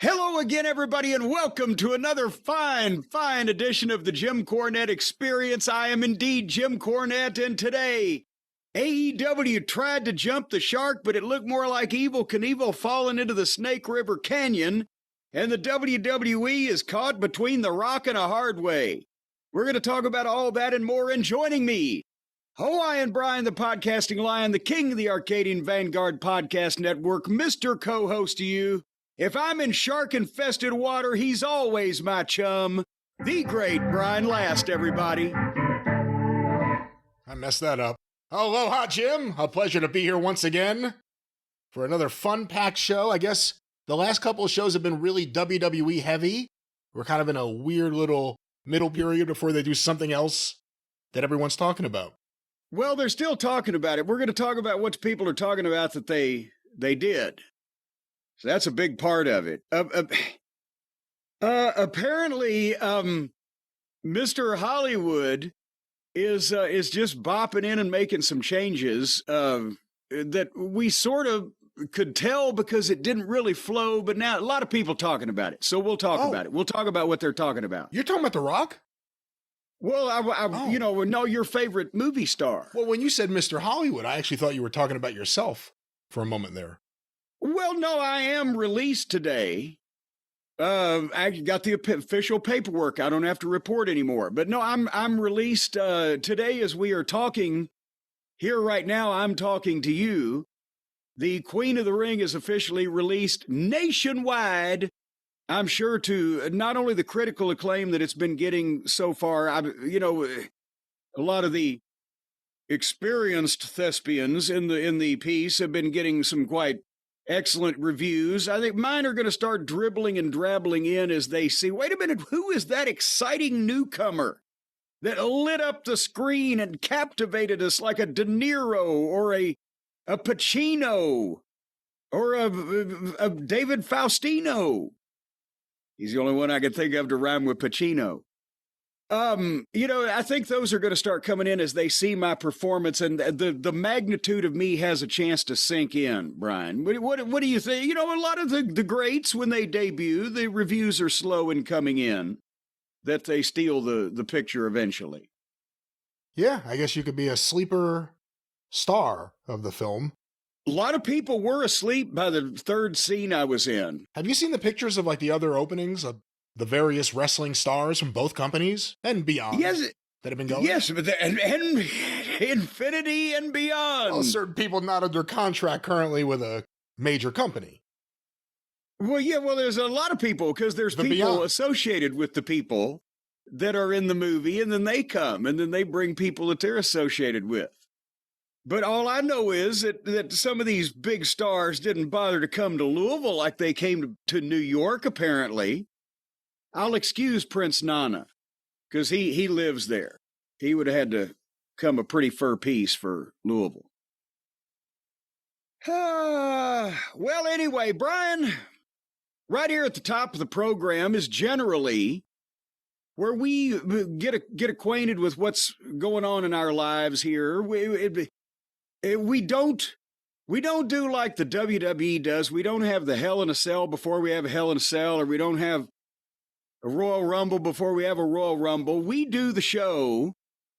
Hello again, everybody, and welcome to another fine edition of the Jim Cornette Experience. I am indeed Jim Cornette, and today, AEW tried to jump the shark, but it looked more like Evel Knievel falling into the Snake River Canyon, and the WWE is caught between the rock and a hard way. We're going to talk about all that and more, and joining me, Hawaiian Brian, the podcasting lion, the king of the Arcadian Vanguard Podcast Network, Mr. Co-host to you. If I'm in shark-infested water, he's always my chum. The great Brian Last, everybody. I messed that up. Aloha, Jim. A pleasure to be here once again for another fun-packed show. I guess the last couple of shows have been really WWE heavy. We're kind of in a weird little middle period before they do something else that everyone's talking about. Well, they're still talking about it. We're going to talk about what people are talking about that they did. So that's a big part of it. Apparently, Mr. Hollywood is just bopping in and making some changes that we sort of could tell because it didn't really flow. But now a lot of people talking about it, so we'll talk about it. We'll talk about what they're talking about. You're talking about The Rock? Well, you know your favorite movie star. Well, when you said Mr. Hollywood, I actually thought you were talking about yourself for a moment there. Well, no, I am released today. I got the official paperwork. I don't have to report anymore. But no, I'm released today as we are talking here right now. I'm talking to you. The Queen of the Ring is officially released nationwide. I'm sure to not only the critical acclaim that it's been getting so far. A lot of the experienced thespians in the piece have been getting some quite excellent reviews. I think mine are going to start dribbling and drabbling in as they see, wait a minute, who is that exciting newcomer that lit up the screen and captivated us like a De Niro or a Pacino or a David Faustino? He's the only one I could think of to rhyme with Pacino. I think those are going to start coming in as they see my performance, and the magnitude of me has a chance to sink in, Brian. What do you think? A lot of the greats, when they debut, the reviews are slow in coming in, that they steal the picture eventually. Yeah, I guess you could be a sleeper star of the film. A lot of people were asleep by the third scene I was in. Have you seen the pictures of the other openings of the various wrestling stars from both companies and beyond? Yes, that have been going? Yes, but and infinity and beyond. Well, certain people not under contract currently with a major company. Well, yeah, there's a lot of people because there's people beyond associated with the people that are in the movie, and then they come, and then they bring people that they're associated with. But all I know is that some of these big stars didn't bother to come to Louisville like they came to New York, apparently. I'll excuse Prince Nana, because he lives there. He would have had to come a pretty fur piece for Louisville. Well, anyway, Brian, right here at the top of the program is generally where we get acquainted with what's going on in our lives here. We don't do like the WWE does. We don't have the Hell in a Cell before we have a Hell in a Cell, or we don't have a Royal Rumble before we have a Royal Rumble. We do the show,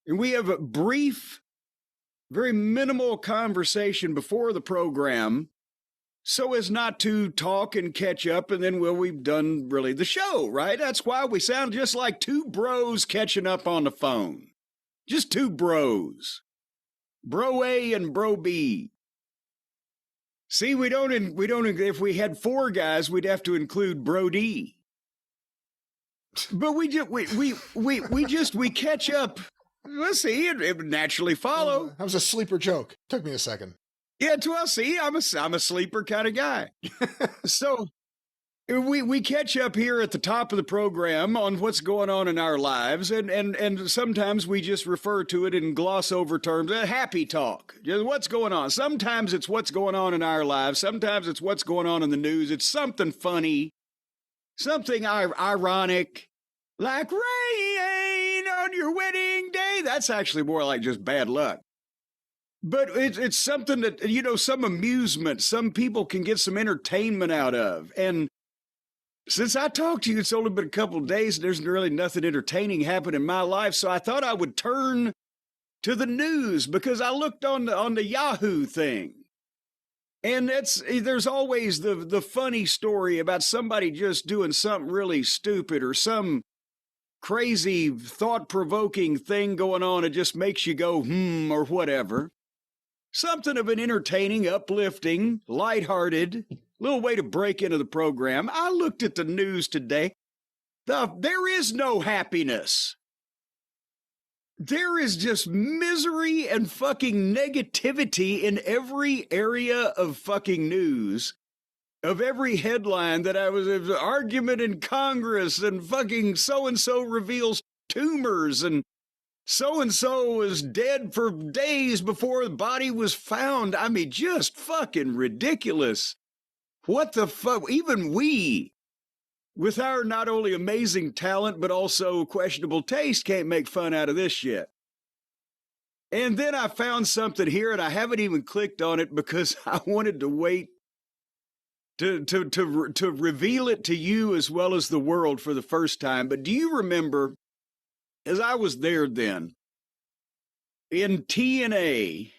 and we have a brief, very minimal conversation before the program so as not to talk and catch up, and then, we've done really the show, right? That's why we sound just like two bros catching up on the phone. Just two bros. Bro A and Bro B. See, we don't, if we had four guys, we'd have to include Bro D. But we catch up. Let's see, it would naturally follow. That was a sleeper joke. Took me a second. Yeah, well, see, I'm a sleeper kind of guy. So we catch up here at the top of the program on what's going on in our lives, and sometimes we just refer to it and gloss over terms. Happy talk, just what's going on. Sometimes it's what's going on in our lives. Sometimes it's what's going on in the news. It's something funny. Something ironic, like rain on your wedding day. That's actually more like just bad luck. But it's something that, some amusement, some people can get some entertainment out of. And Since I talked to you, it's only been a couple of days. There's really nothing entertaining happened in my life, so I thought I would turn to the news because I looked on the Yahoo thing. And there's always the funny story about somebody just doing something really stupid or some crazy thought-provoking thing going on. It just makes you go, or whatever. Something of an entertaining, uplifting, lighthearted, little way to break into the program. I looked at the news today. There is no happiness. There is just misery and fucking negativity in every area of fucking news, of every headline that was an argument in Congress and fucking so-and-so reveals tumors and so-and-so is dead for days before the body was found. I mean, just fucking ridiculous. What the fuck? Even we, with our not only amazing talent, but also questionable taste, can't make fun out of this shit. And then I found something here, and I haven't even clicked on it because I wanted to wait to reveal it to you as well as the world for the first time. But do you remember, as I was there then, in TNA,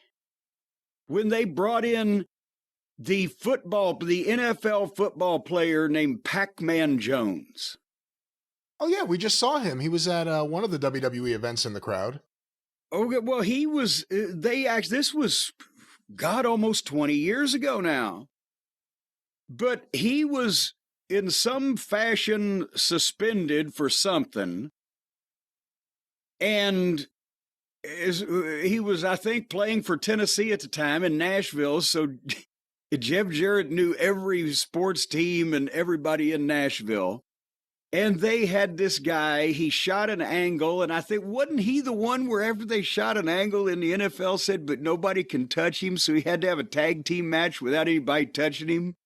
when they brought in the NFL football player named Pacman Jones? Oh, yeah, we just saw him. He was at one of the WWE events in the crowd. Okay, well, he was, this was, God, almost 20 years ago now. But he was in some fashion suspended for something. And he was, I think, playing for Tennessee at the time in Nashville. So Jeff Jarrett knew every sports team and everybody in Nashville. And they had this guy, he shot an angle, and I think, wasn't he the one where after they shot an angle in the NFL said, but nobody can touch him, so he had to have a tag team match without anybody touching him?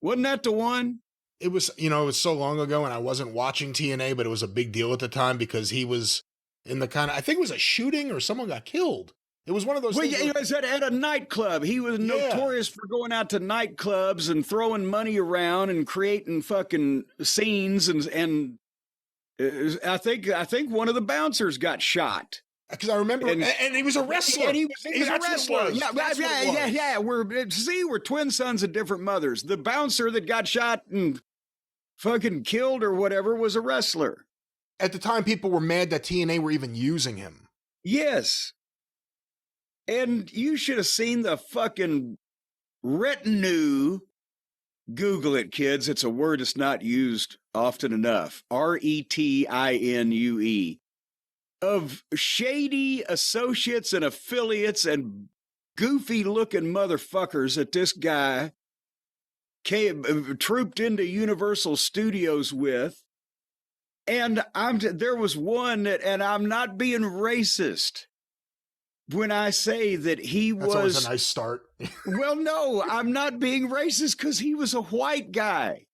Wasn't that the one? It was, it was so long ago, and I wasn't watching TNA, but it was a big deal at the time because he was in the kind of, I think it was a shooting or someone got killed. It was one of those things. Yeah, it was at a nightclub. He was notorious for going out to nightclubs and throwing money around and creating fucking scenes. And I think one of the bouncers got shot. Because I remember, and he was a wrestler. And he was a wrestler. Yeah. We're twin sons of different mothers. The bouncer that got shot and fucking killed or whatever was a wrestler. At the time, people were mad that TNA were even using him. Yes. And you should have seen the fucking retinue. Google it, kids. It's a word that's not used often enough. RETINUE. Of shady associates and affiliates and goofy-looking motherfuckers that this guy trooped into Universal Studios with. And there was one that, and I'm not being racist when I say that That's always a nice start. Well, no, I'm not being racist because he was a white guy.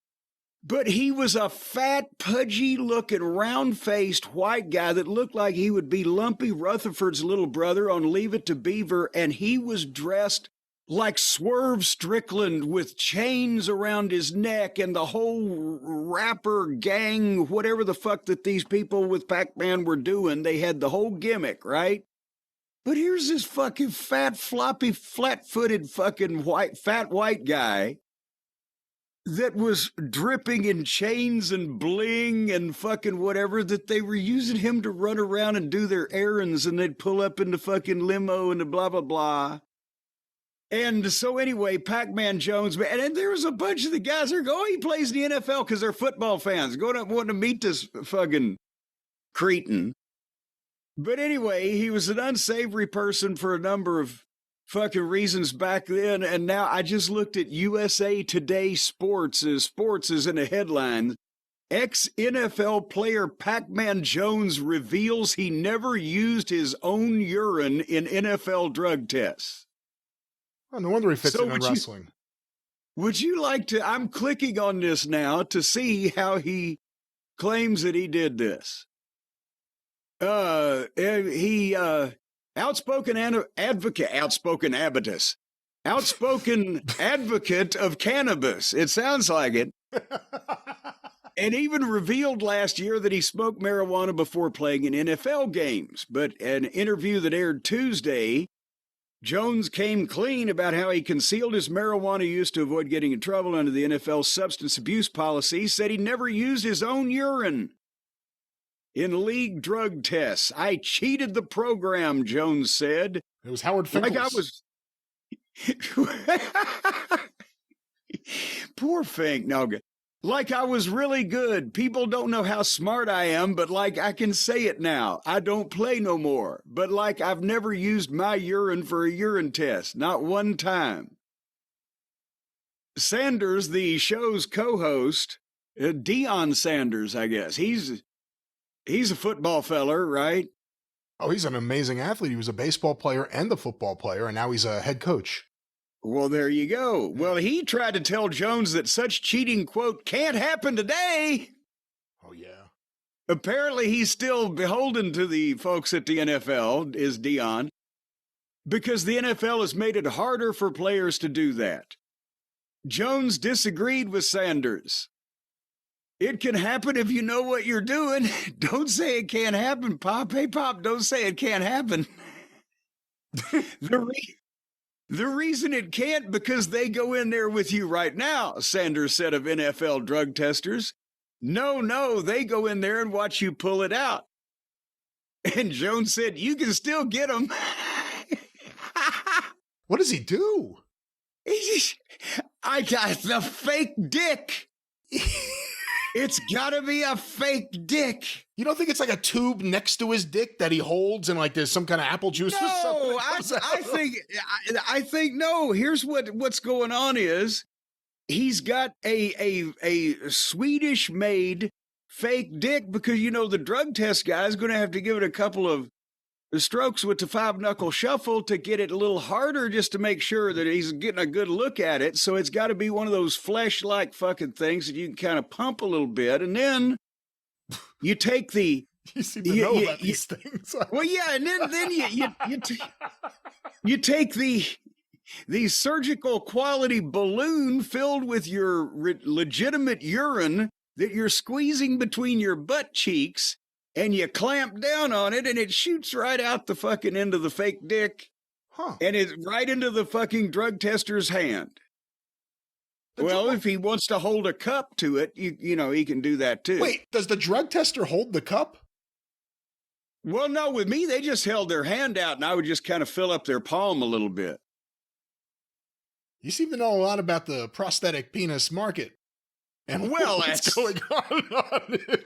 But he was a fat, pudgy-looking, round-faced white guy that looked like he would be Lumpy Rutherford's little brother on Leave It to Beaver, and he was dressed like Swerve Strickland with chains around his neck and the whole rapper gang, whatever the fuck that these people with Pac-Man were doing. They had the whole gimmick, right? But here's this fucking fat, floppy, flat-footed fucking fat white guy that was dripping in chains and bling and fucking whatever, that they were using him to run around and do their errands, and they'd pull up in the fucking limo and the blah, blah, blah. And so anyway, Pacman Jones, and there was a bunch of the guys that go, oh, he plays in the NFL because they're football fans, going up wanting to meet this fucking cretin. But anyway, he was an unsavory person for a number of fucking reasons back then, and now I just looked at USA Today Sports is in a headline. Ex-NFL player Pacman Jones reveals he never used his own urine in NFL drug tests. Oh, no wonder he fits in wrestling. Would you like to, I'm clicking on this now to see how he claims that he did this. Outspoken advocate of cannabis. It sounds like it. And even revealed last year that he smoked marijuana before playing in NFL games. But an interview that aired Tuesday, Jones came clean about how he concealed his marijuana use to avoid getting in trouble under the NFL substance abuse policy, said he never used his own urine in league drug tests. I cheated the program, Jones said. It was Howard Finkel's. Like I was... Poor Fink. No, like I was really good. People don't know how smart I am, but like I can say it now. I don't play no more. But like I've never used my urine for a urine test. Not one time. Sanders, the show's co-host, Deion Sanders, I guess. He's a football feller, right? Oh, he's an amazing athlete. He was a baseball player and a football player, and now he's a head coach. Well, there you go. Well, he tried to tell Jones that such cheating, quote, can't happen today. Oh, yeah. Apparently, he's still beholden to the folks at the NFL, is Deion, because the NFL has made it harder for players to do that. Jones disagreed with Sanders. It can happen if you know what you're doing. Don't say it can't happen, Pop. Hey, Pop, don't say it can't happen. The reason it can't, because they go in there with you right now, Sanders said of NFL drug testers. No, they go in there and watch you pull it out. And Jones said, you can still get them. What does he do? I got the fake dick. It's gotta be a fake dick. You don't think it's like a tube next to his dick that he holds and like there's some kind of apple juice or something? I think no. Here's what's going on is he's got a Swedish made fake dick because you know the drug test guy is going to have to give it a couple of strokes with the 5-knuckle shuffle to get it a little harder just to make sure that he's getting a good look at it. So it's got to be one of those flesh-like fucking things that you can kind of pump a little bit. And then you take the... You seem to know about these things. Well, yeah, and then you take the surgical quality balloon filled with your legitimate urine that you're squeezing between your butt cheeks, and you clamp down on it, and it shoots right out the fucking end of the fake dick. Huh. And it's right into the fucking drug tester's hand. Well, if he wants to hold a cup to it, you know, he can do that too. Wait, does the drug tester hold the cup? Well, no, with me, they just held their hand out, and I would just kind of fill up their palm a little bit. You seem to know a lot about the prosthetic penis market. And well, what's going on it.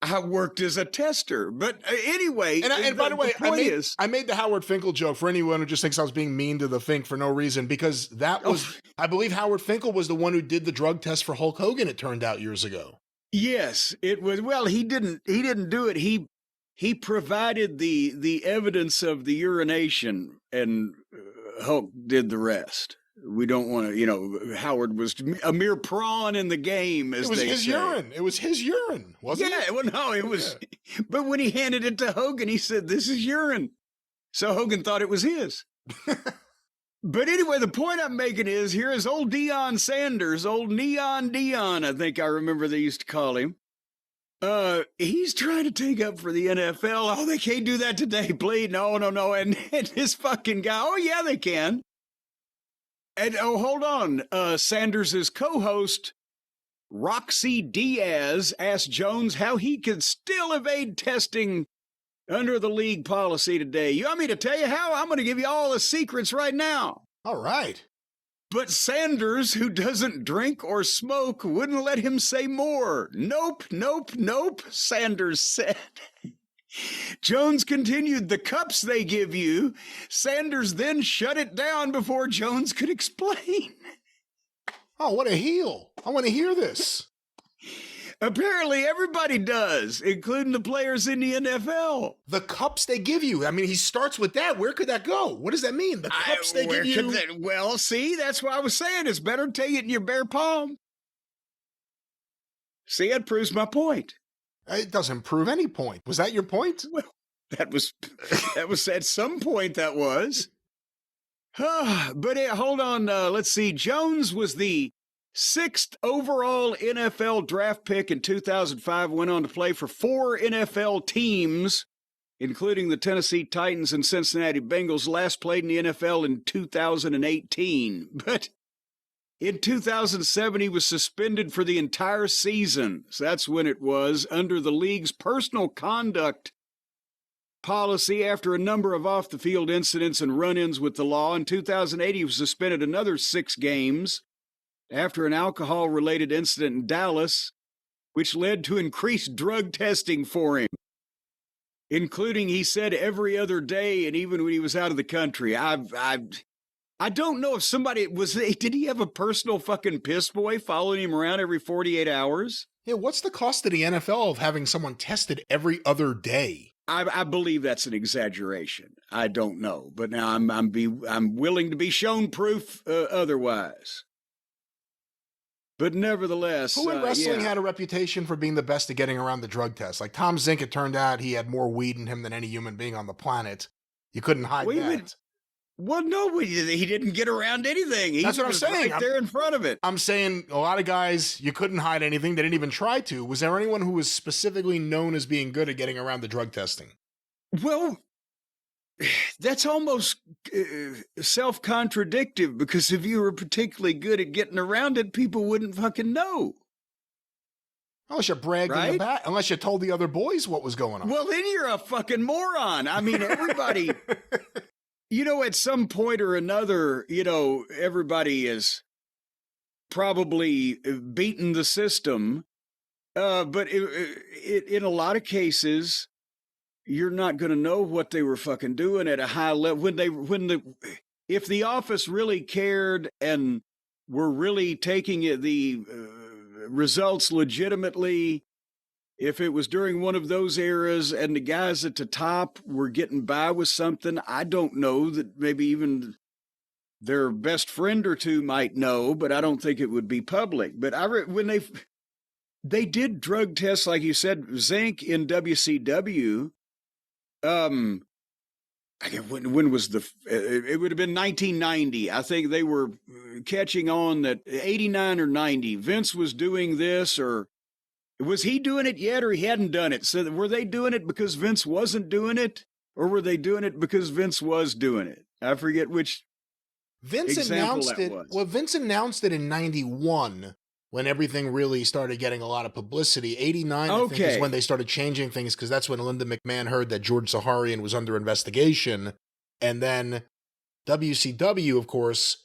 I worked as a tester, but anyway. And by the way, I made the Howard Finkel joke for anyone who just thinks I was being mean to the Fink for no reason, because that was, I believe Howard Finkel was the one who did the drug test for Hulk Hogan, it turned out years ago. Yes, it was. Well, he didn't do it. He provided the evidence of the urination, and Hulk did the rest. We don't want to, you know, Howard was a mere pawn in the game, as they say. It was his urine. It was his urine, wasn't it? Yeah, well, no, it was. Yeah. But when he handed it to Hogan, he said, this is urine. So Hogan thought it was his. But anyway, the point I'm making is, here is old Deion Sanders, old Neon Deion, I think I remember they used to call him. He's trying to take up for the NFL. Oh, they can't do that today, please. No. And this fucking guy, oh, yeah, they can. And, oh, hold on. Sanders' co-host, Roxy Diaz, asked Jones how he could still evade testing under the league policy today. You want me to tell you how? I'm going to give you all the secrets right now. All right. But Sanders, who doesn't drink or smoke, wouldn't let him say more. Nope, Sanders said. Jones continued, the cups they give you. Sanders then shut it down before Jones could explain. Oh, what a heel. I want to hear this. Apparently everybody does, including the players in the NFL. The cups they give you. I mean, he starts with that. Where could that go? What does that mean? The cups they give you. Well, see, that's why I was saying it's better to take it in your bare palm. See, it proves my point. It doesn't prove any point. Was that your point? Well, that was at some point that was. But hold on. Let's see. Jones was the 6th overall NFL draft pick in 2005, went on to play for 4 NFL teams, including the Tennessee Titans and Cincinnati Bengals. Last played in the NFL in 2018. But in 2007, he was suspended for the entire season. So that's when it was, under the league's personal conduct policy after a number of off-the-field incidents and run-ins with the law. In 2008, he was suspended another 6 games after an alcohol-related incident in Dallas, which led to increased drug testing for him, including, he said, every other day and even when he was out of the country. I don't know if somebody did he have a personal fucking piss boy following him around every 48 hours? Yeah, what's the cost to the NFL of having someone tested every other day? I believe that's an exaggeration. I don't know, but now I'm willing to be shown proof otherwise. But nevertheless, who in wrestling had a reputation for being the best at getting around the drug test? Like Tom Zink, it turned out he had more weed in him than any human being on the planet. You couldn't hide that. Well, no, he didn't get around anything. That's what I'm saying. Right there in front of it. I'm saying a lot of guys, you couldn't hide anything. They didn't even try to. Was there anyone who was specifically known as being good at getting around the drug testing? Well, that's almost self-contradictive, because if you were particularly good at getting around it, people wouldn't fucking know. Unless you bragged in the back, unless you told the other boys what was going on. Well, then you're a fucking moron. I mean, everybody... at some point or another, everybody is probably beaten the system. But in a lot of cases, you're not going to know what they were fucking doing at a high level. If the office really cared and were really taking the results legitimately, if it was during one of those eras and the guys at the top were getting by with something, I don't know, that maybe even their best friend or two might know, but I don't think it would be public. But when they did drug tests, like you said, Zink in WCW, when was it would have been 1990. I think they were catching on that 89 or 90. Vince was doing this, or was he doing it yet, or he hadn't done it? So were they doing it because Vince wasn't doing it, or were they doing it because Vince was doing it? I forget which Vince announced it. Well, Vince announced it in 91 when everything really started getting a lot of publicity. 89, I think, is when they started changing things, because that's when Linda McMahon heard that George Zaharian was under investigation. And then WCW, of course,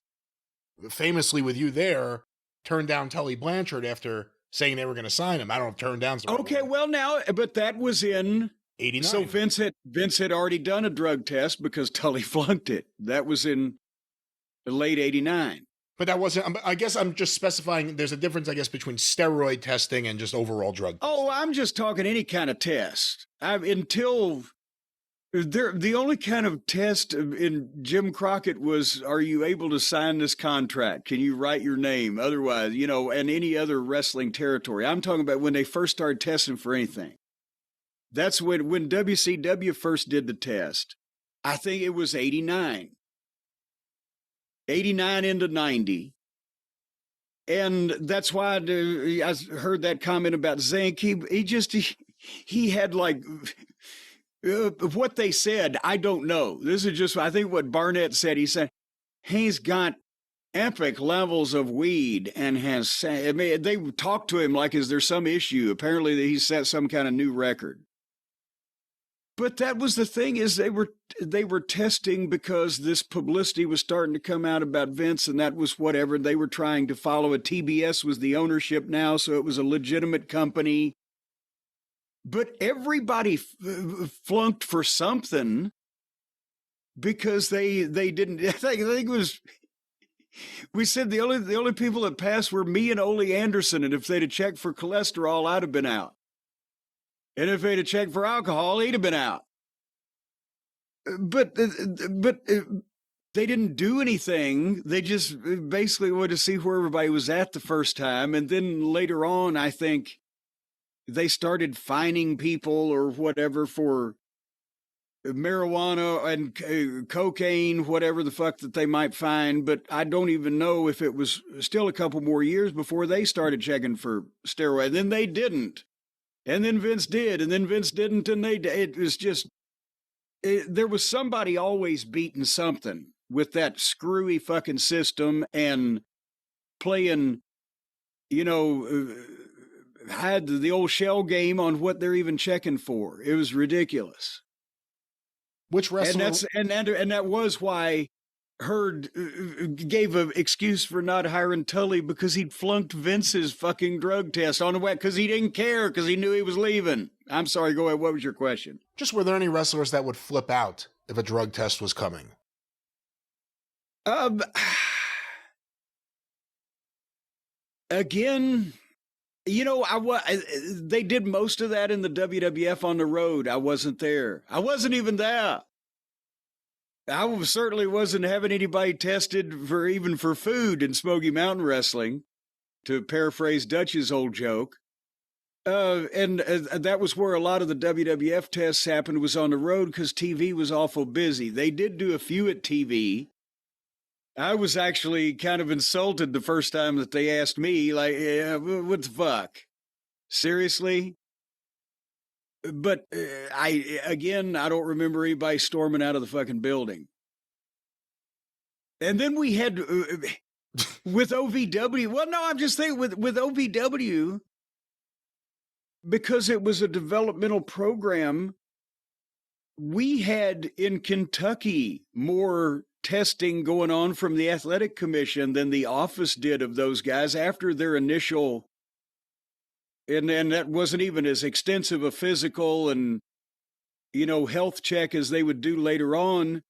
famously with you there, turned down Tully Blanchard after saying they were going to sign him. I don't turn down. Okay, well now, but that was in 89. So Vince had already done a drug test because Tully flunked it. That was in the late 89. But that wasn't, I guess I'm just specifying, there's a difference, I guess, between steroid testing and just overall drug testing. Oh, I'm just talking any kind of test. The only kind of test in Jim Crockett was, are you able to sign this contract? Can you write your name? Otherwise, and any other wrestling territory. I'm talking about when they first started testing for anything. That's when WCW first did the test. I think it was 89. 89 into 90. And that's why I heard that comment about Zink. He had like... what they said, I don't know. This is just, I think what Barnett said. He said, he's got epic levels of weed and they talked to him like, is there some issue? Apparently that he set some kind of new record. But that was the thing, is they were testing because this publicity was starting to come out about Vince, and that was whatever. They were trying to follow it. TBS was the ownership now, so it was a legitimate company. But everybody flunked for something because they didn't. I think it was. We said the only people that passed were me and Ole Anderson, and if they'd have checked for cholesterol, I'd have been out. And if they'd have checked for alcohol, he'd have been out. But they didn't do anything. They just basically wanted to see where everybody was at the first time, and then later on, I think. They started fining people or whatever for marijuana and cocaine, whatever the fuck that they might find. But I don't even know if it was still a couple more years before they started checking for steroids. And then they didn't. And then Vince did. And then Vince didn't. And it was just, there was somebody always beating something with that screwy fucking system and playing, had the old shell game on what they're even checking for. It was ridiculous. Which wrestler? And that was why Hurd gave an excuse for not hiring Tully, because he'd flunked Vince's fucking drug test on the way because he didn't care, because he knew he was leaving. I'm sorry, go ahead. What was your question? Just, were there any wrestlers that would flip out if a drug test was coming? Again, they did most of that in the WWF on the road. I wasn't there. I wasn't even there. I certainly wasn't having anybody tested even for food in Smoky Mountain Wrestling, to paraphrase Dutch's old joke. And that was where a lot of the WWF tests happened, was on the road, because TV was awful busy. They did do a few at TV. I was actually kind of insulted the first time that they asked me, like, what the fuck? Seriously? But I don't remember anybody storming out of the fucking building. And then we had, with OVW, well, no, I'm just saying with OVW, because it was a developmental program, we had in Kentucky more testing going on from the athletic commission than the office did of those guys after their initial, and that wasn't even as extensive a physical and, health check as they would do later on.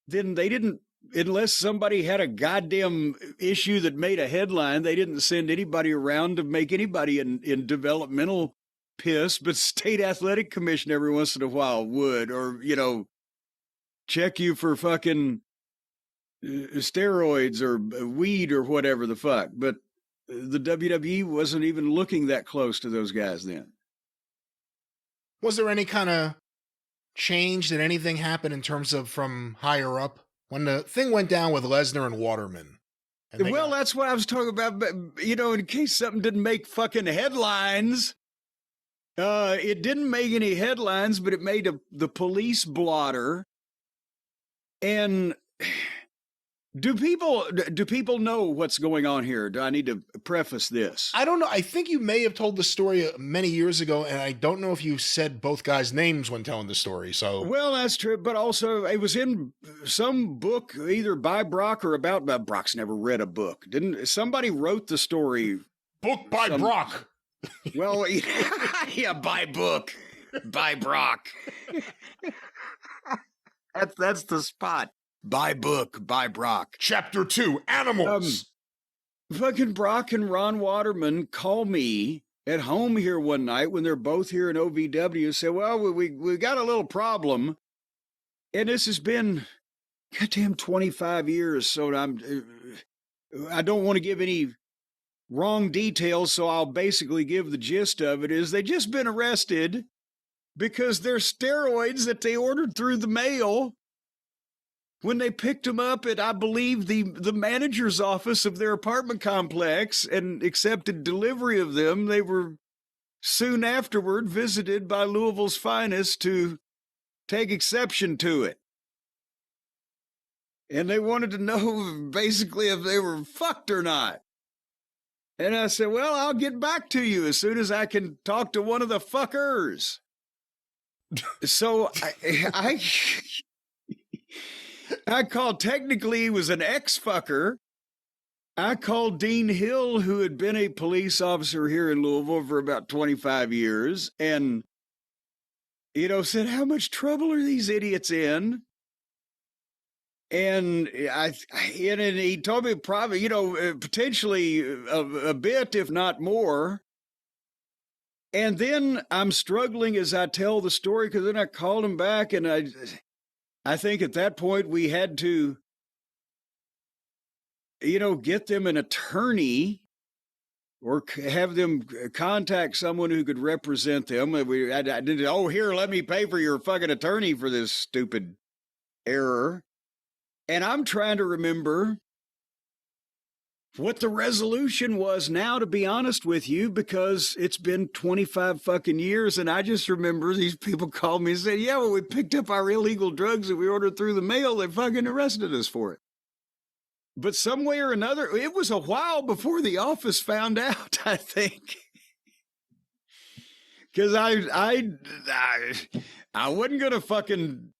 Then they didn't, unless somebody had a goddamn issue that made a headline, they didn't send anybody around to make anybody in developmental piss, but state athletic commission every once in a while would, or, check you for fucking steroids or weed or whatever the fuck. But the WWE wasn't even looking that close to those guys then. Was there any kind of change? Did anything happen in terms of from higher up when the thing went down with Lesnar and Waterman? Well, that's what I was talking about. But, in case something didn't make fucking headlines, it didn't make any headlines, but it made the police blotter. And do people know what's going on here? Do I need to preface this? I don't know. I think you may have told the story many years ago, and I don't know if you said both guys' names when telling the story. So, well, that's true. But also, it was in some book, either by Brock or about. Brock's never read a book. Didn't somebody wrote the story? Book by Brock. Well, yeah, by book, by Brock. That's the spot. By book, by Brock. Chapter 2, Animals. Fucking Brock and Ron Waterman call me at home here one night when they're both here in OVW and say, well, we got a little problem. And this has been, goddamn, 25 years. So I don't want to give any wrong details, so I'll basically give the gist of it. Is they just been arrested because their steroids that they ordered through the mail, when they picked them up at, I believe, the manager's office of their apartment complex and accepted delivery of them, they were soon afterward visited by Louisville's finest to take exception to it. And they wanted to know basically if they were fucked or not. And I said, well, I'll get back to you as soon as I can talk to one of the fuckers. So I called, technically he was an ex-fucker. I called Dean Hill, who had been a police officer here in Louisville for about 25 years, and, said, how much trouble are these idiots in? And he told me probably, potentially a bit, if not more. And then I'm struggling as I tell the story, because then I called him back, and I think at that point we had to, get them an attorney or have them contact someone who could represent them. I did, oh, here, let me pay for your fucking attorney for this stupid error. And I'm trying to remember what the resolution was now, to be honest with you, because it's been 25 fucking years. And I just remember these people called me and said, yeah, well, we picked up our illegal drugs that we ordered through the mail. They fucking arrested us for it. But some way or another, it was a while before the office found out, I think. Because I wasn't going to fucking,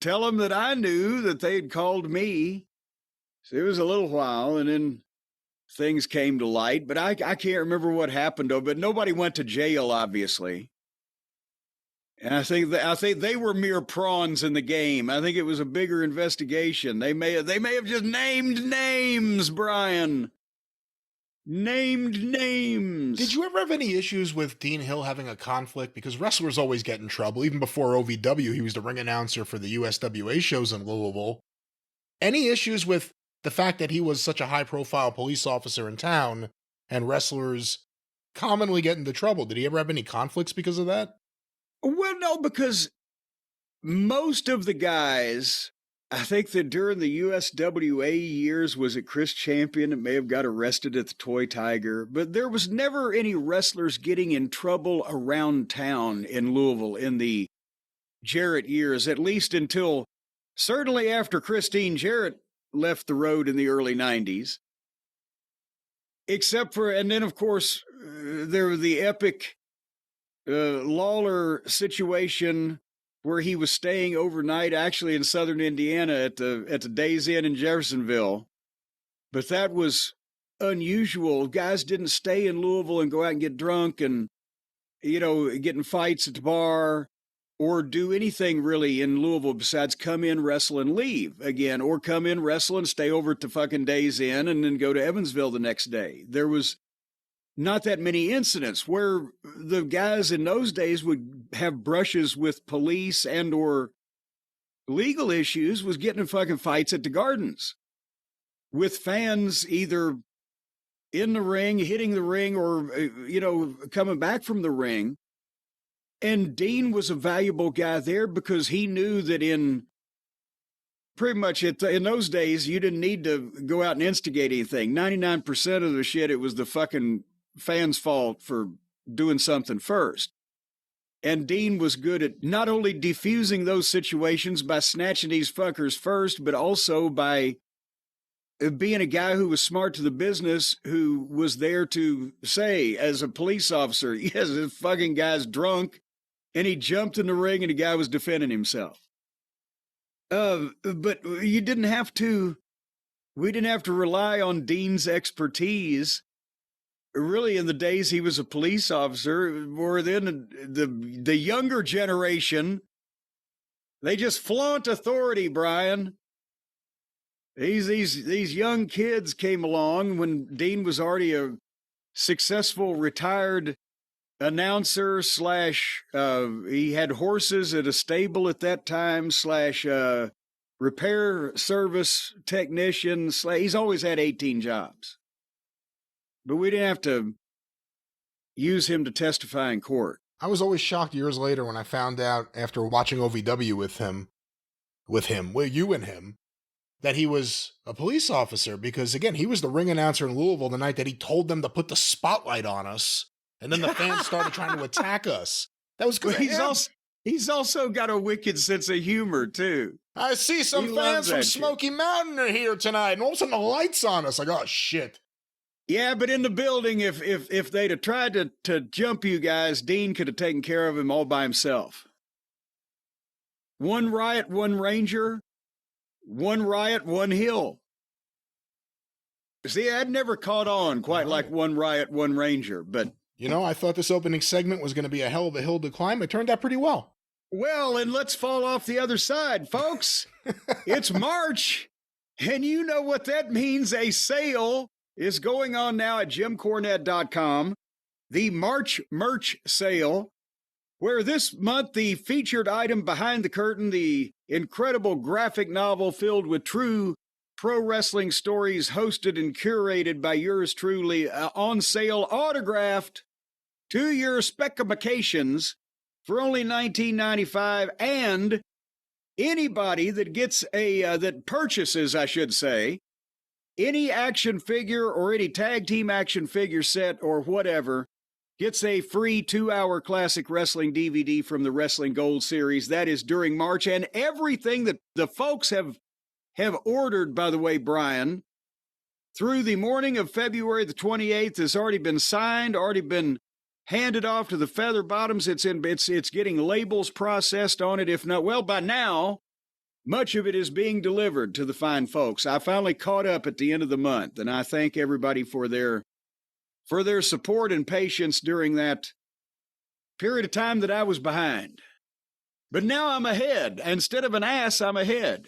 tell them that I knew that they'd called me. So it was a little while, and then things came to light. But I can't remember what happened, though. But nobody went to jail, obviously. And I think they were mere pawns in the game. I think it was a bigger investigation. They may have just named names, Brian. Named names. Did you ever have any issues with Dean Hill having a conflict? Because wrestlers always get in trouble. Even before OVW, he was the ring announcer for the USWA shows in Louisville. Any issues with the fact that he was such a high-profile police officer in town and wrestlers commonly get into trouble? Did he ever have any conflicts because of that? Well, no, because most of the guys, I think that during the USWA years, was it Chris Champion that may have got arrested at the Toy Tiger, but there was never any wrestlers getting in trouble around town in Louisville in the Jarrett years, at least until certainly after Christine Jarrett left the road in the early 90s. Except for, and then of course, there was the epic Lawler situation where he was staying overnight, actually in southern Indiana at the Days Inn in Jeffersonville. But that was unusual. Guys didn't stay in Louisville and go out and get drunk and, get in fights at the bar or do anything really in Louisville besides come in, wrestle, and leave again, or come in, wrestle, and stay over at the fucking Days Inn and then go to Evansville the next day. There was not that many incidents where the guys in those days would have brushes with police and or legal issues was getting in fucking fights at the Gardens with fans either in the ring, hitting the ring, or, coming back from the ring. And Dean was a valuable guy there because he knew that in pretty much in those days, you didn't need to go out and instigate anything. 99% of the shit, it was the fucking fans' fault for doing something first. And Dean was good at not only defusing those situations by snatching these fuckers first, but also by being a guy who was smart to the business, who was there to say, as a police officer, yes, this fucking guy's drunk, and he jumped in the ring and the guy was defending himself. But we didn't have to rely on Dean's expertise. Really, in the days he was a police officer, or then the younger generation, they just flaunt authority, Brian. These young kids came along when Dean was already a successful retired announcer / he had horses at a stable at that time / repair service technician / he's always had 18 jobs. But we didn't have to use him to testify in court. I was always shocked years later when I found out after watching OVW with you and him, that he was a police officer, because again, he was the ring announcer in Louisville the night that he told them to put the spotlight on us, and then the fans started trying to attack us. That was good. He's also got a wicked sense of humor too. I see some fans from Smoky Mountain are here tonight, and all of a sudden the lights on us. Like, oh shit. Yeah, but in the building, if they'd have tried to jump you guys, Dean could have taken care of him all by himself. One riot, one ranger. One riot, one hill. See, I'd never caught on quite like one riot, one ranger, but... I thought this opening segment was going to be a hell of a hill to climb. It turned out pretty well. Well, and let's fall off the other side, folks. It's March, and you know what that means. A sale is going on now at JimCornette.com. The March merch sale, where this month the featured item behind the curtain, the incredible graphic novel filled with true pro wrestling stories hosted and curated by yours truly, on sale, autographed to your specifications for only $19.95. And anybody that gets that purchases, I should say, any action figure or any tag team action figure set or whatever gets a free 2-hour classic wrestling DVD from the Wrestling Gold series. That is during March. And everything that the folks have ordered, by the way, Brian, through the morning of February the 28th has already been signed, already been handed off to the Feather Bottoms. It's getting labels processed on it. If not, well, by now, much of it is being delivered to the fine folks. I finally caught up at the end of the month, and I thank everybody for their support and patience during that period of time that I was behind. But now I'm ahead. Instead of an ass, I'm ahead.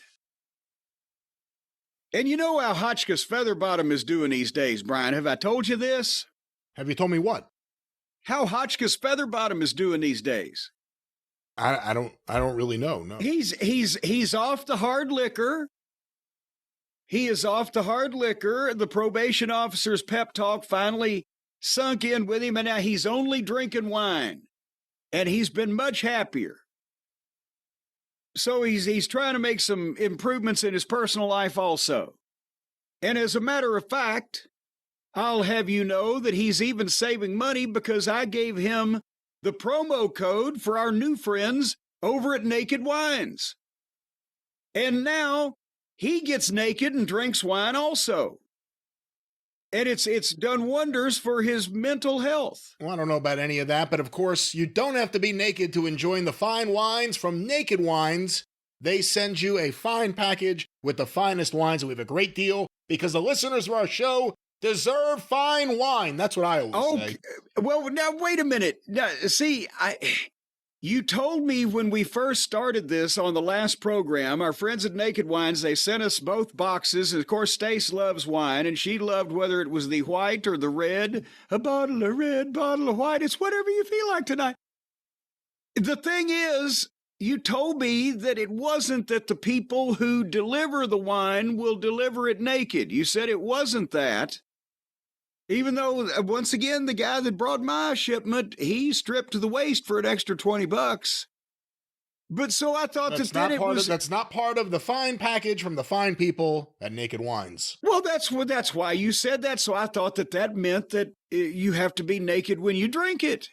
And you know how Hotchkiss Featherbottom is doing these days, Brian. Have I told you this? Have you told me what? How Hotchkiss Featherbottom is doing these days. I don't really know. No. He's off the hard liquor. He is off the hard liquor. The probation officer's pep talk finally sunk in with him, and now he's only drinking wine. And he's been much happier. So he's trying to make some improvements in his personal life also. And as a matter of fact, I'll have you know that he's even saving money because I gave him the promo code for our new friends over at Naked Wines. And now he gets naked and drinks wine also. And it's done wonders for his mental health. Well, I don't know about any of that, but of course, you don't have to be naked to enjoy the fine wines from Naked Wines. They send you a fine package with the finest wines, and we have a great deal because the listeners of our show deserve fine wine. That's what I always say. Well, now, wait a minute. Now, see, you told me when we first started this on the last program, our friends at Naked Wines, they sent us both boxes. And of course, Stace loves wine, and she loved whether it was the white or the red. A bottle of red, bottle of white. It's whatever you feel like tonight. The thing is, you told me that it wasn't that the people who deliver the wine will deliver it naked. You said it wasn't that. Even though, once again, the guy that brought my shipment, he stripped to the waist for an extra $20. But so I thought that's not part of the fine package from the fine people at Naked Wines. Well, that's why you said that. So I thought that meant that you have to be naked when you drink it.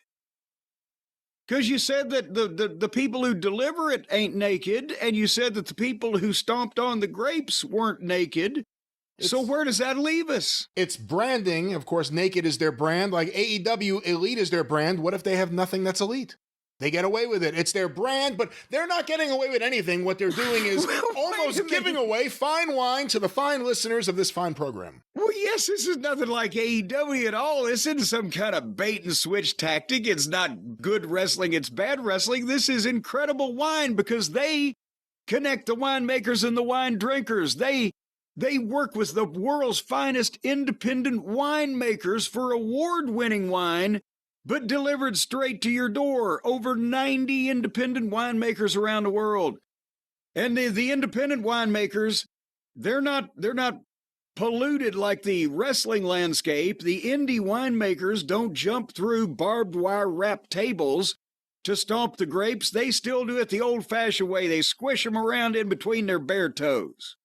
Because you said that the people who deliver it ain't naked, and you said that the people who stomped on the grapes weren't naked. So where does that leave us? It's branding. Of course, Naked is their brand. Like AEW Elite is their brand. What if they have nothing that's elite? They get away with it. It's their brand, but they're not getting away with anything. What they're doing is almost giving away fine wine to the fine listeners of this fine program. Well, yes, this is nothing like AEW at all. This isn't some kind of bait and switch tactic. It's not good wrestling. It's bad wrestling. This is incredible wine because they connect the winemakers and the wine drinkers. They work with the world's finest independent winemakers for award-winning wine, but delivered straight to your door. Over 90 independent winemakers around the world. And the independent winemakers, they're not polluted like the wrestling landscape. The indie winemakers don't jump through barbed wire wrapped tables to stomp the grapes. They still do it the old-fashioned way. They squish them around in between their bare toes.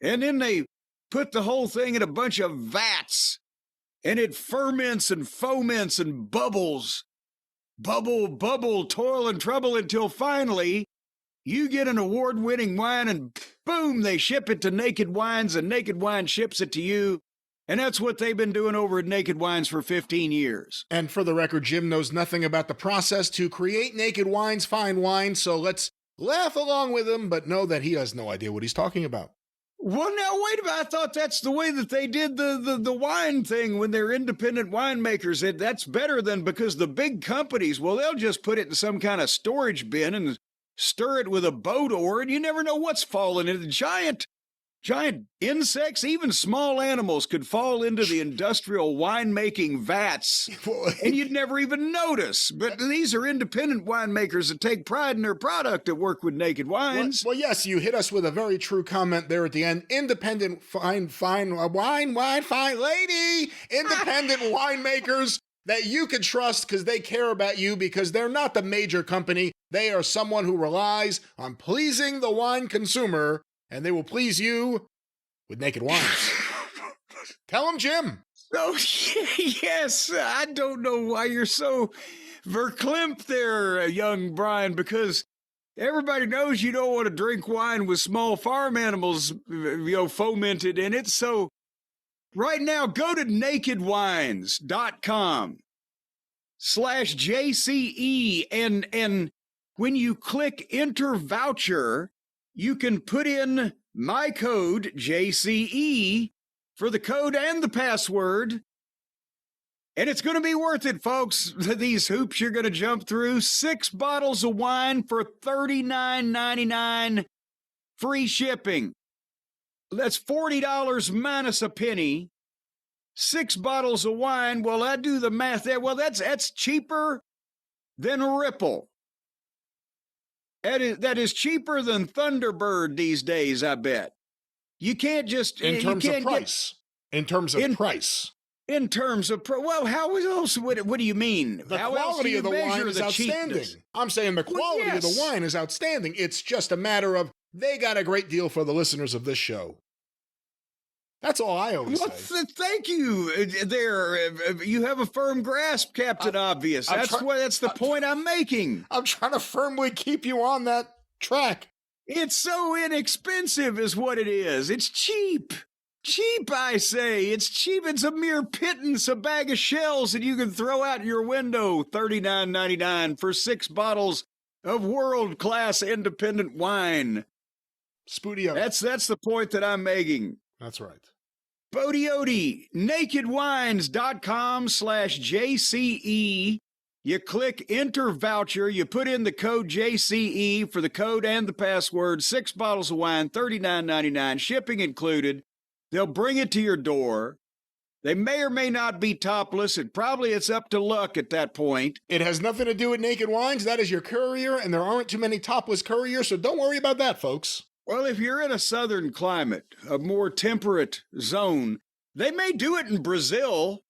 And then they put the whole thing in a bunch of vats, and it ferments and foments and bubbles. Bubble, toil and trouble until finally you get an award-winning wine and boom, they ship it to Naked Wines and Naked Wine ships it to you. And that's what they've been doing over at Naked Wines for 15 years. And for the record, Jim knows nothing about the process to create Naked Wines fine wine, so let's laugh along with him, but know that he has no idea what he's talking about. Well, now, wait a minute. I thought that's the way that they did the wine thing when they're independent winemakers. That's better than because the big companies, well, they'll just put it in some kind of storage bin and stir it with a boat oar, and you never know what's falling in. Giant insects, even small animals could fall into the industrial winemaking vats, and you'd never even notice. But these are independent winemakers that take pride in their product that work with Naked Wines. Well, yes, you hit us with a very true comment there at the end. Independent fine lady, independent winemakers that you can trust because they care about you, because they're not the major company. They are someone who relies on pleasing the wine consumer, and they will please you with Naked Wines. Tell them, Jim. Oh, yes. I don't know why you're so verklempt there, young Brian, because everybody knows you don't want to drink wine with small farm animals, fomented in it. So right now, go to nakedwines.com/JCE, and when you click enter voucher, you can put in my code JCE for the code and the password, and it's going to be worth it, folks. These hoops you're going to jump through. 6 bottles of wine for $39.99, free shipping. That's $40 minus a penny. 6 bottles of wine. Well, I do the math there. Well, that's cheaper than Ripple. That is cheaper than Thunderbird these days, I bet. You can't just... In terms of price. Well, how else what do you mean? The how quality of the wine is outstanding. Cheapness? I'm saying the quality of the wine is outstanding. It's just a matter of they got a great deal for the listeners of this show. That's all I always say. Thank you. There, you have a firm grasp, Captain Obvious. That's the point I'm making. I'm trying to firmly keep you on that track. It's so inexpensive, is what it is. It's cheap. Cheap, I say. It's cheap. It's a mere pittance, a bag of shells that you can throw out your window. $39.99 for 6 bottles of world-class independent wine. Spoodio. That's the point that I'm making. That's right. Bodioti, nakedwines.com/JCE. You click enter voucher. You put in the code JCE for the code and the password. 6 bottles of wine, $39.99, shipping included. They'll bring it to your door. They may or may not be topless, and probably it's up to luck at that point. It has nothing to do with Naked Wines. That is your courier, and there aren't too many topless couriers, so don't worry about that, folks. Well, if you're in a southern climate, a more temperate zone, they may do it in Brazil.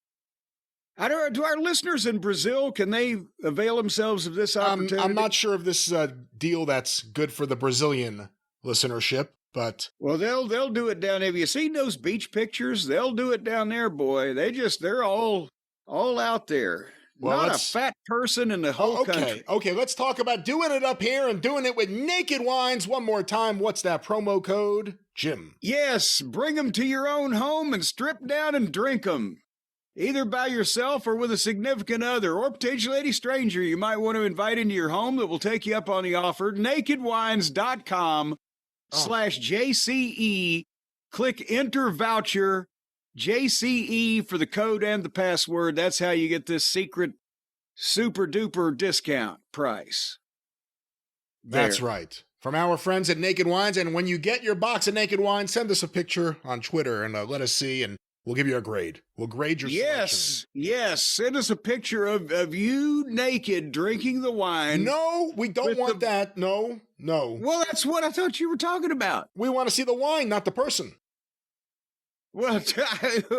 Do our listeners in Brazil, can they avail themselves of this opportunity? I'm not sure of this deal that's good for the Brazilian listenership, but... Well, they'll do it down there. Have you seen those beach pictures? They'll do it down there, boy. They're all out there. Well, not a fat person in the whole country. Okay, let's talk about doing it up here and doing it with Naked Wines one more time. What's that promo code, Jim? Yes, bring them to your own home and strip down and drink them. Either by yourself or with a significant other, or potentially any stranger you might want to invite into your home that will take you up on the offer. nakedwines.com/JCE. Click enter voucher. JCE for the code and the password. That's how you get this secret super duper discount price. That's right. From our friends at Naked Wines. And when you get your box of Naked Wine, send us a picture on Twitter and let us see, and we'll give you a grade. We'll grade your selection. Yes. Send us a picture of you naked drinking the wine. No, we don't want that. No. Well, that's what I thought you were talking about. We want to see the wine, not the person. Well,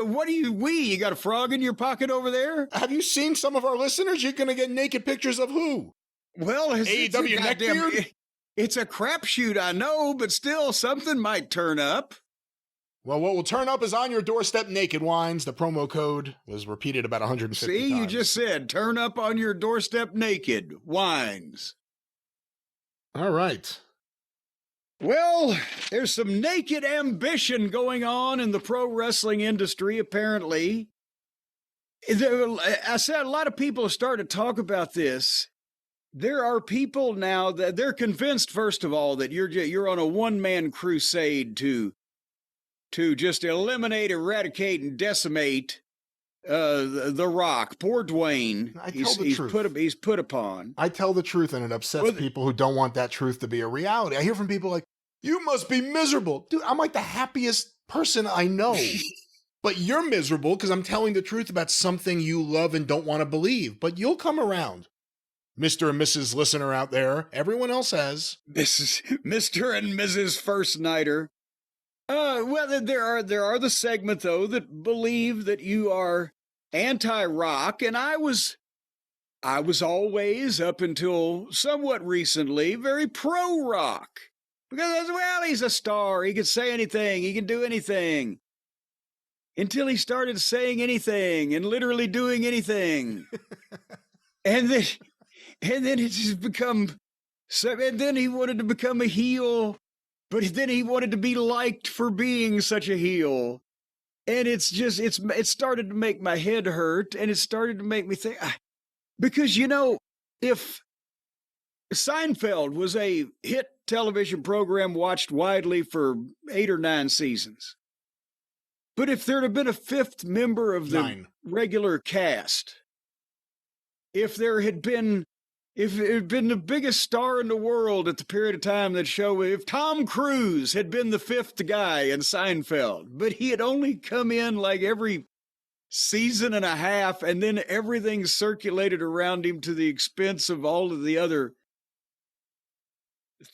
what do you got a frog in your pocket over there? Have you seen some of our listeners? You're going to get naked pictures of who? Well, AEW neckbeard? It's a crapshoot, I know, but still, something might turn up. Well, what will turn up is on your doorstep, Naked Wines. The promo code was repeated about 150 times. See, you just said, turn up on your doorstep, Naked Wines. All right. Well, there's some naked ambition going on in the pro wrestling industry, apparently. I said a lot of people have started to talk about this. There are people now that they're convinced, first of all, that you're on a one-man crusade to just eliminate, eradicate, and decimate The Rock. Poor Dwayne. He's put upon. I tell the truth, and it upsets people who don't want that truth to be a reality. I hear from people like, You must be miserable. Dude, I'm like the happiest person I know. But you're miserable because I'm telling the truth about something you love and don't want to believe. But you'll come around. Mr. and Mrs. Listener out there, everyone else has. This is Mr. and Mrs. First Nighter. Well, there are the segment, though, that believe that you are anti-rock, and I was always, up until somewhat recently, very pro-rock. Because, well, he's a star. He can say anything. He can do anything. Until he started saying anything and literally doing anything. and then it's just become... And then he wanted to become a heel, but then he wanted to be liked for being such a heel. And it started to make my head hurt, and it started to make me think... Because, if Seinfeld was a hit television program watched widely for 8 or 9 seasons, but if there'd have been a 5th member of the regular cast, if it had been the biggest star in the world at the period of time that show, if Tom Cruise had been the 5th guy in Seinfeld, but he had only come in like every season and a half, and then everything circulated around him to the expense of all of the other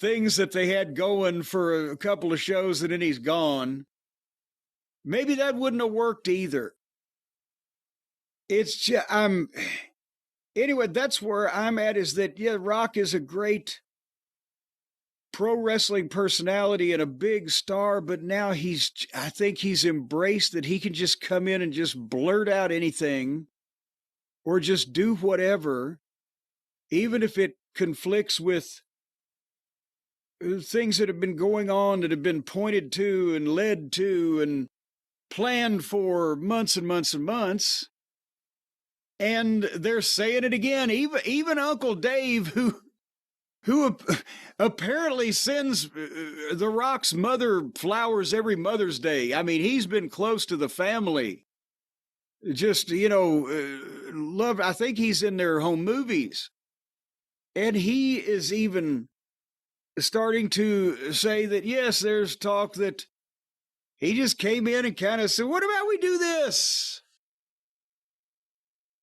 things that they had going for a couple of shows, and then he's gone. Maybe that wouldn't have worked either. It's just, anyway, that's where I'm at, is that, yeah, Rock is a great pro wrestling personality and a big star, but now I think he's embraced that he can just come in and just blurt out anything or just do whatever, even if it conflicts with things that have been going on, that have been pointed to and led to and planned for months and months and months. And they're saying it again. Even Uncle Dave, who apparently sends The Rock's mother flowers every Mother's Day. I mean, he's been close to the family. Just, love. I think he's in their home movies. And he is even starting to say that, yes, there's talk that he just came in and kind of said, what about we do this?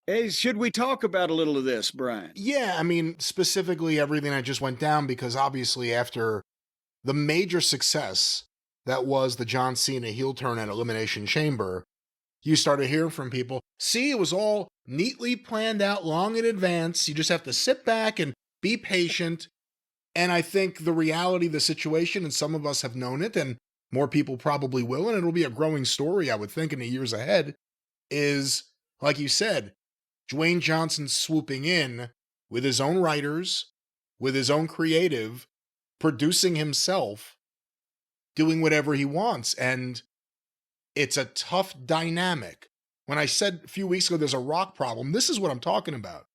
Hey, should we talk about a little of this, Brian? Yeah, I mean, specifically everything that just went down, because obviously after the major success that was the John Cena heel turn at Elimination Chamber, you started hearing from people, see, it was all neatly planned out long in advance. You just have to sit back and be patient. And I think the reality of the situation, and some of us have known it, and more people probably will, and it'll be a growing story, I would think, in the years ahead, is, like you said, Dwayne Johnson swooping in with his own writers, with his own creative, producing himself, doing whatever he wants. And it's a tough dynamic. When I said a few weeks ago there's a Rock problem, this is what I'm talking about.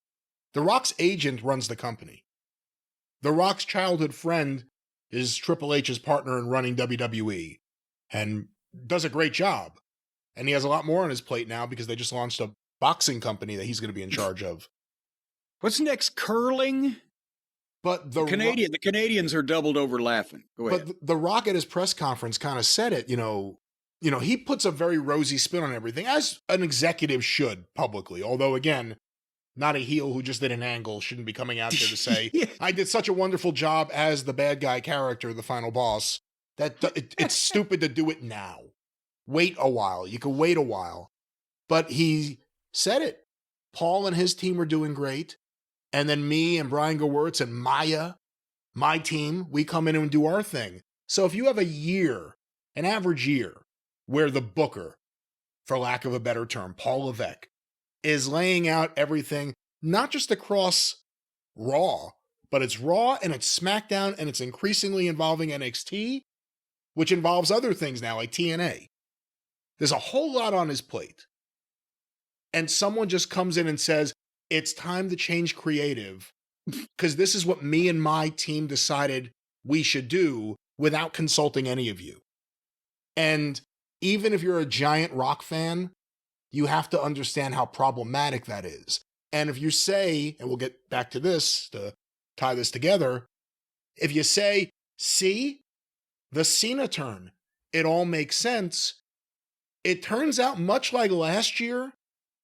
The Rock's agent runs the company. The Rock's childhood friend is Triple H's partner in running WWE and does a great job. And he has a lot more on his plate now because they just launched a boxing company that he's going to be in charge of. What's next? Curling? But the Canadians are doubled over laughing. Go ahead. But the Rock at his press conference kind of said it, he puts a very rosy spin on everything, as an executive should publicly. Although, again, not a heel who just did an angle shouldn't be coming out there to say, yeah, I did such a wonderful job as the bad guy character, the final boss, that it's stupid to do it now. Wait a while. You can wait a while. But he said it. Paul and his team are doing great. And then me and Brian Gewirtz and Maya, my team, we come in and do our thing. So if you have an average year, where the booker, for lack of a better term, Paul Levesque, is laying out everything, not just across Raw, but it's Raw and it's SmackDown and it's increasingly involving NXT, which involves other things now like TNA. There's a whole lot on his plate. And someone just comes in and says, it's time to change creative because this is what me and my team decided we should do without consulting any of you. And even if you're a giant Rock fan, you have to understand how problematic that is. And if you say, and we'll get back to this to tie this together, if you say, see, the Cena turn, it all makes sense. It turns out, much like last year,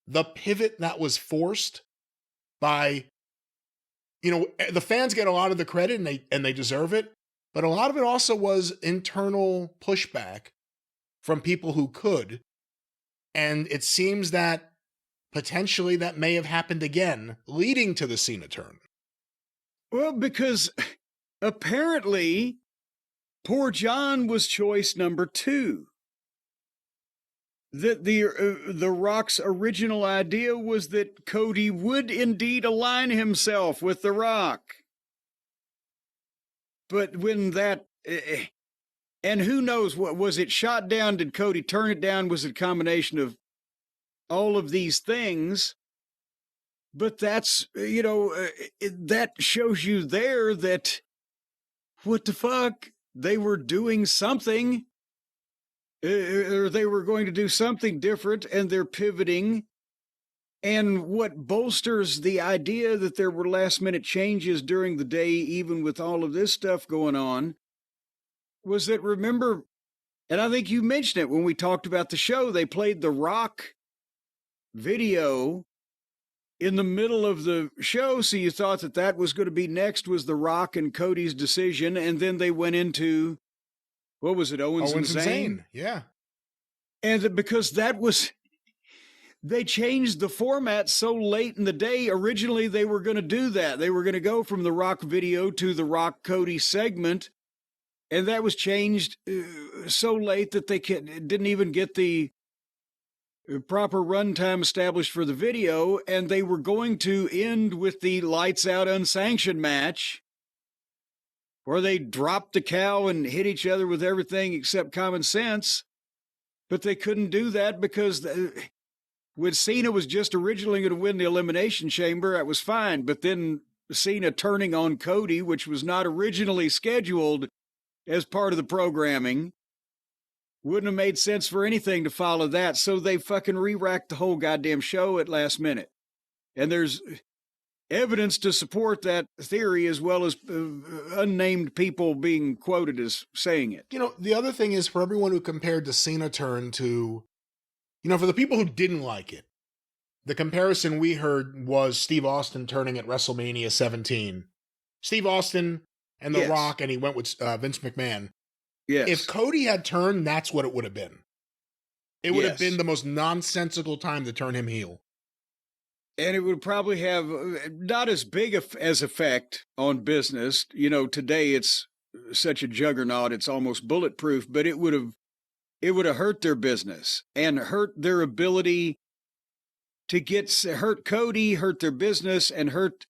the pivot that was forced by, the fans get a lot of the credit and they deserve it, but a lot of it also was internal pushback from people who could. And it seems that potentially that may have happened again, leading to the Cena turn. Well, because apparently poor John was choice number 2. That the Rock's original idea was that Cody would indeed align himself with the Rock. But when that, and who knows, what was it shot down? Did Cody turn it down? Was it a combination of all of these things? But that's, that shows you there that, what the fuck? They were doing something, or they were going to do something different, and they're pivoting. And what bolsters the idea that there were last-minute changes during the day, even with all of this stuff going on, was that, remember, and I think you mentioned it when we talked about the show, they played the Rock video in the middle of the show, so you thought that was going to be next, was the Rock and Cody's decision, and then they went into, what was it, Owens and Zayn? Yeah. And because that was, they changed the format so late in the day. Originally, they were going to do that. They were going to go from the Rock video to the Rock Cody segment, and that was changed so late that they didn't even get the proper runtime established for the video, and they were going to end with the lights out unsanctioned match where they dropped the cow and hit each other with everything except common sense. But they couldn't do that because when Cena was just originally going to win the Elimination Chamber, that was fine. But then Cena turning on Cody, which was not originally scheduled as part of the programming, wouldn't have made sense for anything to follow that. So they fucking re-racked the whole goddamn show at last minute. And there's evidence to support that theory, as well as unnamed people being quoted as saying it. The other thing is, for everyone who compared the Cena turn to, for the people who didn't like it, the comparison we heard was Steve Austin turning at WrestleMania 17. Steve Austin and The Rock, and he went with Vince McMahon. Yes. If Cody had turned, that's what it would have been. It would have been the most nonsensical time to turn him heel. And it would probably have not as big as effect on business. Today it's such a juggernaut, it's almost bulletproof, but it would have hurt their business and hurt their ability to hurt Cody, hurt their business, and hurt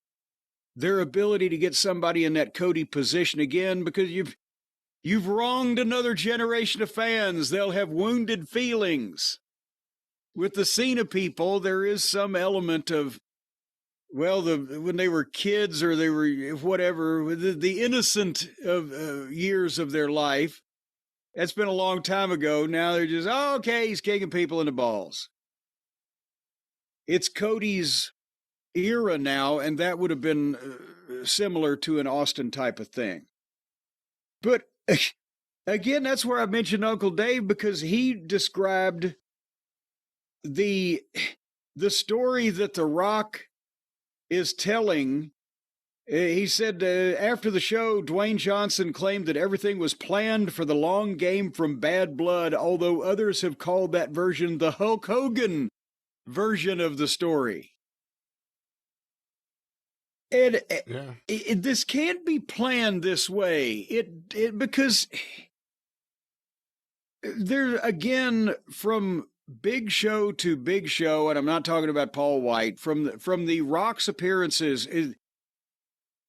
their ability to get somebody in that Cody position again, because you've wronged another generation of fans. They'll have wounded feelings. With the Cena people, there is some element of, when they were kids or they were whatever, the innocent of years of their life. That's been a long time ago. Now they're just, okay, he's kicking people in the balls. It's Cody's era now, and that would have been similar to an Austin type of thing. But again, that's where I mentioned Uncle Dave, because he described the story that The Rock is telling. He said after the show, Dwayne Johnson claimed that everything was planned for the long game from Bad Blood, although others have called that version the Hulk Hogan version of the story. And this can't be planned this way. Because there, again, from Big Show to Big Show, and I'm not talking about Paul White, from the Rock's appearances,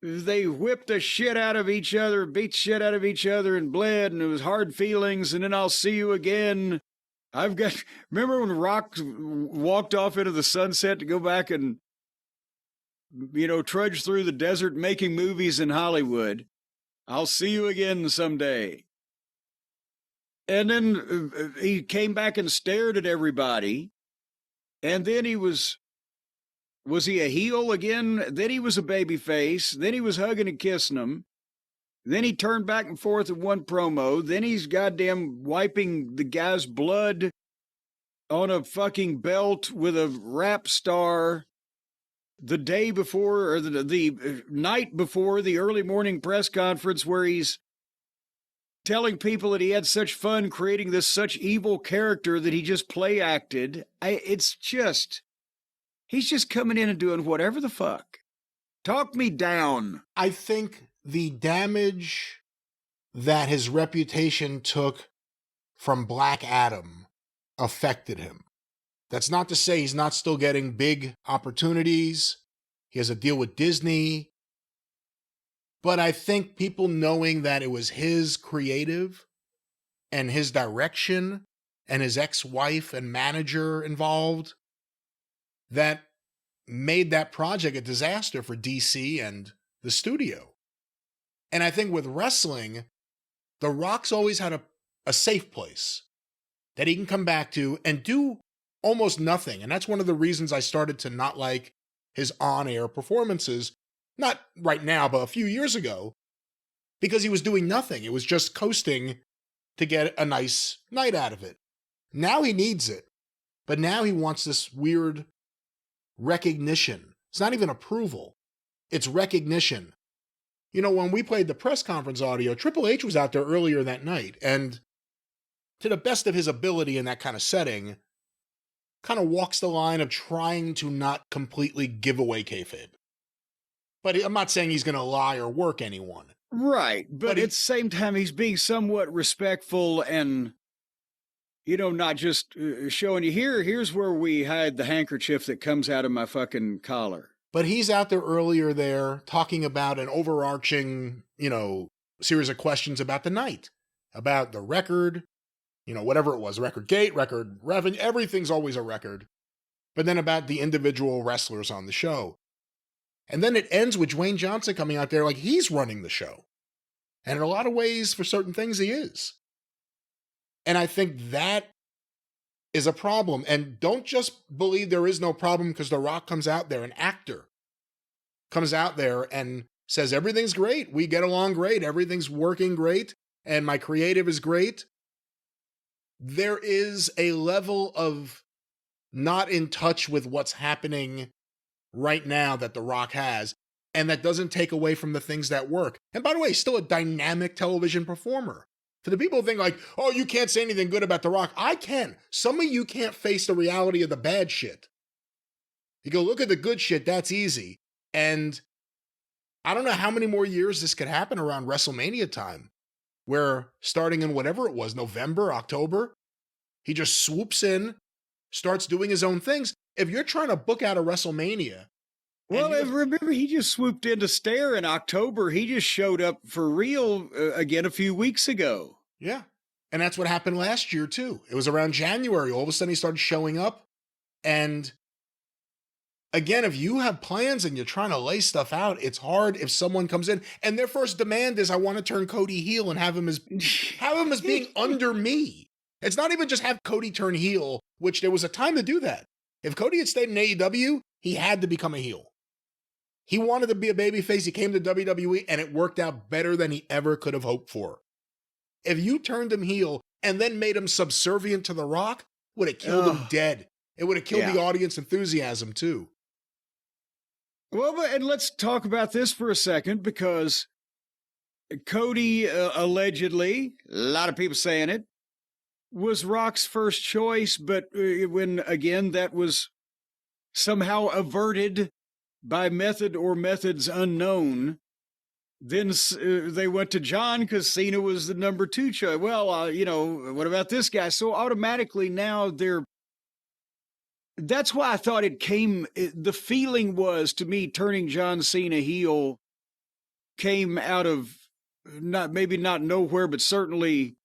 they whipped the shit out of each other, beat the shit out of each other, and bled, and it was hard feelings, and then I'll see you again. Remember when Rock walked off into the sunset to go back and, trudge through the desert making movies in Hollywood? I'll see you again someday. And then he came back and stared at everybody. And then he was he a heel again? Then he was a baby face. Then he was hugging and kissing them. Then he turned back and forth in one promo. Then he's goddamn wiping the guy's blood on a fucking belt with a rap star the day before, or the night before the early morning press conference, where he's telling people that he had such fun creating this such evil character that he just play acted. He's just coming in and doing whatever the fuck. Talk me down. I think the damage that his reputation took from Black Adam affected him. That's not to say he's not still getting big opportunities. He has a deal with Disney. But I think people knowing that it was his creative and his direction and his ex-wife and manager involved, that made that project a disaster for DC and the studio. And I think with wrestling, The Rock's always had a safe place that he can come back to and do almost nothing. And that's one of the reasons I started to not like his on-air performances. Not right now, but a few years ago, because he was doing nothing. It was just coasting to get a nice night out of it. Now he needs it. But now he wants this weird recognition. It's not even approval. It's recognition. You know, when we played the press conference audio, Triple H was out there earlier that night, and to the best of his ability in that kind of setting, kind of walks the line of trying to not completely give away kayfabe. But I'm not saying he's going to lie or work anyone. Right. But at the same time, he's being somewhat respectful and, you know, not just showing you, here's where we hide the handkerchief that comes out of my fucking collar. But he's out there earlier there talking about an overarching, you know, series of questions about the night, about the record, you know, whatever it was, record gate, record revenue, everything's always a record. But then about the individual wrestlers on the show. And then it ends with Dwayne Johnson coming out there like he's running the show. And in a lot of ways, for certain things, he is. And I think that is a problem. And don't just believe there is no problem because The Rock comes out there, an actor comes out there and says, everything's great. We get along great. Everything's working great. And my creative is great. There is a level of not in touch with what's happening right now that The Rock has, and that doesn't take away from the things that work. And by the way, he's still a dynamic television performer. For the people who think like, oh, you can't say anything good about The Rock, I can. Some of you can't face the reality of the bad shit. You go, look at the good shit, that's easy. And I don't know how many more years this could happen around WrestleMania time, where starting in whatever it was, November, October, he just swoops in, starts doing his own things. If you're trying to book out a WrestleMania. Well, remember, he just swooped in to stare in October. He just showed up for real again a few weeks ago. Yeah. And that's what happened last year, too. It was around January. All of a sudden, he started showing up. And again, if you have plans and you're trying to lay stuff out, it's hard if someone comes in and their first demand is, I want to turn Cody heel and have him as being under me. It's not even just have Cody turn heel, which there was a time to do that. If Cody had stayed in AEW, he had to become a heel. He wanted to be a babyface. He came to WWE, and it worked out better than he ever could have hoped for. If you turned him heel and then made him subservient to The Rock, would have killed him dead. It would have killed the audience enthusiasm, too. Well, and let's talk about this for a second, because Cody allegedly, a lot of people saying it, was Rock's first choice, but when, again, that was somehow averted by method or methods unknown, then they went to John because Cena was the number 2 choice. Well, you know, what about this guy? So automatically now that's why I thought the feeling was, to me, turning John Cena heel came out of maybe not nowhere, but certainly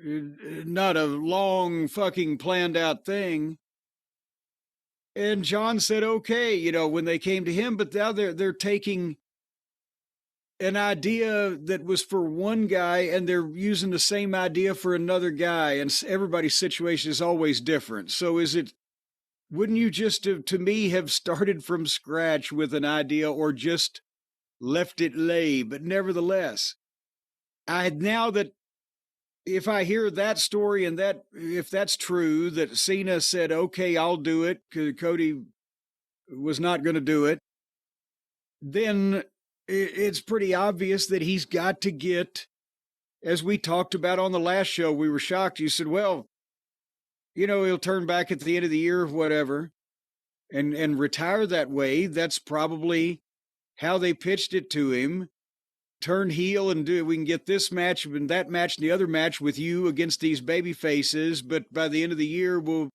not a long fucking planned out thing. And John said, okay, you know, when they came to him, but now they're taking an idea that was for one guy and they're using the same idea for another guy, and everybody's situation is always different. So wouldn't you just, to me, have started from scratch with an idea, or just left it lay. But nevertheless, now that if I hear that story and that if that's true, that Cena said, okay, I'll do it, because Cody was not going to do it, then it's pretty obvious that he's got to get, as we talked about on the last show, we were shocked. You said, well, he'll turn back at the end of the year or whatever and retire that way. That's probably how they pitched it to him. Turn heel and we can get this match and that match and the other match with you against these baby faces, but by the end of the year, we'll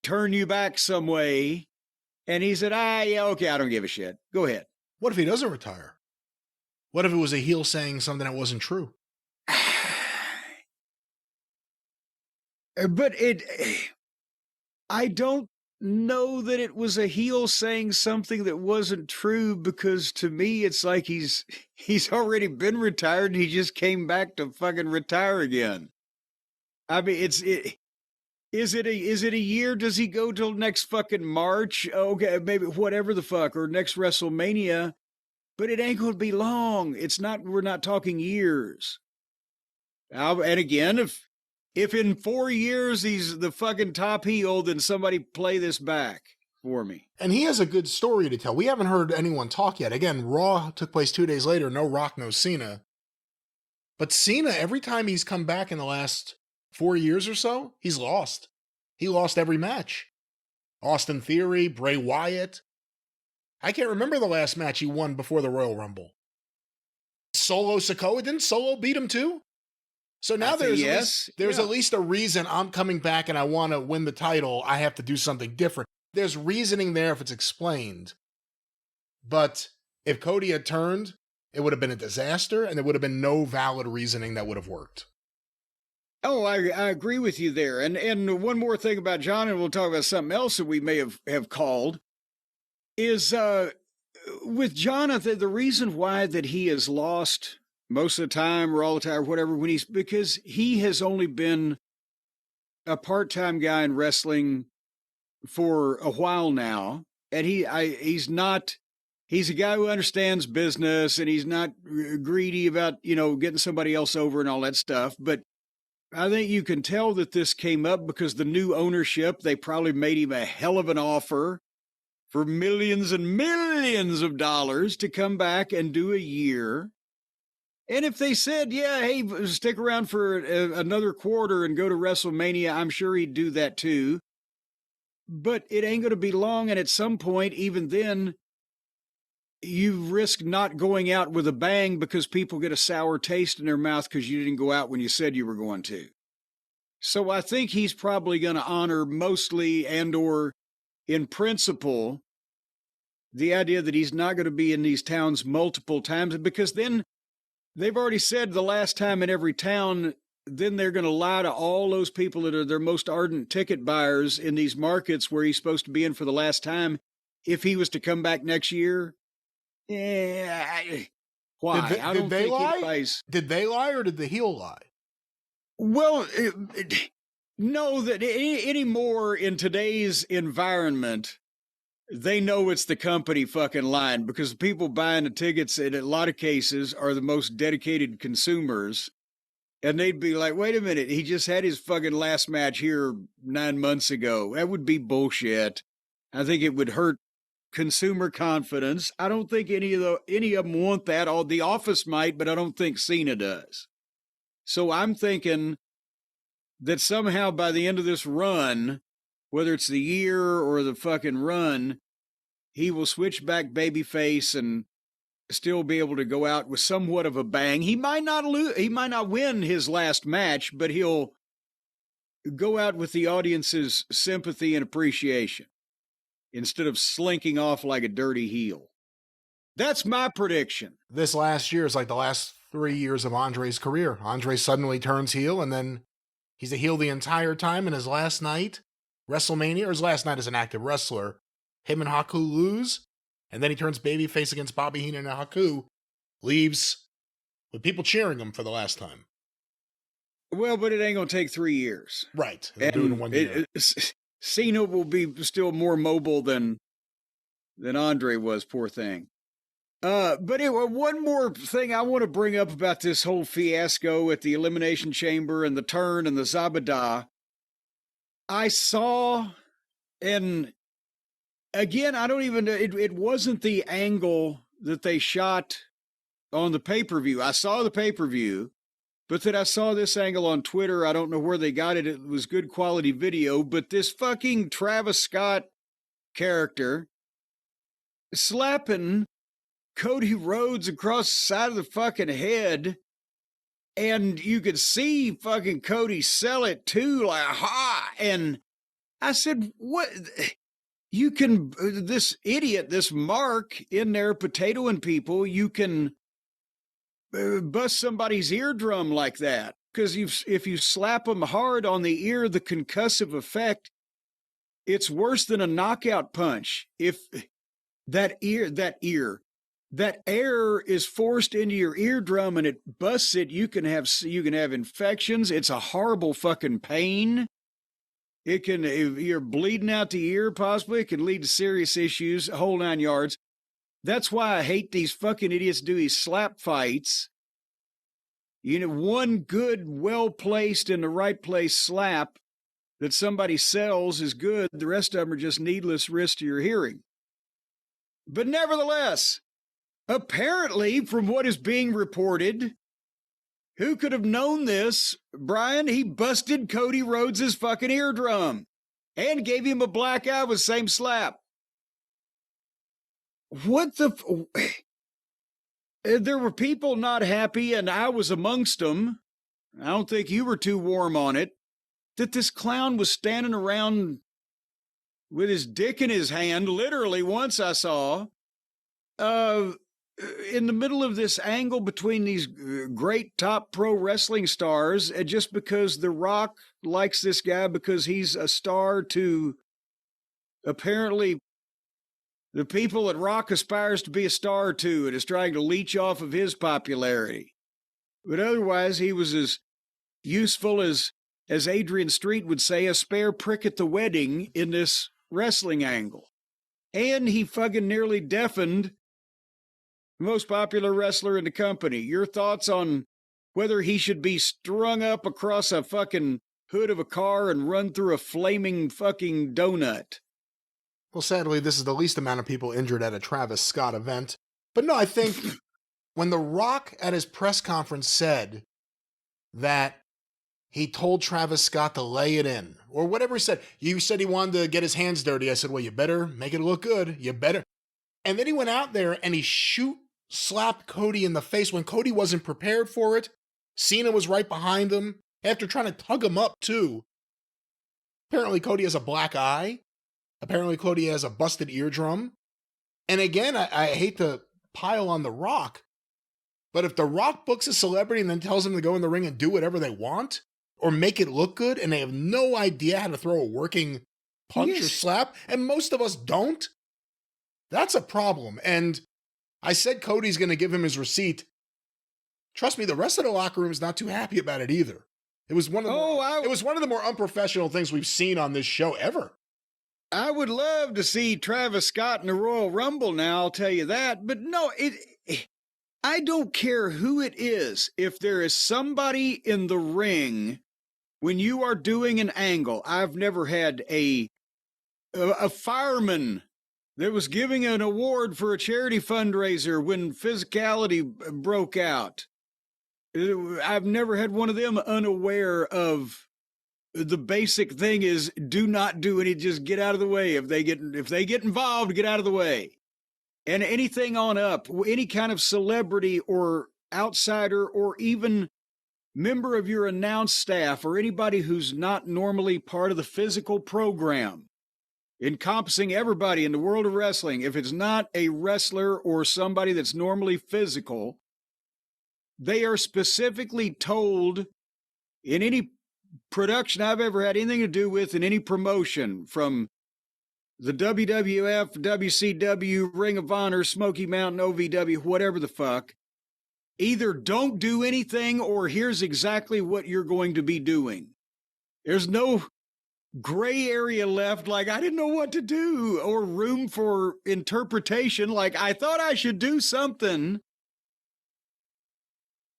turn you back some way. And he said, yeah, okay, I don't give a shit. Go ahead. What if he doesn't retire? What if it was a heel saying something that wasn't true? But I don't know that it was a heel saying something that wasn't true, because to me it's like he's already been retired and he just came back to fucking retire again. I mean, is it a year? Does he go till next fucking March? Okay, maybe whatever the fuck, or next WrestleMania, but it ain't gonna be long. We're not talking years. And again, if in 4 years he's the fucking top heel, then somebody play this back for me. And he has a good story to tell. We haven't heard anyone talk yet. Again, Raw took place 2 days later. No Rock, no Cena. But Cena, every time he's come back in the last 4 years or so, he's lost. He lost every match. Austin Theory, Bray Wyatt. I can't remember the last match he won before the Royal Rumble. Solo Sikoa, didn't Solo beat him too? So now there's at least a reason I'm coming back and I want to win the title. I have to do something different. There's reasoning there if it's explained. But if Cody had turned, it would have been a disaster and there would have been no valid reasoning that would have worked. Oh, I agree with you there. And one more thing about John, and we'll talk about something else that we may have called, is with Jonathan, the reason why that he has lost most of the time or all the time or whatever, because he has only been a part-time guy in wrestling for a while now. And he's a guy who understands business, and he's not greedy about, getting somebody else over and all that stuff. But I think you can tell that this came up because the new ownership, they probably made him a hell of an offer for millions and millions of dollars to come back and do a year. And if they said, yeah, hey, stick around for another quarter and go to WrestleMania, I'm sure he'd do that too. But it ain't going to be long. And at some point, even then, you risk not going out with a bang because people get a sour taste in their mouth because you didn't go out when you said you were going to. So I think he's probably going to honor mostly and or in principle the idea that he's not going to be in these towns multiple times, because then they've already said the last time in every town, then they're going to lie to all those people that are their most ardent ticket buyers in these markets where he's supposed to be in for the last time. If he was to come back next year, why? Did they lie? Did they lie or did the heel lie? Well, no, that anymore in today's environment, they know it's the company fucking lying, because the people buying the tickets in a lot of cases are the most dedicated consumers. And they'd be like, wait a minute, he just had his fucking last match here 9 months ago. That would be bullshit. I think it would hurt consumer confidence. I don't think any of them want that. All the Office might, but I don't think Cena does. So I'm thinking that somehow by the end of this run, whether it's the year or the fucking run, he will switch back babyface and still be able to go out with somewhat of a bang. He might not win his last match, but he'll go out with the audience's sympathy and appreciation instead of slinking off like a dirty heel. That's my prediction. This last year is like the last 3 years of Andre's career. Andre suddenly turns heel, and then he's a heel the entire time. And his last night, WrestleMania, or his last night as an active wrestler, him and Haku lose, and then he turns babyface against Bobby Heenan, and Haku leaves with people cheering him for the last time. Well, but it ain't going to take 3 years. Right. They'll do it in 1 year. Cena will be still more mobile than Andre was, poor thing. But anyway, one more thing I want to bring up about this whole fiasco at the Elimination Chamber and the turn and the Zabada. I saw, and again, I don't even, it wasn't the angle that they shot on the pay-per-view. I saw the pay-per-view, but then I saw this angle on Twitter. I don't know where they got it. It was good quality video, but this fucking Travis Scott character slapping Cody Rhodes across the side of the fucking head, and you could see fucking Cody sell it too, like, ha! And I said, what? You can, this idiot, this Mark in there potatoing people, you can bust somebody's eardrum like that. Because if you slap them hard on the ear, the concussive effect, it's worse than a knockout punch. If that air is forced into your eardrum and it busts it, you can have infections. It's a horrible fucking pain. It can, if you're bleeding out the ear, possibly, it can lead to serious issues, a whole 9 yards. That's why I hate these fucking idiots do these slap fights. You know, one good, well-placed, in the right place slap that somebody sells is good. The rest of them are just needless risk to your hearing. But nevertheless, apparently, from what is being reported, who could have known this? Brian, he busted Cody Rhodes' fucking eardrum and gave him a black eye with the same slap. What the... There were people not happy, and I was amongst them. I don't think you were too warm on it, that this clown was standing around with his dick in his hand, literally once I saw, in the middle of this angle between these great top pro wrestling stars, just because The Rock likes this guy because he's a star to apparently the people that Rock aspires to be a star to and is trying to leech off of his popularity. But otherwise, he was as useful as Adrian Street would say, a spare prick at the wedding in this wrestling angle. And he fucking nearly deafened the most popular wrestler in the company. Your thoughts on whether he should be strung up across a fucking hood of a car and run through a flaming fucking donut? Well, sadly, this is the least amount of people injured at a Travis Scott event. But no, I think when The Rock at his press conference said that he told Travis Scott to lay it in, or whatever he said, you said he wanted to get his hands dirty. I said, well, you better make it look good. You better. And then he went out there and he slapped Cody in the face when Cody wasn't prepared for it. Cena was right behind him after trying to tug him up too. Apparently Cody has a black eye. Apparently Cody has a busted eardrum. And again, I hate to pile on The Rock, but if The Rock books a celebrity and then tells them to go in the ring and do whatever they want or make it look good, and they have no idea how to throw a working punch or slap, and most of us don't, that's a problem. And I said Cody's going to give him his receipt. Trust me, the rest of the locker room is not too happy about it either. It was one of the more unprofessional things we've seen on this show ever. I would love to see Travis Scott in the Royal Rumble now, I'll tell you that. But no, I don't care who it is. If there is somebody in the ring when you are doing an angle, I've never had a fireman that was giving an award for a charity fundraiser when physicality broke out. I've never had one of them unaware of the basic thing is do not do any, just get out of the way. If they get involved, get out of the way. And anything on up, any kind of celebrity or outsider or even member of your announced staff or anybody who's not normally part of the physical program, encompassing everybody in the world of wrestling, if it's not a wrestler or somebody that's normally physical, they are specifically told in any production I've ever had anything to do with in any promotion, from the WWF, WCW, Ring of Honor, Smoky Mountain, OVW, whatever the fuck, either don't do anything or here's exactly what you're going to be doing. There's no gray area left, like I didn't know what to do, or room for interpretation, like I thought I should do something.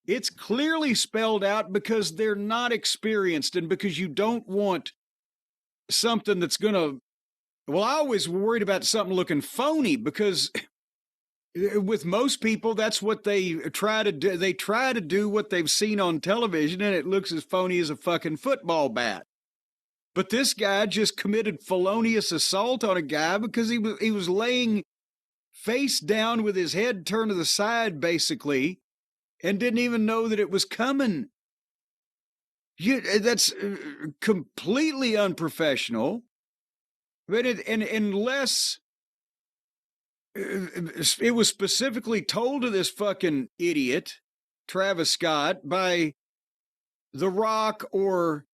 It's clearly spelled out because they're not experienced and because you don't want something that's going to, well, I always worried about something looking phony because with most people, that's what they try to do. They try to do what they've seen on television and it looks as phony as a fucking football bat. But this guy just committed felonious assault on a guy because he was laying face down with his head turned to the side, basically, and didn't even know that it was coming. That's completely unprofessional. But unless it was specifically told to this fucking idiot, Travis Scott, by The Rock or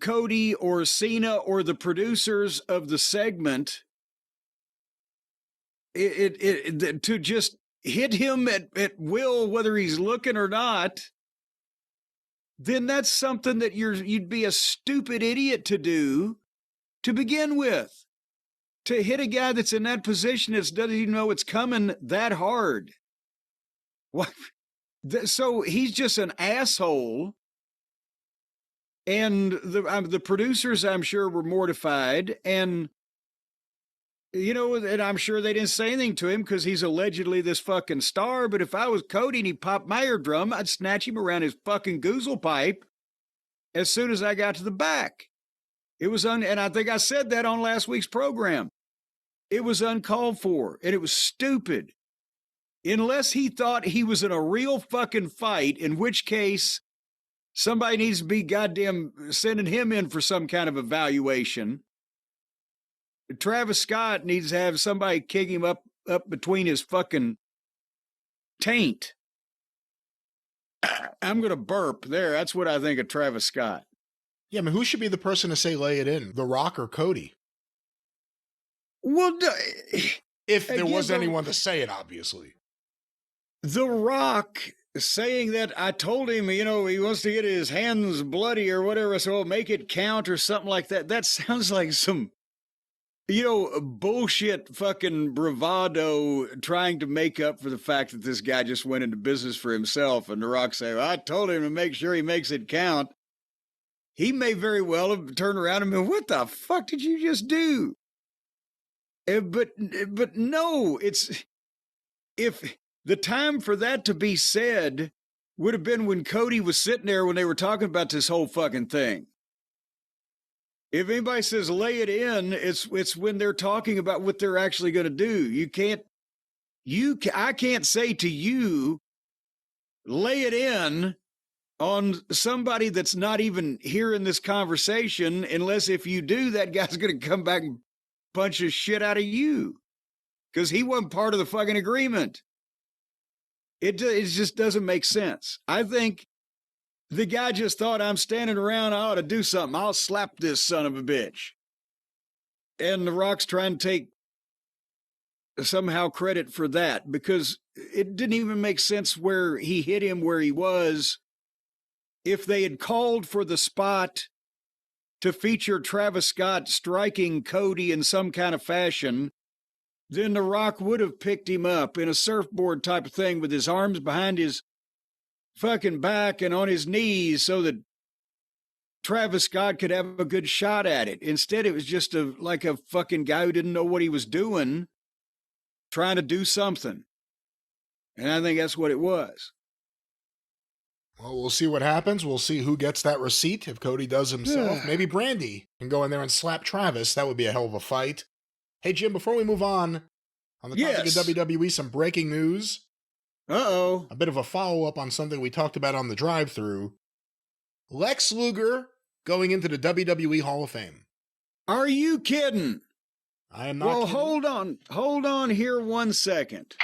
Cody or Cena or the producers of the segment, to just hit him at will, whether he's looking or not, then that's something that you'd be a stupid idiot to do to begin with. To hit a guy that's in that position that doesn't even know it's coming that hard. What? So he's just an asshole. And the producers, I'm sure, were mortified. And, you know, and I'm sure they didn't say anything to him because he's allegedly this fucking star. But if I was Cody and he popped my eardrum, I'd snatch him around his fucking goozle pipe as soon as I got to the back. It was and I think I said that on last week's program. It was uncalled for, and it was stupid. Unless he thought he was in a real fucking fight, in which case somebody needs to be goddamn sending him in for some kind of evaluation. Travis Scott needs to have somebody kick him up between his fucking taint. I'm going to burp there. That's what I think of Travis Scott. Yeah, I mean, who should be the person to say lay it in? The Rock or Cody? Well, if there was anyone to say it, obviously. The Rock saying that I told him, you know, he wants to get his hands bloody or whatever, so I'll make it count or something like that. That sounds like some, you know, bullshit fucking bravado trying to make up for the fact that this guy just went into business for himself. And The Rock say, well, I told him to make sure he makes it count. He may very well have turned around and been, what the fuck did you just do? But no, it's, if the time for that to be said would have been when Cody was sitting there when they were talking about this whole fucking thing. If anybody says lay it in, it's when they're talking about what they're actually going to do. I can't say to you, lay it in on somebody that's not even hearing this conversation, unless if you do, that guy's going to come back and punch the shit out of you because he wasn't part of the fucking agreement. It just doesn't make sense. I think the guy just thought, I'm standing around, I ought to do something. I'll slap this son of a bitch. And The Rock's trying to take somehow credit for that because it didn't even make sense where he hit him where he was. If they had called for the spot to feature Travis Scott striking Cody in some kind of fashion, then The Rock would have picked him up in a surfboard type of thing with his arms behind his fucking back and on his knees so that Travis Scott could have a good shot at it. Instead, it was just like a fucking guy who didn't know what he was doing, trying to do something. And I think that's what it was. Well, we'll see what happens. We'll see who gets that receipt. If Cody does himself, maybe Brandy can go in there and slap Travis. That would be a hell of a fight. Hey, Jim, before we move on the topic of WWE, some breaking news. Uh-oh. A bit of a follow-up on something we talked about on the drive-thru. Lex Luger going into the WWE Hall of Fame. Are you kidding? I am not kidding. Well, hold on here 1 second.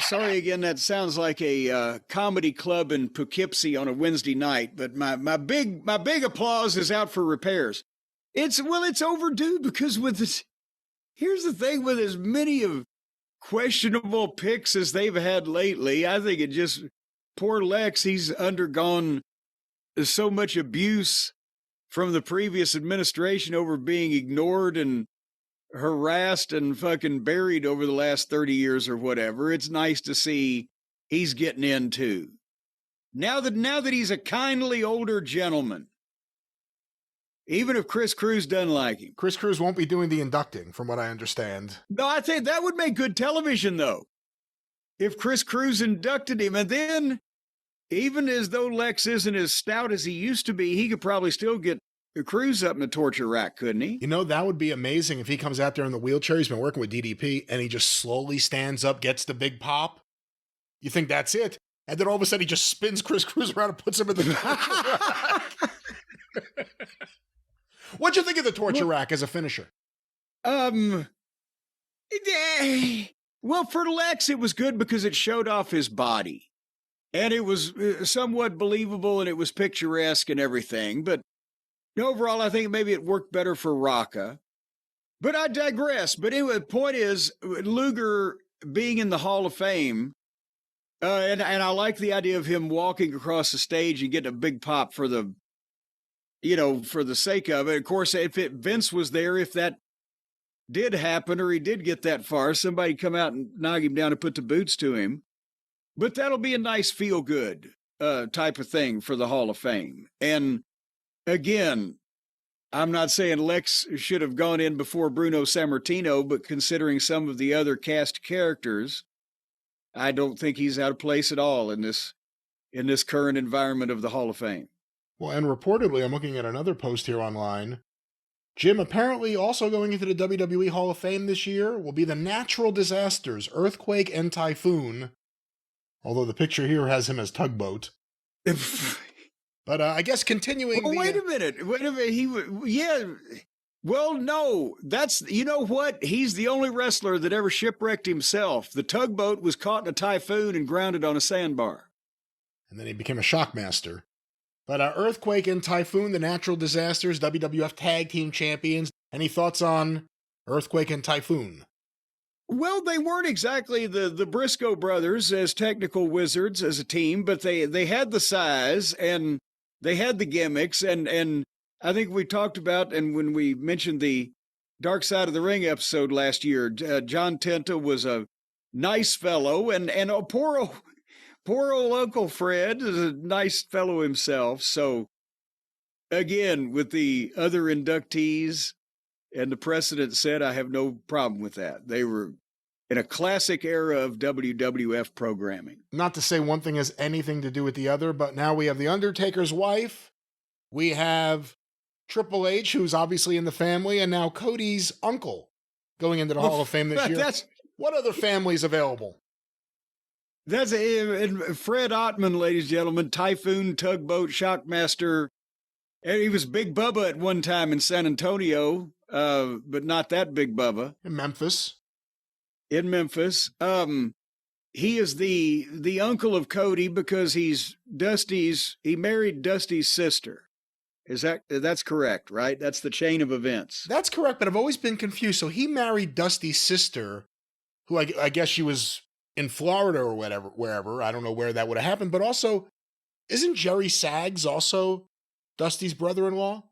Sorry again, that sounds like a comedy club in Poughkeepsie on a Wednesday night, but my big applause is out for repairs. It's overdue because with this, here's the thing, with as many of questionable picks as they've had lately, I think it just poor Lex, he's undergone so much abuse from the previous administration over being ignored and harassed and fucking buried over the last 30 years or whatever. It's nice to see he's getting in too. Now that he's a kindly older gentleman, even if Chris Cruz doesn't like him. Chris Cruz won't be doing the inducting, from what I understand. No, I think that would make good television, though. If Chris Cruz inducted him, and then, even as though Lex isn't as stout as he used to be, he could probably still get Cruz up in the torture rack, couldn't he? You know, that would be amazing if he comes out there in the wheelchair. He's been working with DDP, and he just slowly stands up, gets the big pop. You think that's it? And then all of a sudden he just spins Chris Cruz around and puts him in the torture rack. What'd you think of the torture rack as a finisher? Well, for Lex, it was good because it showed off his body. And it was somewhat believable and it was picturesque and everything. But overall, I think maybe it worked better for Rocca. But I digress. But anyway, the point is, Luger being in the Hall of Fame, and I like the idea of him walking across the stage and getting a big pop for the, for the sake of it. Of course, if Vince was there, if that did happen or he did get that far, somebody come out and knock him down and put the boots to him. But that'll be a nice feel-good type of thing for the Hall of Fame. And again, I'm not saying Lex should have gone in before Bruno Sammartino, but considering some of the other cast characters, I don't think he's out of place at all in this current environment of the Hall of Fame. Well, and reportedly, I'm looking at another post here online. Jim, apparently also going into the WWE Hall of Fame this year will be the natural disasters, earthquake and typhoon. Although the picture here has him as tugboat. But I guess continuing. Well, wait a minute. Well, no, you know what? He's the only wrestler that ever shipwrecked himself. The tugboat was caught in a typhoon and grounded on a sandbar. And then he became a shockmaster. But earthquake and typhoon, the natural disasters, WWF Tag Team Champions. Any thoughts on earthquake and typhoon? Well, they weren't exactly the Briscoe brothers as technical wizards as a team, but they had the size and they had the gimmicks. And I think we talked about, and when we mentioned the Dark Side of the Ring episode last year, John Tenta was a nice fellow, and poor old Uncle Fred is a nice fellow himself. So again, with the other inductees and the precedent set, I have no problem with that. They were in a classic era of WWF programming. Not to say one thing has anything to do with the other, but now we have The Undertaker's wife. We have Triple H, who's obviously in the family, and now Cody's uncle going into the Hall of Fame this year. What other families available? That's Fred Ottman, ladies and gentlemen, Typhoon, Tugboat, Shockmaster. He was Big Bubba at one time in San Antonio, but not that Big Bubba. In Memphis. He is the uncle of Cody because he married Dusty's sister. That's correct, right? That's the chain of events. That's correct, but I've always been confused. So he married Dusty's sister, who I guess she was in Florida or wherever. I don't know where that would have happened. But also, isn't Jerry Saggs also Dusty's brother-in-law?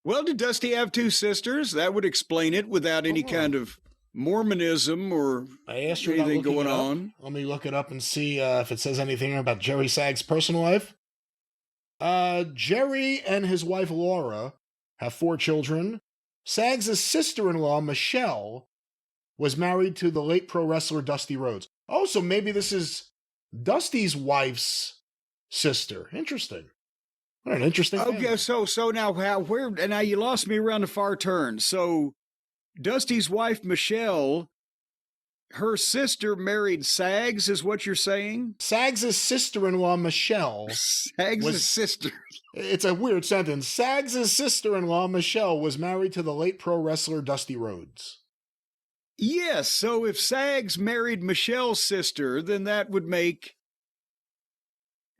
Well, did Dusty have two sisters? That would explain it without any kind of Mormonism or anything going on. Let me look it up and see if it says anything about Jerry Saggs' personal life. Jerry and his wife Laura have 4 children. Saggs' sister-in-law, Michelle, was married to the late pro wrestler Dusty Rhodes. Oh, so maybe this is Dusty's wife's sister. Interesting. What an interesting thing. Okay, so now now you lost me around the far turn. So Dusty's wife, Michelle, her sister married Saggs, is what you're saying? Saggs' sister-in-law, Michelle. Saggs' sister. It's a weird sentence. Saggs' sister-in-law, Michelle, was married to the late pro wrestler Dusty Rhodes. Yes, so if Saggs married Michelle's sister, then that would make...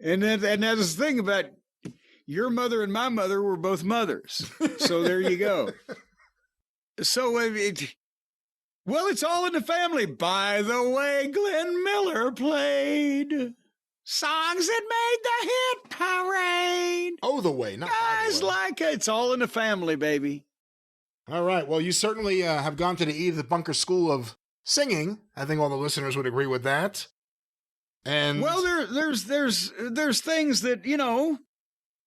And that's the thing about your mother and my mother were both mothers. So there you go. So Well, it's all in the family. By the way, Glenn Miller played songs that made the hit parade. Oh, the way, not Guys like it. It's all in the family, baby. All right. Well, you certainly have gone to the Edith Bunker School of Singing. I think all the listeners would agree with that. And well, there's things that, you know,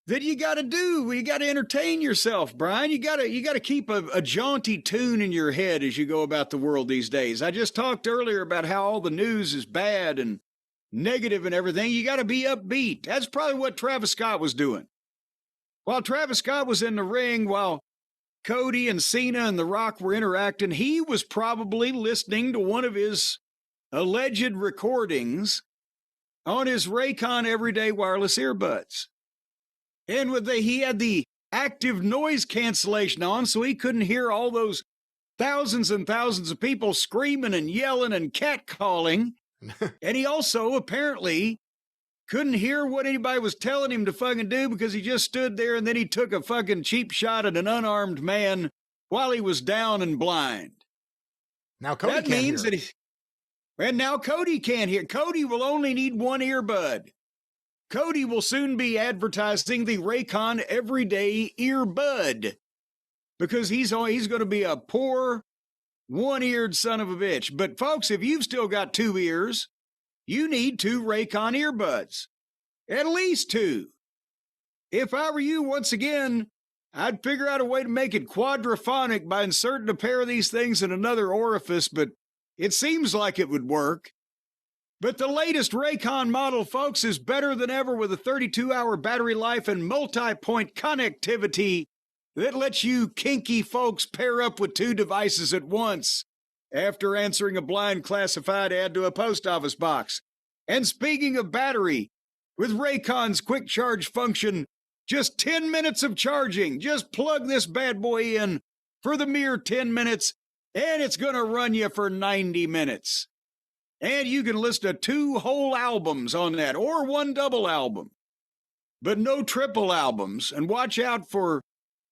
that you got to do. You got to entertain yourself, Brian. You got to keep a jaunty tune in your head as you go about the world these days. I just talked earlier about how all the news is bad and negative and everything. You got to be upbeat. That's probably what Travis Scott was doing. While Travis Scott was in the ring, while Cody and Cena and The Rock were interacting, he was probably listening to one of his alleged recordings on his Raycon everyday wireless earbuds. And he had the active noise cancellation on, so he couldn't hear all those thousands and thousands of people screaming and yelling and catcalling. And he also apparently couldn't hear what anybody was telling him to fucking do because he just stood there and then he took a fucking cheap shot at an unarmed man while he was down and blind. Now Cody that can't means hear. that and now Cody can't hear. Cody will only need one earbud. Cody will soon be advertising the Raycon Everyday Earbud because he's going to be a poor, one-eared son of a bitch. But folks, if you've still got two ears, you need two Raycon earbuds. At least two. If I were you, once again, I'd figure out a way to make it quadraphonic by inserting a pair of these things in another orifice, but it seems like it would work. But the latest Raycon model, folks, is better than ever with a 32-hour battery life and multi-point connectivity that lets you kinky folks pair up with two devices at once after answering a blind classified ad to a post office box. And speaking of battery, with Raycon's quick charge function, just 10 minutes of charging. Just plug this bad boy in for the mere 10 minutes, and it's going to run you for 90 minutes. And you can listen to 2 whole albums on that, or 1 double album. But no triple albums. And watch out for,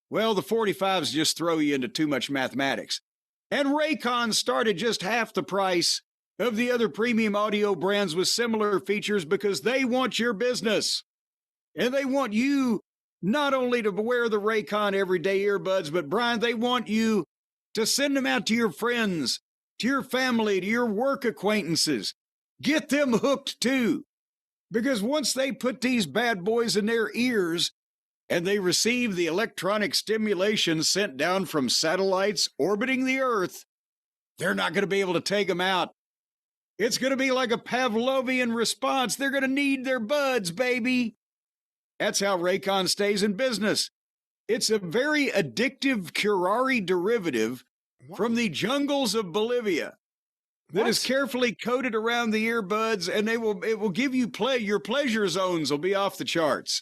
well, the 45s just throw you into too much mathematics. And Raycon started just half the price of the other premium audio brands with similar features because they want your business. And they want you not only to wear the Raycon everyday earbuds, but Brian, they want you to send them out to your friends, to your family, to your work acquaintances. Get them hooked too. Because once they put these bad boys in their ears and they receive the electronic stimulation sent down from satellites orbiting the Earth, they're not going to be able to take them out. It's going to be like a Pavlovian response. They're going to need their buds, baby. That's how Raycon stays in business. It's a very addictive curare derivative from the jungles of Bolivia that is carefully coated around the earbuds, and it will give you play. Your pleasure zones will be off the charts.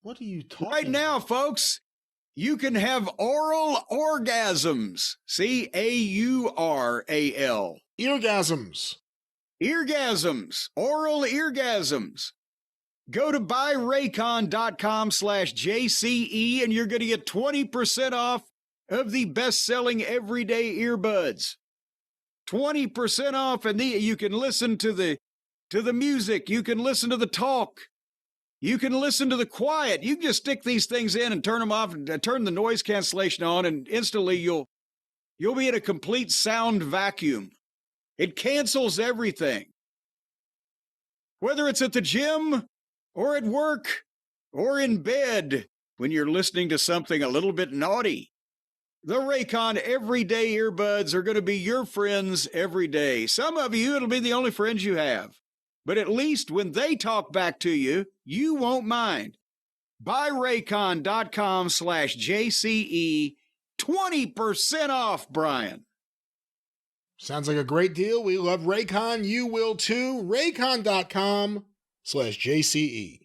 What are you talking Right now, folks, you can have oral orgasms. C-A-U-R-A-L. Eargasms. Eargasms. Oral eargasms. Go to buyraycon.com/JCE and you're going to get 20% off of the best-selling everyday earbuds. 20% off, and you can listen to the music. You can listen to the talk. You can listen to the quiet. You can just stick these things in and turn them off and turn the noise cancellation on, and instantly you'll be in a complete sound vacuum. It cancels everything. Whether it's at the gym or at work or in bed when you're listening to something a little bit naughty, the Raycon everyday earbuds are going to be your friends every day. Some of you, it'll be the only friends you have. But at least when they talk back to you, you won't mind. BuyRaycon.com/JCE, 20% off, Brian. Sounds like a great deal. We love Raycon. You will too. Raycon.com/JCE.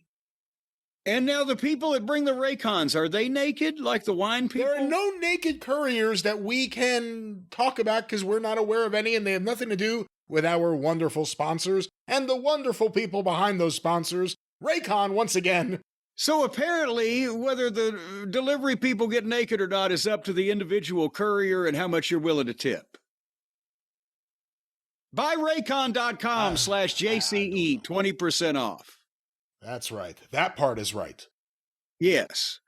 And now the people that bring the Raycons, are they naked like the wine people? There are no naked couriers that we can talk about because we're not aware of any, and they have nothing to do with our wonderful sponsors and the wonderful people behind those sponsors. Raycon, once again. So apparently, whether the delivery people get naked or not is up to the individual courier and how much you're willing to tip. Buy Raycon.com/JCE, 20% off. That's right. That part is right. Yes.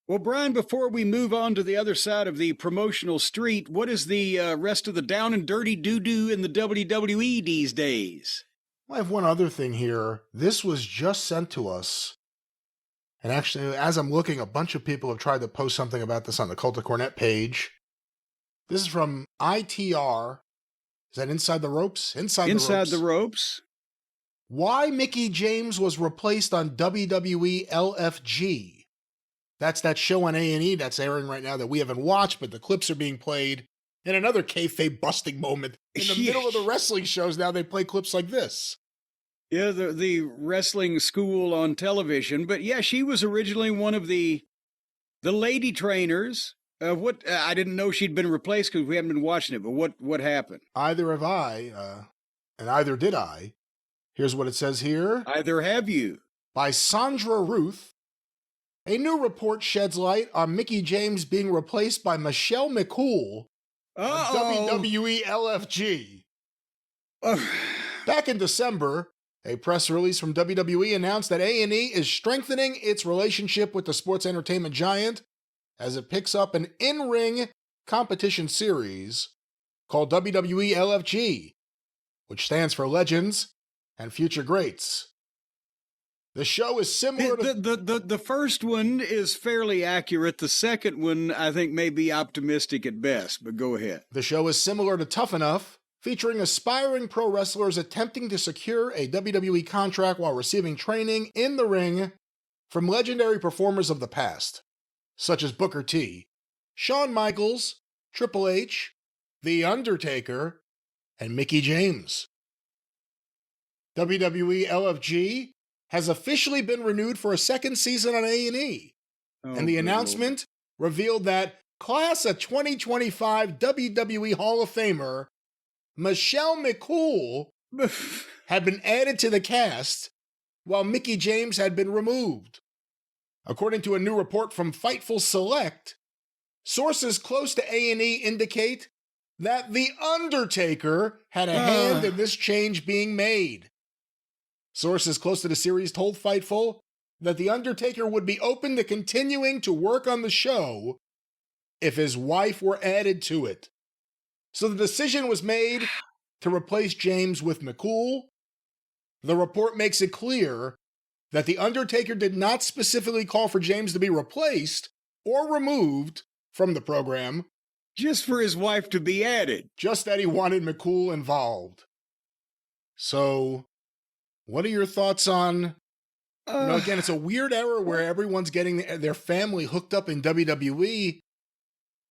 Well, Brian, before we move on to the other side of the promotional street, what is the rest of the down and dirty doo-doo in the WWE these days? I have one other thing here. This was just sent to us. And actually, as I'm looking, a bunch of people have tried to post something about this on the Cult of Cornette page. This is from ITR. Is that Inside the Ropes? Inside the Ropes. Why Mickie James was replaced on WWE LFG. That's that show on A&E that's airing right now that we haven't watched, but the clips are being played in another kayfabe busting moment. In the middle of the wrestling shows now, they play clips like this. Yeah, the wrestling school on television. But yeah, she was originally one of the lady trainers. I didn't know she'd been replaced because we haven't been watching it. But what happened? Either have I, and either did I. Here's what it says here. Either have you. By Sandra Ruth. A new report sheds light on Mickie James being replaced by Michelle McCool on WWE LFG. Back in December, a press release from WWE announced that A&E is strengthening its relationship with the sports entertainment giant as it picks up an in-ring competition series called WWE LFG, which stands for Legends and Future Greats. The show is similar to... The first one is fairly accurate. The second one, I think, may be optimistic at best, but go ahead. The show is similar to Tough Enough, featuring aspiring pro wrestlers attempting to secure a WWE contract while receiving training in the ring from legendary performers of the past, such as Booker T, Shawn Michaels, Triple H, The Undertaker, and Mickie James. WWE LFG has officially been renewed for a second season on A&E, and the announcement revealed that class of 2025 WWE Hall of Famer Michelle McCool had been added to the cast, while Mickie James had been removed. According to a new report from Fightful Select, sources close to A&E indicate that The Undertaker had a hand in this change being made. Sources close to the series told Fightful that The Undertaker would be open to continuing to work on the show if his wife were added to it. So the decision was made to replace James with McCool. The report makes it clear that The Undertaker did not specifically call for James to be replaced or removed from the program. Just for his wife to be added. Just that he wanted McCool involved. So, what are your thoughts on... again, it's a weird era where everyone's getting their family hooked up in WWE.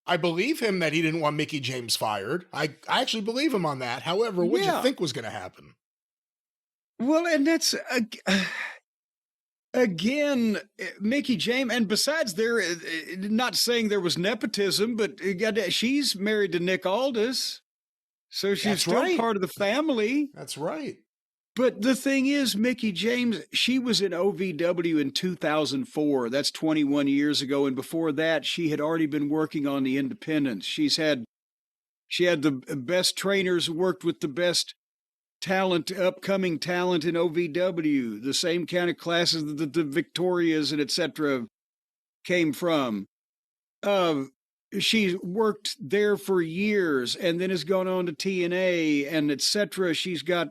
I believe him that he didn't want Mickie James fired. I actually believe him on that. However, what did you think was going to happen? Well, and that's... Again, Mickie James, and besides, they're not saying there was nepotism, but she's married to Nick Aldis, so she's still part of the family. That's right. But the thing is, Mickie James, she was in OVW in 2004. That's 21 years ago, and before that, she had already been working on the independents. She had the best trainers, worked with the best talent, upcoming talent in OVW, the same kind of classes that the Victorias and etc. came from. She worked there for years and then has gone on to TNA and etc. She's got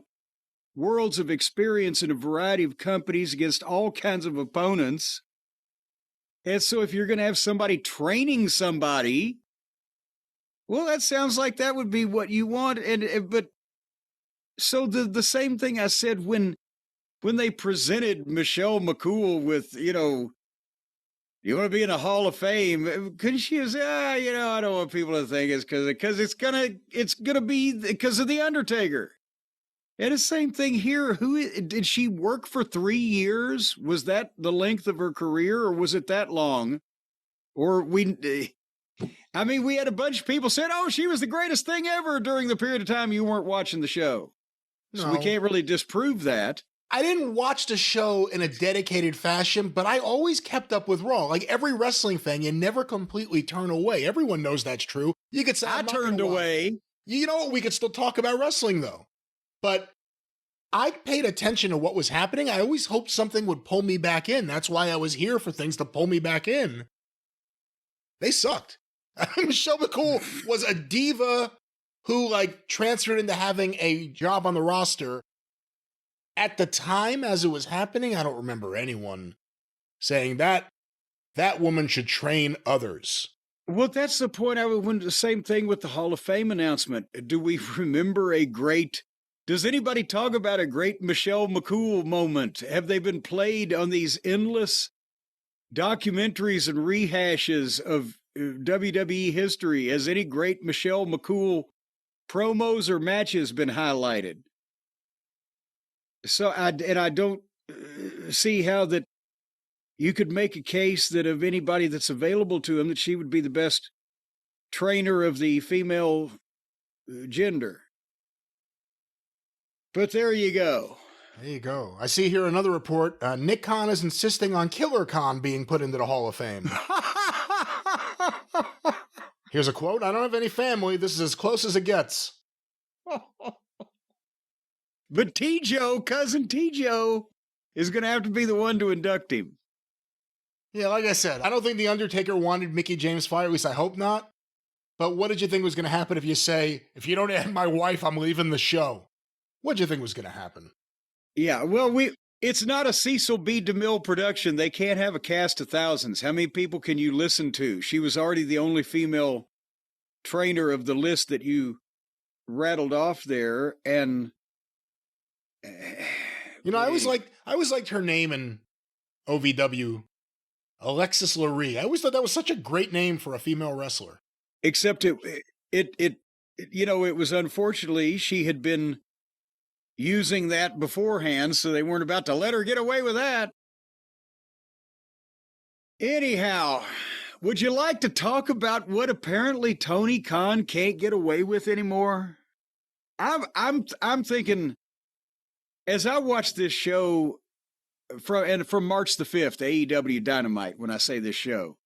worlds of experience in a variety of companies against all kinds of opponents. And so if you're going to have somebody training somebody, well, that sounds like that would be what you want. But so the same thing I said when they presented Michelle McCool with, you want to be in a Hall of Fame, couldn't she say, I don't want people to think it's because it's gonna be because of The Undertaker. And the same thing here. Who did she work for 3 years? Was that the length of her career, or was it that long? Or we had a bunch of people said, "Oh, she was the greatest thing ever" during the period of time you weren't watching the show. So we can't really disprove that. I didn't watch the show in a dedicated fashion, but I always kept up with Raw. Like every wrestling fan, you never completely turn away. Everyone knows that's true. You could say I turned away. You know what? We could still talk about wrestling, though. But I paid attention to what was happening. I always hoped something would pull me back in. That's why I was here, for things to pull me back in. They sucked. Michelle McCool was a diva who, like, transferred into having a job on the roster. At the time, as it was happening, I don't remember anyone saying that woman should train others. Well, that's the point. I would want the same thing with the Hall of Fame announcement. Do we remember does anybody talk about a great Michelle McCool moment? Have they been played on these endless documentaries and rehashes of WWE history? Has any great Michelle McCool promos or matches been highlighted? So I don't see how that you could make a case that of anybody that's available to him that she would be the best trainer of the female gender. But there you go. There you go. I see here another report. Nick Khan is insisting on Killer Khan being put into the Hall of Fame. Here's a quote. I don't have any family. This is as close as it gets. But cousin T-Joe, is going to have to be the one to induct him. Yeah, like I said, I don't think The Undertaker wanted Mickie James fired. At least I hope not. But what did you think was going to happen if you say, if you don't add my wife, I'm leaving the show? What did you think was going to happen? Yeah, well, it's not a Cecil B. DeMille production. They can't have a cast of thousands. How many people can you listen to? She was already the only female trainer of the list that you rattled off there. And, you know, I always liked her name in OVW, Alexis Lurie. I always thought that was such a great name for a female wrestler. Except it was unfortunately, she had been using that beforehand, so they weren't about to let her get away with that. Anyhow, would you like to talk about what apparently Tony Khan can't get away with anymore? I'm thinking, as I watch this show from March the 5th, AEW Dynamite, when I say this show,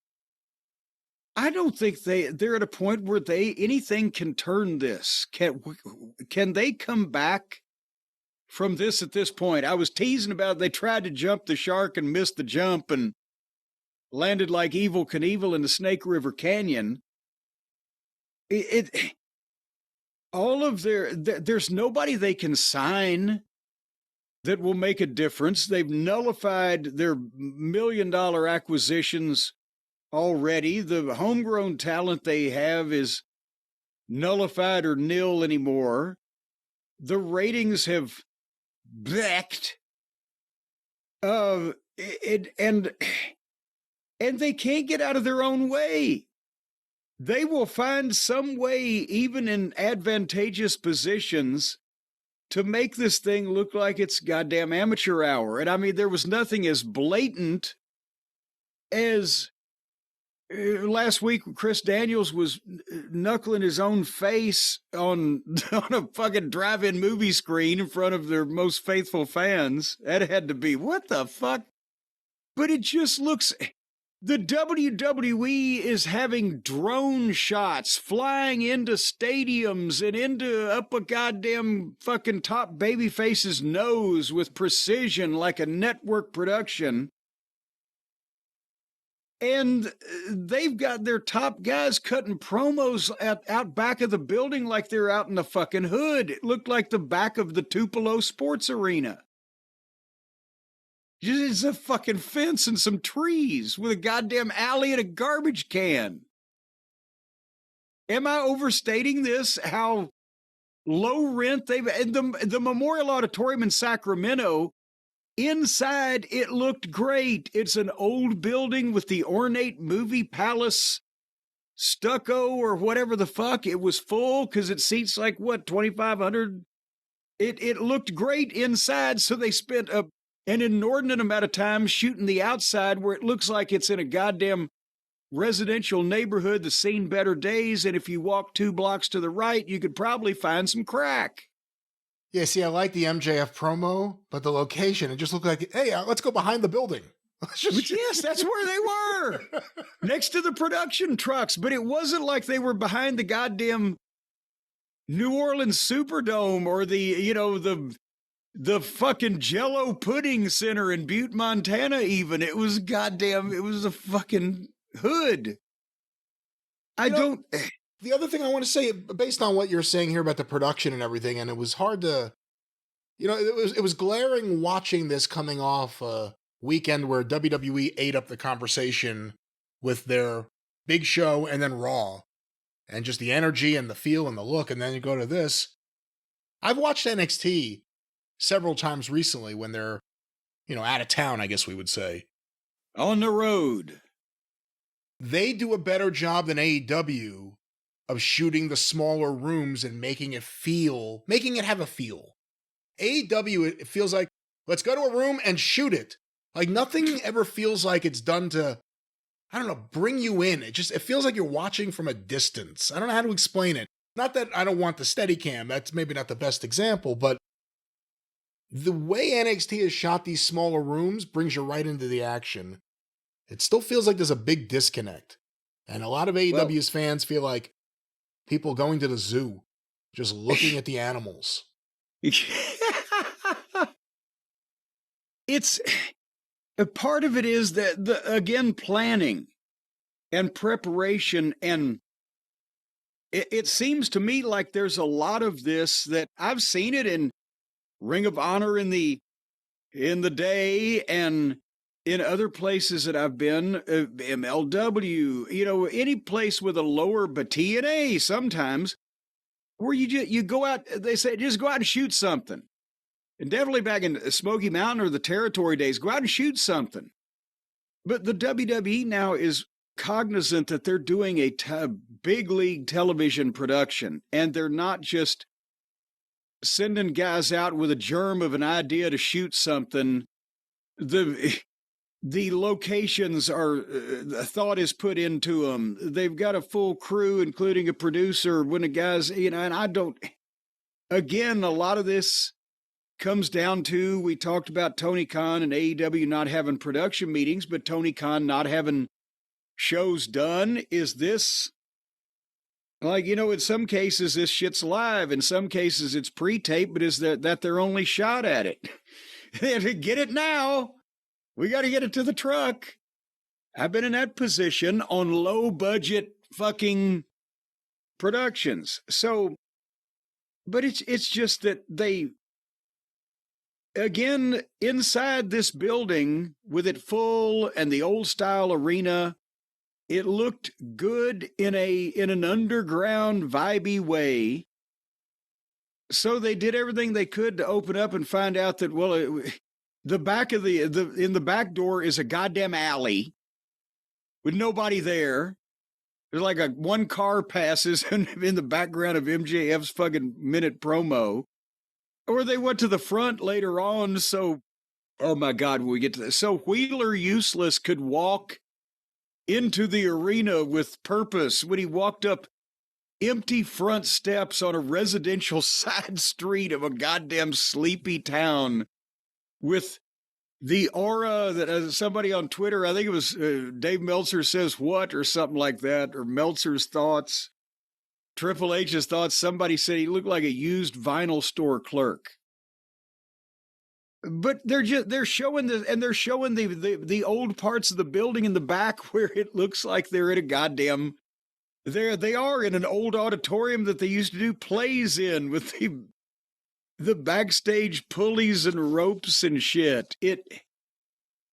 I don't think they're at a point where anything can turn this. Can they come back from this at this point? I was teasing about they tried to jump the shark and missed the jump and landed like Evel Knievel in the Snake River Canyon. There's nobody they can sign that will make a difference. They've nullified their $1 million acquisitions already. The homegrown talent they have is nullified or nil anymore. The ratings have backed. And they can't get out of their own way. They will find some way, even in advantageous positions, to make this thing look like it's goddamn amateur hour. And I mean, there was nothing as blatant as last week Chris Daniels was knuckling his own face on a fucking drive-in movie screen in front of their most faithful fans. That had to be, what the fuck? But it just looks... The WWE is having drone shots flying into stadiums and up a goddamn fucking top babyface's nose with precision like a network production. And they've got their top guys cutting promos out back of the building like they're out in the fucking hood. It looked like the back of the Tupelo Sports Arena. It's a fucking fence and some trees with a goddamn alley and a garbage can. Am I overstating this? How low rent they've... And the Memorial Auditorium in Sacramento, inside it looked great. It's an old building with the ornate movie palace stucco or whatever the fuck. It was full because it seats like, 2,500? It looked great inside, so they spent an inordinate amount of time shooting the outside where it looks like it's in a goddamn residential neighborhood that's seen better days, and if you walk 2 blocks to the right, you could probably find some crack. Yeah, see, I like the MJF promo, but the location, it just looked like, hey, let's go behind the building. Yes, that's where they were. Next to the production trucks, but it wasn't like they were behind the goddamn New Orleans Superdome or the fucking Jello Pudding Center in Butte, Montana, even. It was a fucking hood. The other thing I want to say, based on what you're saying here about the production and everything, and it was hard to, it was glaring watching this coming off a weekend where WWE ate up the conversation with their big show and then Raw, and just the energy and the feel and the look, and then you go to this. I've watched NXT several times recently when they're, out of town, I guess we would say. On the road. They do a better job than AEW of shooting the smaller rooms and making it have a feel. AEW, it feels like, let's go to a room and shoot it. Like nothing ever feels like it's done to, I don't know, bring you in. It feels like you're watching from a distance. I don't know how to explain it. Not that I don't want the Steadicam. That's maybe not the best example, but the way NXT has shot these smaller rooms brings you right into the action. It still feels like there's a big disconnect. And a lot of AEW's fans feel like people going to the zoo, just looking at the animals. It's a part of it is that again, planning and preparation. And it seems to me like there's a lot of this that I've seen it in Ring of Honor in the day and in other places that I've been, MLW, any place with a lower, but TNA sometimes, where you go out, they say, just go out and shoot something. And definitely back in Smoky Mountain or the Territory days, go out and shoot something. But the WWE now is cognizant that they're doing a big league television production, and they're not just sending guys out with a germ of an idea to shoot something. The locations thought is put into them. They've got a full crew, including a producer. When the guys, and again, a lot of this comes down to, we talked about Tony Khan and AEW not having production meetings, but Tony Khan not having shows done. Is this, in some cases, this shit's live. In some cases, it's pre-tape, but is that their only shot at it? They have to get it now. We got to get it to the truck. I've been in that position on low-budget fucking productions. So, but it's just that they, again, inside this building with it full and the old-style arena, it looked good in an underground, vibey way. So they did everything they could to open up and find out that, the back of in the back door is a goddamn alley with nobody there. There's like one car passes in the background of MJF's fucking minute promo. Or they went to the front later on. So, oh my God, when we get to this. So Wheeler Useless could walk into the arena with purpose when he walked up empty front steps on a residential side street of a goddamn sleepy town. With the aura that somebody on Twitter, I think it was Dave Meltzer says what or something like that, or Meltzer's thoughts, Triple H's thoughts. Somebody said he looked like a used vinyl store clerk. But they're showing this, and they're showing the old parts of the building in the back where it looks like they're in a goddamn. They are in an old auditorium that they used to do plays in with the backstage pulleys and ropes and shit.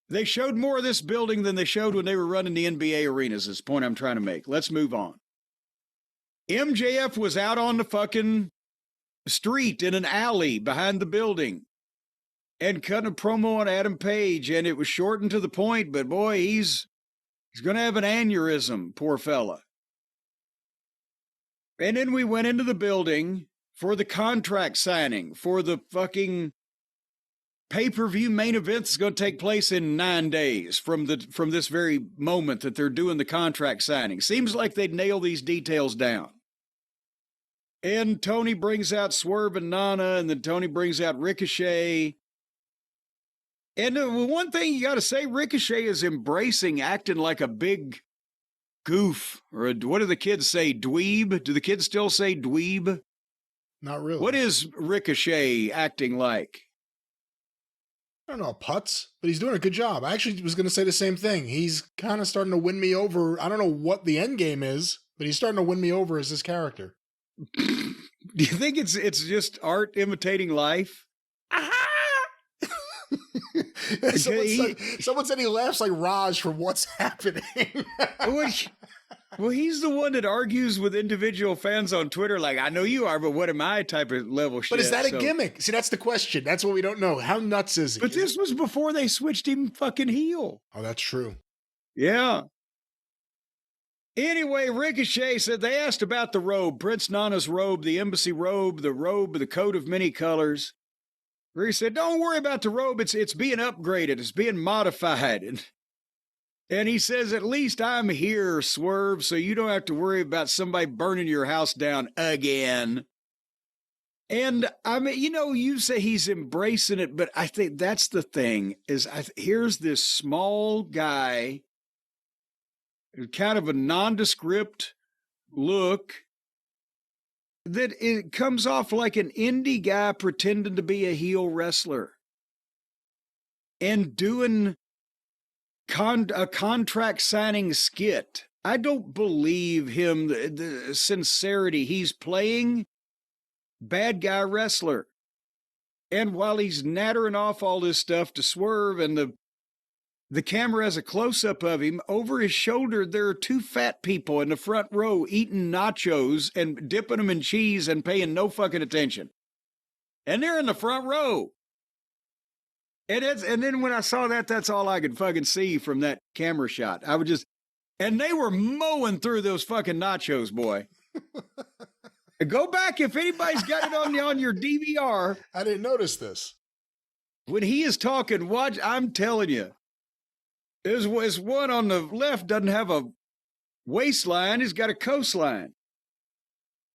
They showed more of this building than they showed when they were running the NBA arenas, is the point I'm trying to make. Let's move on. MJF was out on the fucking street in an alley behind the building and cutting a promo on Adam Page, and it was shortened to the point, but boy, he's going to have an aneurysm, poor fella. And then we went into the building for the contract signing, for the fucking pay-per-view main event that's going to take place in 9 days from this very moment that they're doing the contract signing. Seems like they'd nail these details down. And Tony brings out Swerve and Nana, and then Tony brings out Ricochet. And one thing you got to say, Ricochet is embracing acting like a big goof, or what do the kids say, dweeb? Do the kids still say dweeb? Not really. What is Ricochet acting like? I don't know, putz, but he's doing a good job. I actually was going to say the same thing. He's kind of starting to win me over. I don't know what the end game is, but he's starting to win me over as this character. Do you think it's just art imitating life? Someone said he laughs like Raj from What's Happening. Well, he's the one that argues with individual fans on Twitter, like, I know you are, but what am I type of level shit. But is that a gimmick? See, that's the question. That's what we don't know. How nuts is he? But this was before they switched him fucking heel. Oh, that's true. Yeah. Anyway, Ricochet said they asked about the robe, Prince Nana's robe, the embassy robe, the coat of many colors. Where he said, don't worry about the robe. It's being upgraded. It's being modified. And he says, at least I'm here, Swerve, so you don't have to worry about somebody burning your house down again. And I mean, you say he's embracing it, but I think that's the thing is here's this small guy, kind of a nondescript look, that it comes off like an indie guy pretending to be a heel wrestler and doing a contract signing skit. I don't believe him, the sincerity. He's playing bad guy wrestler. And while he's nattering off all this stuff to Swerve, and the camera has a close-up of him, over his shoulder there are two fat people in the front row eating nachos and dipping them in cheese and paying no fucking attention. And they're in the front row. And then when I saw that, that's all I could fucking see from that camera shot. And they were mowing through those fucking nachos, boy. Go back if anybody's got it on your DVR. I didn't notice this. When he is talking, watch, I'm telling you. There's one on the left doesn't have a waistline, he's got a coastline.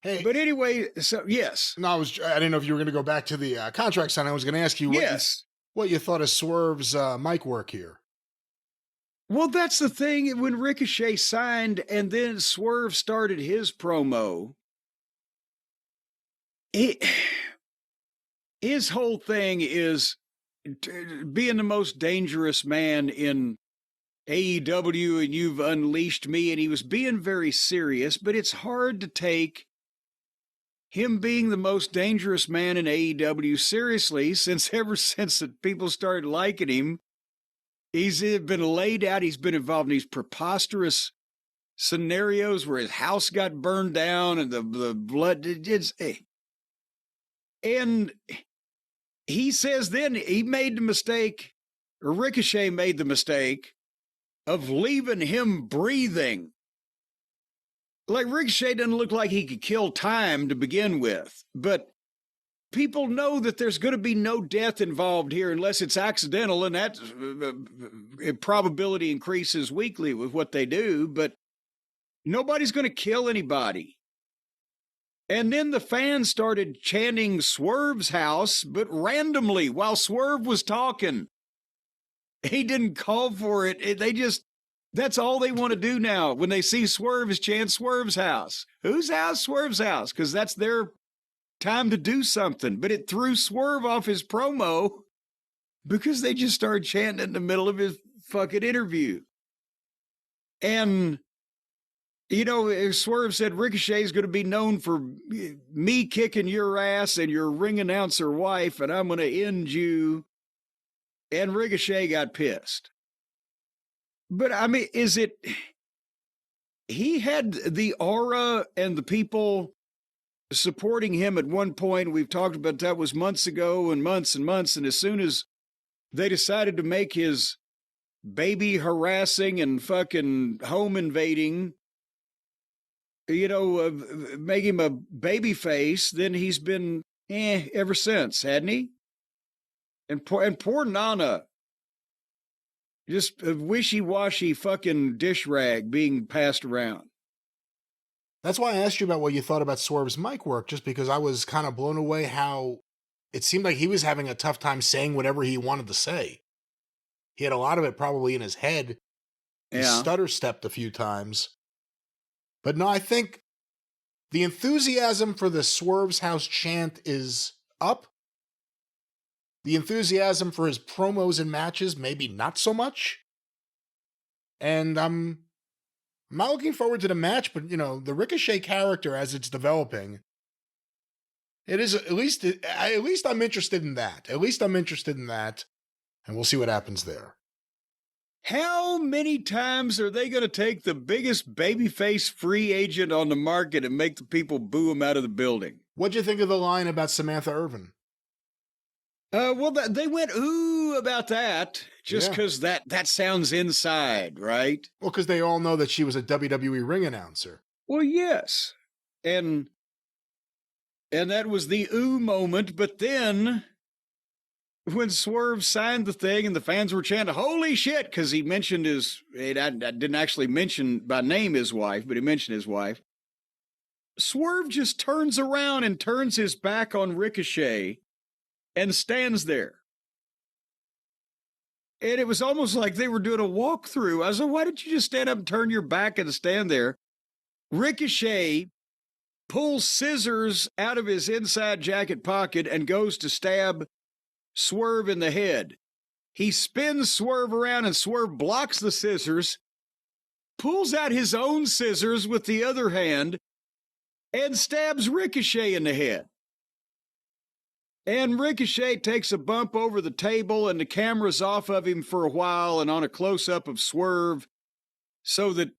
Hey, but anyway, so yes. No, I didn't know if you were going to go back to the contract sign. I was going to ask you what you thought of Swerve's mic work here. Well, that's the thing. When Ricochet signed and then Swerve started his promo, his whole thing is being the most dangerous man in AEW, and you've unleashed me, and he was being very serious, but it's hard to take him being the most dangerous man in AEW seriously ever since that people started liking him. He's been laid out. He's been involved in these preposterous scenarios where his house got burned down and the blood. And he says then he made the mistake, or Ricochet made the mistake, of leaving him breathing. Like, Ricochet doesn't look like he could kill time to begin with, but people know that there's going to be no death involved here unless it's accidental, and that probability increases weekly with what they do, but nobody's going to kill anybody. And then the fans started chanting Swerve's house, but randomly while Swerve was talking. He didn't call for it. That's all they want to do now. When they see Swerve is chant Swerve's house. Whose house? Swerve's house, because that's their time to do something. But it threw Swerve off his promo because they just started chanting in the middle of his fucking interview. And, Swerve said Ricochet is going to be known for me kicking your ass and your ring announcer wife, and I'm going to end you. And Ricochet got pissed. But, I mean, he had the aura and the people supporting him at one point. We've talked about that was months ago and months, and as soon as they decided to make his baby harassing and fucking home invading, make him a baby face, then he's been ever since, hadn't he? And poor Nana, just a wishy-washy fucking dish rag being passed around. That's why I asked you about what you thought about Swerve's mic work, just because I was kind of blown away how it seemed like he was having a tough time saying whatever he wanted to say. He had a lot of it probably in his head. He stutter-stepped a few times. But no, I think The enthusiasm for the Swerve's House chant is up. The enthusiasm for his promos and matches, maybe not so much. And I'm not looking forward to the match, but, the Ricochet character as it's developing, it is at least I'm interested in that. At least I'm interested in that. And we'll see what happens there. How many times are they going to take the biggest babyface free agent on the market and make the people boo him out of the building? What'd you think of the line about Samantha Irvin? Well, they went ooh about that just because that sounds inside, right? Well, because they all know that she was a WWE ring announcer. Well, yes. And that was the ooh moment, but then when Swerve signed the thing and the fans were chanting, holy shit, because he mentioned I didn't actually mention by name his wife, but he mentioned his wife. Swerve just turns around and turns his back on Ricochet and stands there. And it was almost like they were doing a walkthrough. I was like, why didn't you just stand up and turn your back and stand there? Ricochet pulls scissors out of his inside jacket pocket and goes to stab Swerve in the head. He spins Swerve around and Swerve blocks the scissors, pulls out his own scissors with the other hand, and stabs Ricochet in the head. And Ricochet takes a bump over the table and the camera's off of him for a while and on a close-up of Swerve so that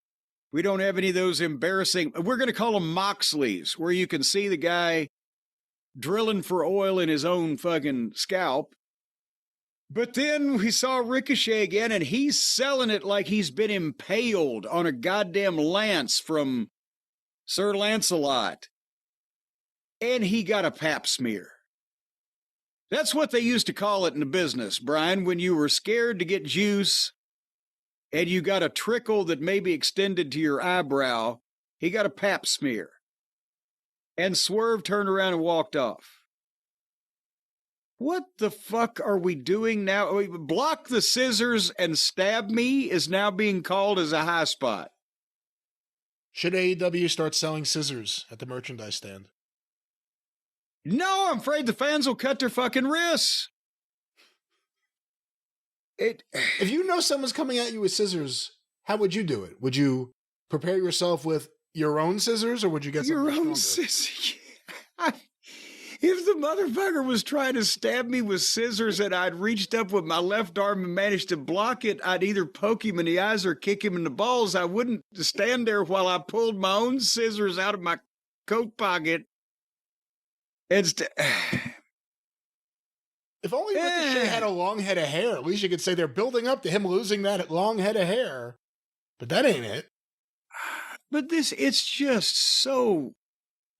we don't have any of those embarrassing, we're going to call them Moxleys, where you can see the guy drilling for oil in his own fucking scalp. But then we saw Ricochet again, and he's selling it like he's been impaled on a goddamn lance from Sir Lancelot. And he got a pap smear. That's what they used to call it in the business, Brian, when you were scared to get juice and you got a trickle that maybe extended to your eyebrow. He got a pap smear. And Swerve turned around and walked off. What the fuck are we doing now? Block the scissors and stab me is now being called as a high spot. Should AEW start selling scissors at the merchandise stand? No, I'm afraid the fans will cut their fucking wrists. If you know someone's coming at you with scissors, how would you do it? Would you prepare yourself with your own scissors, or would you get your own scissors? If the motherfucker was trying to stab me with scissors and I'd reached up with my left arm and managed to block it, I'd either poke him in the eyes or kick him in the balls. I wouldn't stand there while I pulled my own scissors out of my coat pocket. If only Ricochet had a long head of hair, at least you could say they're building up to him losing that long head of hair. But that ain't it. But it's just so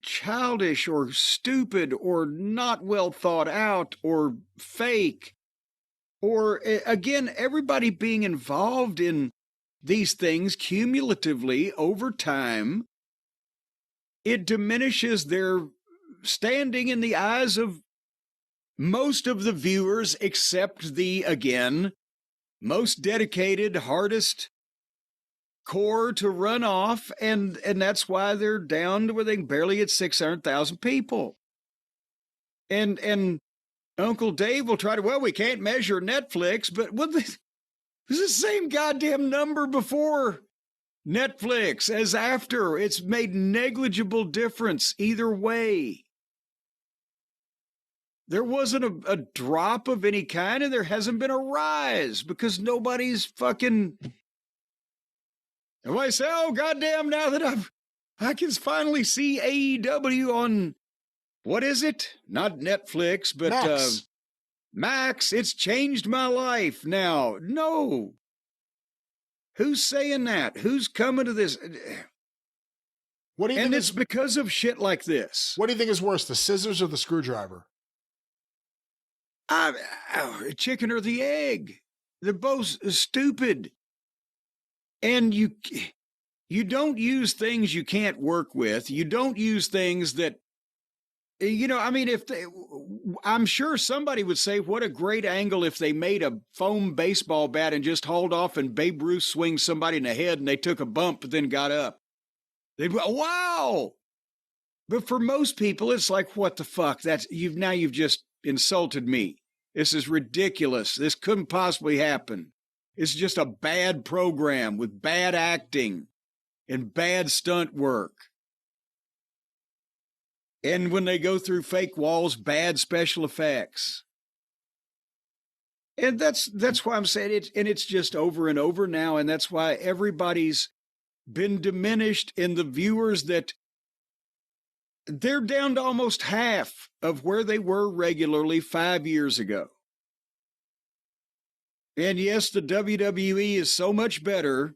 childish or stupid or not well thought out or fake. Or, again, everybody being involved in these things cumulatively over time, it diminishes their standing in the eyes of most of the viewers, except the, again, most dedicated, hardest core to run off, and that's why they're down to where they can barely get 600,000 people. And Uncle Dave will try to, well, we can't measure Netflix, but it's the same goddamn number before Netflix as after. It's made negligible difference either way. There wasn't a drop of any kind, and there hasn't been a rise because nobody's fucking. And I say, oh, goddamn, now that I can finally see AEW on, what is it? Not Netflix, but Max. It's changed my life now. No. Who's saying that? Who's coming to this? What do you think? And it's because of shit like this. What do you think is worse, the scissors or the screwdriver? Chicken or the egg. They're both stupid. And you don't use things you can't work with. You don't use things that, I mean, I'm sure somebody would say, what a great angle if they made a foam baseball bat and just hauled off and Babe Ruth swings somebody in the head and they took a bump but then got up. They'd go, wow. But for most people, it's like, what the fuck? You've just insulted me. This is ridiculous. This couldn't possibly happen. It's just a bad program with bad acting and bad stunt work. And when they go through fake walls, bad special effects. And that's why I'm saying it, and it's just over and over now, and that's why everybody's been diminished in the viewers, that they're down to almost half of where they were regularly 5 years ago. And yes, the WWE is so much better,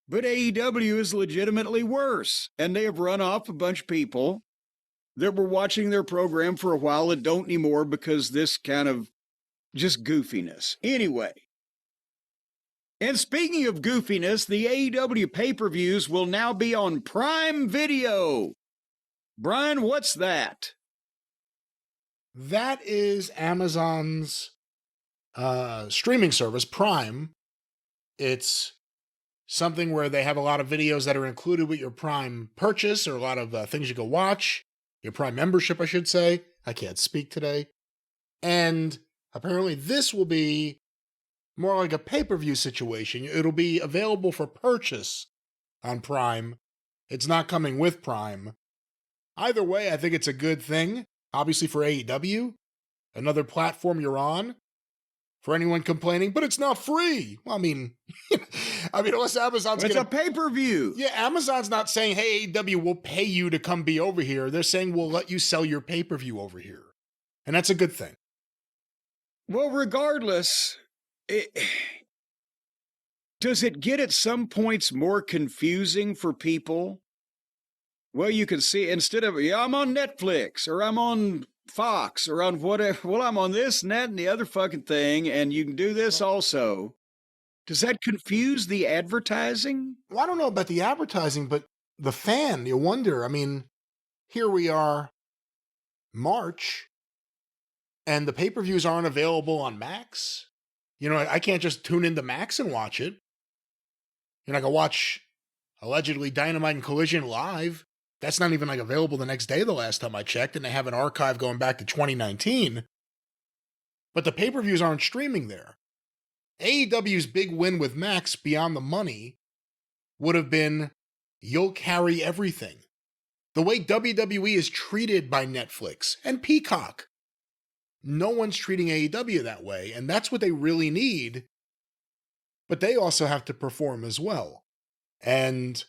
but AEW is legitimately worse. And they have run off a bunch of people that were watching their program for a while that don't anymore because this kind of just goofiness. Anyway. And speaking of goofiness, the AEW pay-per-views will now be on Prime Video. Brian, what's that? That is Amazon's streaming service, Prime. It's something where they have a lot of videos that are included with your Prime purchase, or a lot of things you can watch. Your Prime membership, I should say. I can't speak today. And apparently this will be more like a pay-per-view situation. It'll be available for purchase on Prime. It's not coming with Prime. Either way, I think it's a good thing. Obviously for AEW, another platform you're on. For anyone complaining, but it's not free. Well, I mean, unless Amazon's It's a pay-per-view. Yeah, Amazon's not saying, hey, AEW, we'll pay you to come be over here. They're saying, we'll let you sell your pay-per-view over here. And that's a good thing. Well, regardless, does it get at some points more confusing for people? Well, you can see, instead of, I'm on Netflix, or I'm on Fox, or on whatever, well, I'm on this and that and the other fucking thing, and you can do this also. Does that confuse the advertising? Well, I don't know about the advertising, but the fan, you wonder. I mean, here we are, March, and the pay-per-views aren't available on Max. You know, I can't just tune into Max and watch it. You know, I can watch, allegedly, Dynamite and Collision live. That's not even available the next day the last time I checked, and they have an archive going back to 2019. But the pay-per-views aren't streaming there. AEW's big win with Max, beyond the money, would have been, you'll carry everything. The way WWE is treated by Netflix and Peacock. No one's treating AEW that way, and that's what they really need. But they also have to perform as well. And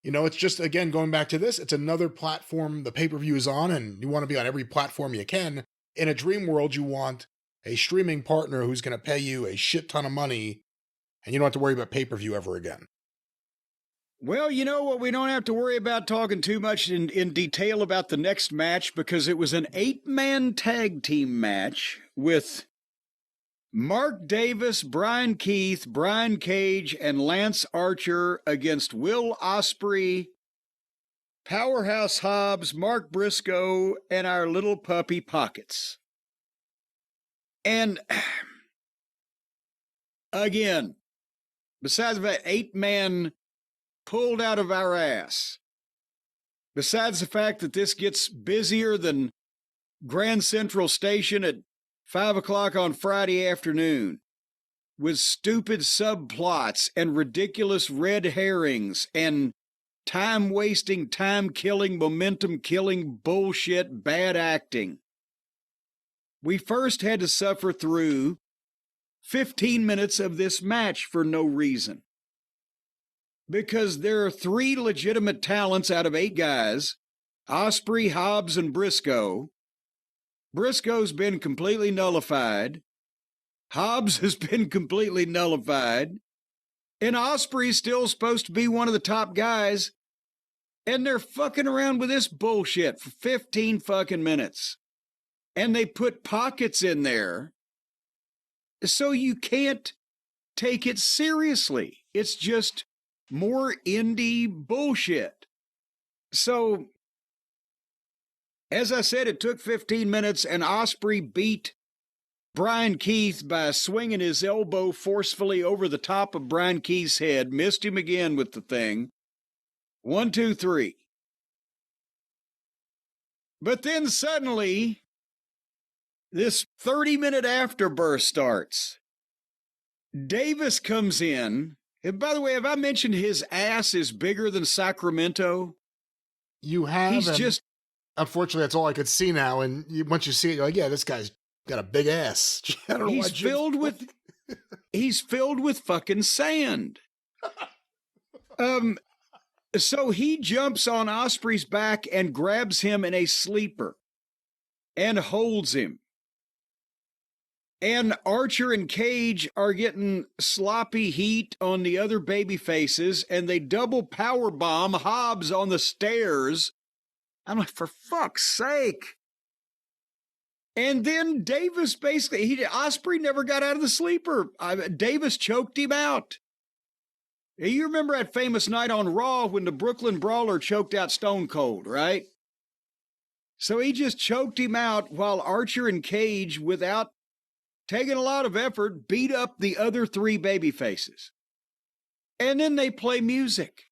you know, it's just, again, going back to this, it's another platform the pay-per-view is on, and you want to be on every platform you can. In a dream world, you want a streaming partner who's going to pay you a shit ton of money, and you don't have to worry about pay-per-view ever again. Well, you know what? We don't have to worry about talking too much in detail about the next match, because it was an 8-man tag team match with Mark Davis, Brian Keith, Brian Cage, and Lance Archer against Will Ospreay, Powerhouse Hobbs, Mark Briscoe, and our little puppy Pockets. And again, besides that 8-man pulled out of our ass, besides the fact that this gets busier than Grand Central Station at 5 o'clock on Friday afternoon, with stupid subplots and ridiculous red herrings and time-wasting, time-killing, momentum-killing bullshit bad acting. We first had to suffer through 15 minutes of this match for no reason. Because there are 3 legitimate talents out of 8 guys, Ospreay, Hobbs, and Briscoe. Briscoe's been completely nullified. Hobbs has been completely nullified. And Ospreay's still supposed to be one of the top guys. And they're fucking around with this bullshit for 15 fucking minutes. And they put Pockets in there. So you can't take it seriously. It's just more indie bullshit. So, as I said, it took 15 minutes, and Ospreay beat Brian Keith by swinging his elbow forcefully over the top of Brian Keith's head, missed him again with the thing. 1, 2, 3. But then suddenly, this 30-minute afterburst starts. Davis comes in. And by the way, have I mentioned his ass is bigger than Sacramento? You have. He's just... Unfortunately, that's all I could see now. And once you see it, you're like, yeah, this guy's got a big ass. I don't know he's filled with... He's filled with fucking sand. So he jumps on Ospreay's back and grabs him in a sleeper and holds him. And Archer and Cage are getting sloppy heat on the other baby faces, and they double powerbomb Hobbs on the stairs. I'm like, for fuck's sake. And then Davis basically, Ospreay never got out of the sleeper. Davis choked him out. You remember that famous night on Raw when the Brooklyn Brawler choked out Stone Cold, right? So he just choked him out while Archer and Cage, without taking a lot of effort, beat up the other three baby faces. And then they play music.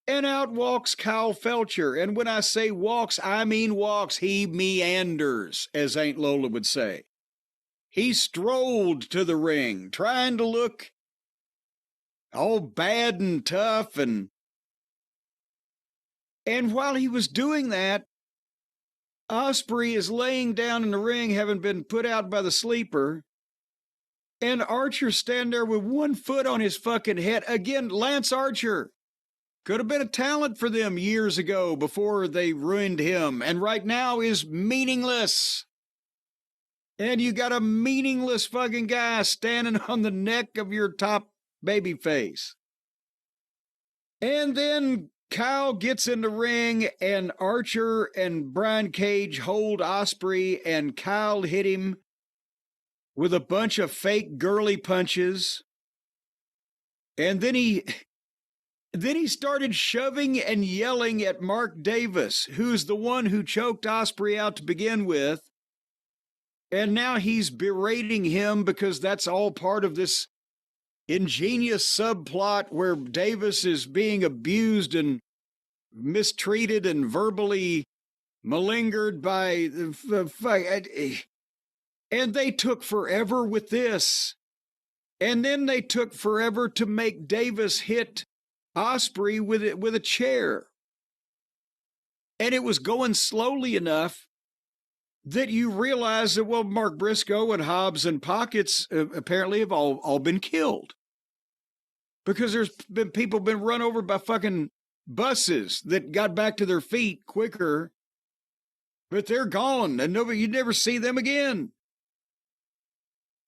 And out walks Kyle Felcher. And when I say walks, I mean walks. He meanders, as Aunt Lola would say. He strolled to the ring, trying to look all bad and tough. And while he was doing that, Ospreay is laying down in the ring, having been put out by the sleeper. And Archer standing there with one foot on his fucking head. Again, Lance Archer could have been a talent for them years ago before they ruined him. And right now is meaningless. And you got a meaningless fucking guy standing on the neck of your top baby face. And then Kyle gets in the ring, and Archer and Brian Cage hold Ospreay, and Kyle hit him with a bunch of fake girly punches. And then he started shoving and yelling at Mark Davis, who's the one who choked Ospreay out to begin with. And now he's berating him because that's all part of this ingenious subplot where Davis is being abused and mistreated and verbally malingered by the... And they took forever with this. And then they took forever to make Davis hit Ospreay with a chair. And it was going slowly enough that you realize that, well, Mark Briscoe and Hobbs and Pockets apparently have all been killed. Because there's been people been run over by fucking buses that got back to their feet quicker, but they're gone, and you never see them again.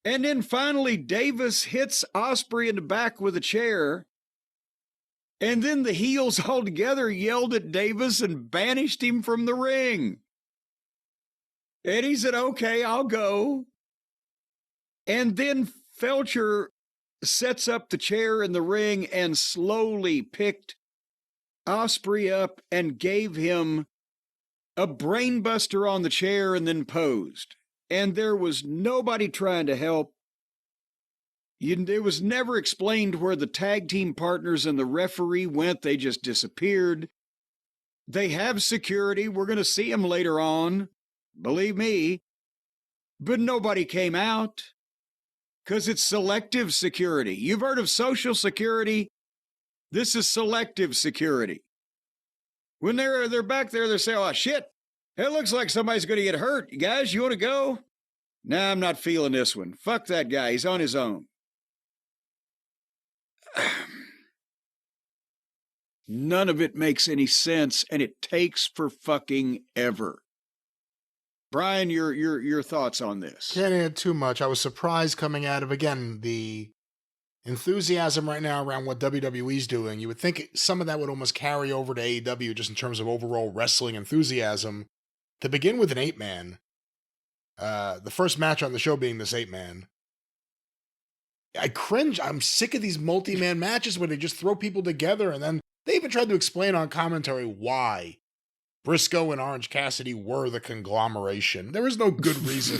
And then finally, Davis hits Ospreay in the back with a chair, and then the heels all together yelled at Davis and banished him from the ring. And he said, okay, I'll go. And then Felcher sets up the chair in the ring and slowly picked Ospreay up and gave him a brainbuster on the chair and then posed. And there was nobody trying to help. It was never explained where the tag team partners and the referee went. They just disappeared. They have security. We're going to see them later on. Believe me. But nobody came out. Because it's selective security. You've heard of Social Security? This is selective security. When they're back there, they say, oh, shit, it looks like somebody's going to get hurt. You guys, you want to go? Nah, I'm not feeling this one. Fuck that guy. He's on his own. None of it makes any sense, and it takes for fucking ever. Brian, your thoughts on this? Can't add too much. I was surprised coming out of, again, the enthusiasm right now around what WWE's doing. You would think some of that would almost carry over to AEW just in terms of overall wrestling enthusiasm. To begin with an 8-man, the first match on the show being this 8-man, I cringe. I'm sick of these multi-man matches where they just throw people together, and then they even tried to explain on commentary why Briscoe and Orange Cassidy were the conglomeration. There is no good reason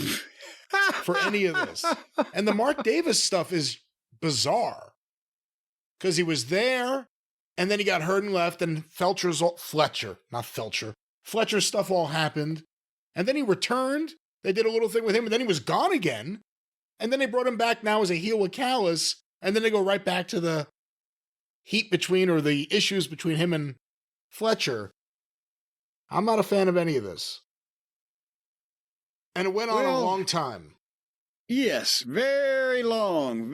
for any of this. And the Mark Davis stuff is bizarre. Because he was there, and then he got hurt and left, and Fletcher, Fletcher's stuff all happened. And then he returned. They did a little thing with him, and then he was gone again. And then they brought him back now as a heel with Callis. And then they go right back to the heat between, or the issues between him and Fletcher. I'm not a fan of any of this. And it went on a long time. Yes, very long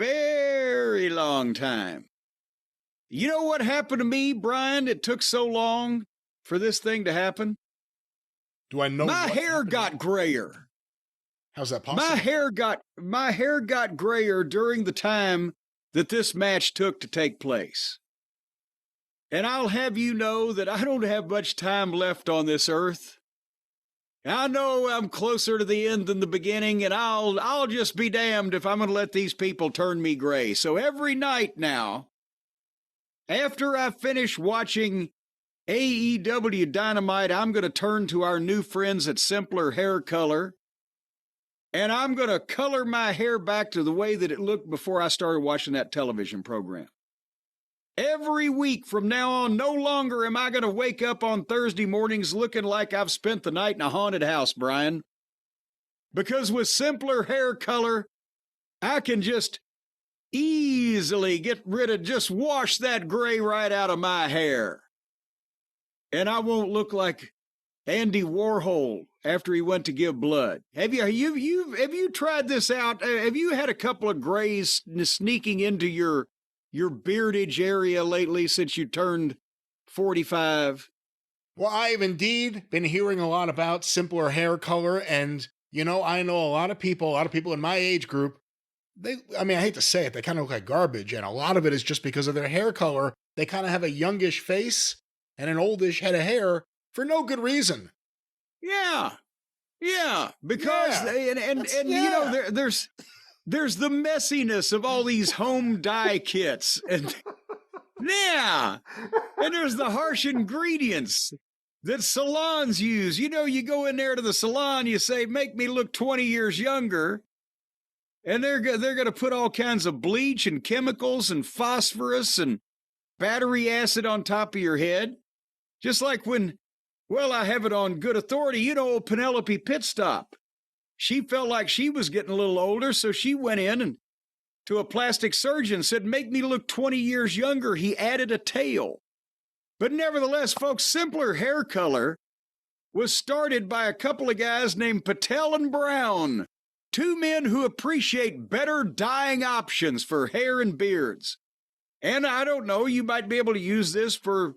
time. You know what happened to me, Brian? It took so long for this thing to happen. Do I know? My hair got grayer. How's that possible? My hair got grayer during the time that this match took to take place. And I'll have you know that I don't have much time left on this earth. I know I'm closer to the end than the beginning, and I'll just be damned if I'm going to let these people turn me gray. So every night now, after I finish watching AEW Dynamite, I'm going to turn to our new friends at Simpler Hair Color, and I'm going to color my hair back to the way that it looked before I started watching that television program. Every week from now on, no longer am I going to wake up on Thursday mornings looking like I've spent the night in a haunted house, Brian. Because with Simpler Hair Color, I can just easily just wash that gray right out of my hair. And I won't look like Andy Warhol after he went to give blood. Have you tried this out? Have you had a couple of grays sneaking into your beardage area lately since you turned 45? Well, I've indeed been hearing a lot about Simpler Hair Color, and I know a lot of people in my age group, I hate to say it, they kind of look like garbage, and a lot of it is just because of their hair color. They kind of have a youngish face and an oldish head of hair for no good reason. Yeah, because there's the messiness of all these home dye kits, and and there's the harsh ingredients that salons use. You go in there to the salon, you say, "Make me look 20 years younger." And they're going to put all kinds of bleach and chemicals and phosphorus and battery acid on top of your head. Just like when, I have it on good authority, Penelope Pitstop. She felt like she was getting a little older, so she went in and to a plastic surgeon, said, "Make me look 20 years younger." He added a tail. But nevertheless, folks, Simpler Hair Color was started by a couple of guys named Patel and Brown. Two men who appreciate better dyeing options for hair and beards. And I don't know, you might be able to use this for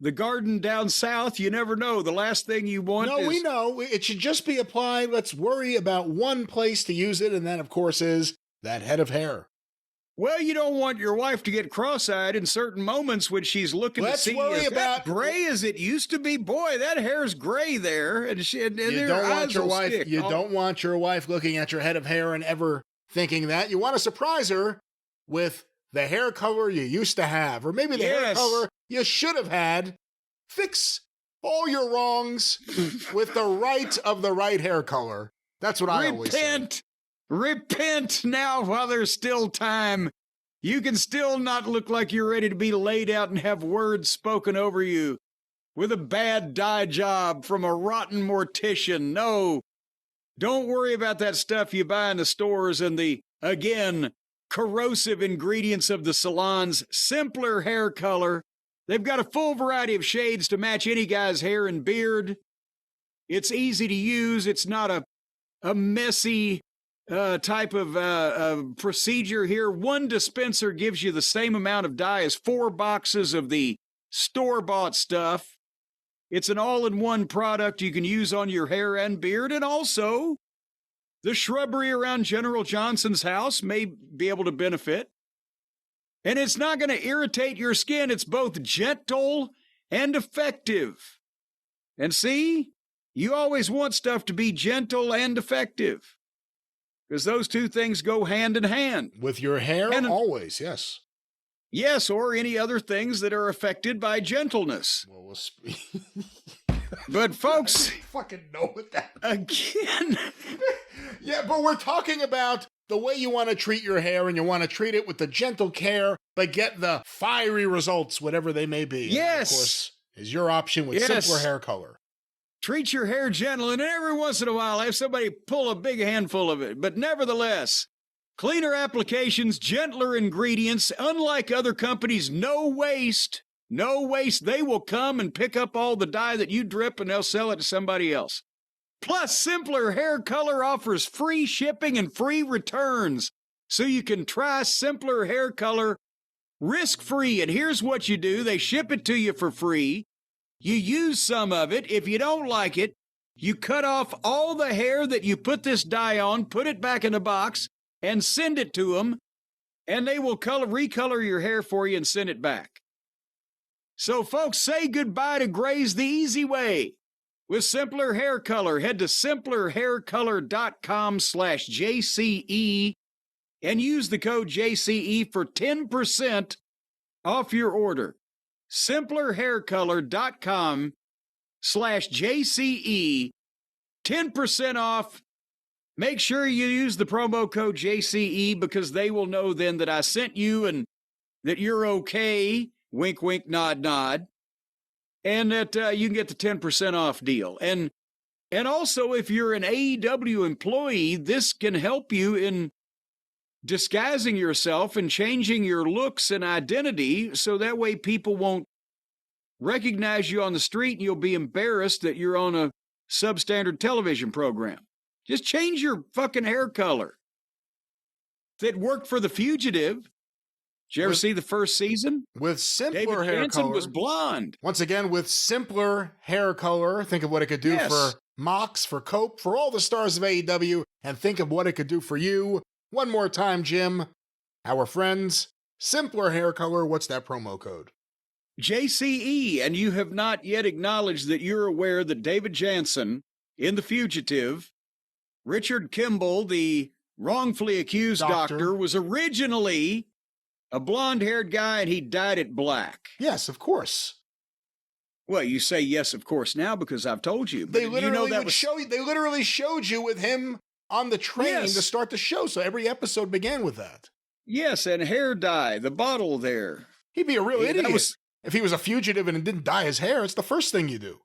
the garden down south. You never know. The last thing you want is... No, we know. It should just be applied. Let's worry about one place to use it, and that, of course, is that head of hair. Well, you don't want your wife to get cross-eyed in certain moments when she's looking to see is that gray as it used to be. Boy, that hair's gray there. And you don't want your wife. You don't want your wife looking at your head of hair and ever thinking that. You want to surprise her with the hair color you used to have, or maybe the hair color you should have had. Fix all your wrongs with the right hair color. That's what I always say. Repent now while there's still time. You can still not look like you're ready to be laid out and have words spoken over you with a bad dye job from a rotten mortician. No, don't worry about that stuff you buy in the stores and the, again, corrosive ingredients of the salons. Simpler Hair Color. They've got a full variety of shades to match any guy's hair and beard. It's easy to use. It's not a messy type of procedure here. One dispenser gives you the same amount of dye as 4 boxes of the store-bought stuff. It's an all-in-one product you can use on your hair and beard, and also the shrubbery around General Johnson's house may be able to benefit. And it's not going to irritate your skin. It's both gentle and effective. And see, you always want stuff to be gentle and effective, because those two things go hand in hand. With your hair, always, yes. Yes, or any other things that are affected by gentleness. Well, but folks... I fucking know what that again. Yeah, but we're talking about the way you want to treat your hair, and you want to treat it with the gentle care, but get the fiery results, whatever they may be. Yes. And of course, is your option with Simpler Hair Color. treat your hair gentle, and every once in a while have somebody pull a big handful of it. But nevertheless, cleaner applications, gentler ingredients, unlike other companies, no waste. No waste. They will come and pick up all the dye that you drip and they'll sell it to somebody else. Plus, Simpler Hair Color offers free shipping and free returns. So you can try Simpler Hair Color risk-free. And here's what you do. They ship it to you for free. You use some of it. If you don't like it, you cut off all the hair that you put this dye on, put it back in a box, and send it to them. And they will recolor your hair for you and send it back. So, folks, say goodbye to grays the easy way with Simpler Hair Color. Head to simplerhaircolor.com/JCE and use the code JCE for 10% off your order. simplerhaircolor.com/JCE, 10% off. Make sure you use the promo code JCE because they will know then that I sent you and that you're okay. Wink, wink, nod, nod. And that you can get the 10% off deal. And also, if you're an AEW employee, this can help you in disguising yourself and changing your looks and identity so that way people won't recognize you on the street and you'll be embarrassed that you're on a substandard television program. Just change your fucking hair color. That worked for The Fugitive. Did you ever see the first season? With Simpler David Hair Jansen Color. was blonde. Once again, with Simpler Hair Color, think of what it could do for Mox, for Cope, for all the stars of AEW, and think of what it could do for you. One more time, Jim. Our friends, Simpler Hair Color, what's that promo code? JCE, and you have not yet acknowledged that you're aware that David Jansen in The Fugitive, Richard Kimball, the wrongfully accused doctor was originally a blonde-haired guy, and he dyed it black. Yes, of course. Well, you say yes, of course, now because I've told you. But They literally you know they literally showed you with him on the train to start the show, so every episode began with that. Yes, and hair dye, the bottle there. He'd be a real idiot if he was a fugitive and didn't dye his hair. It's the first thing you do.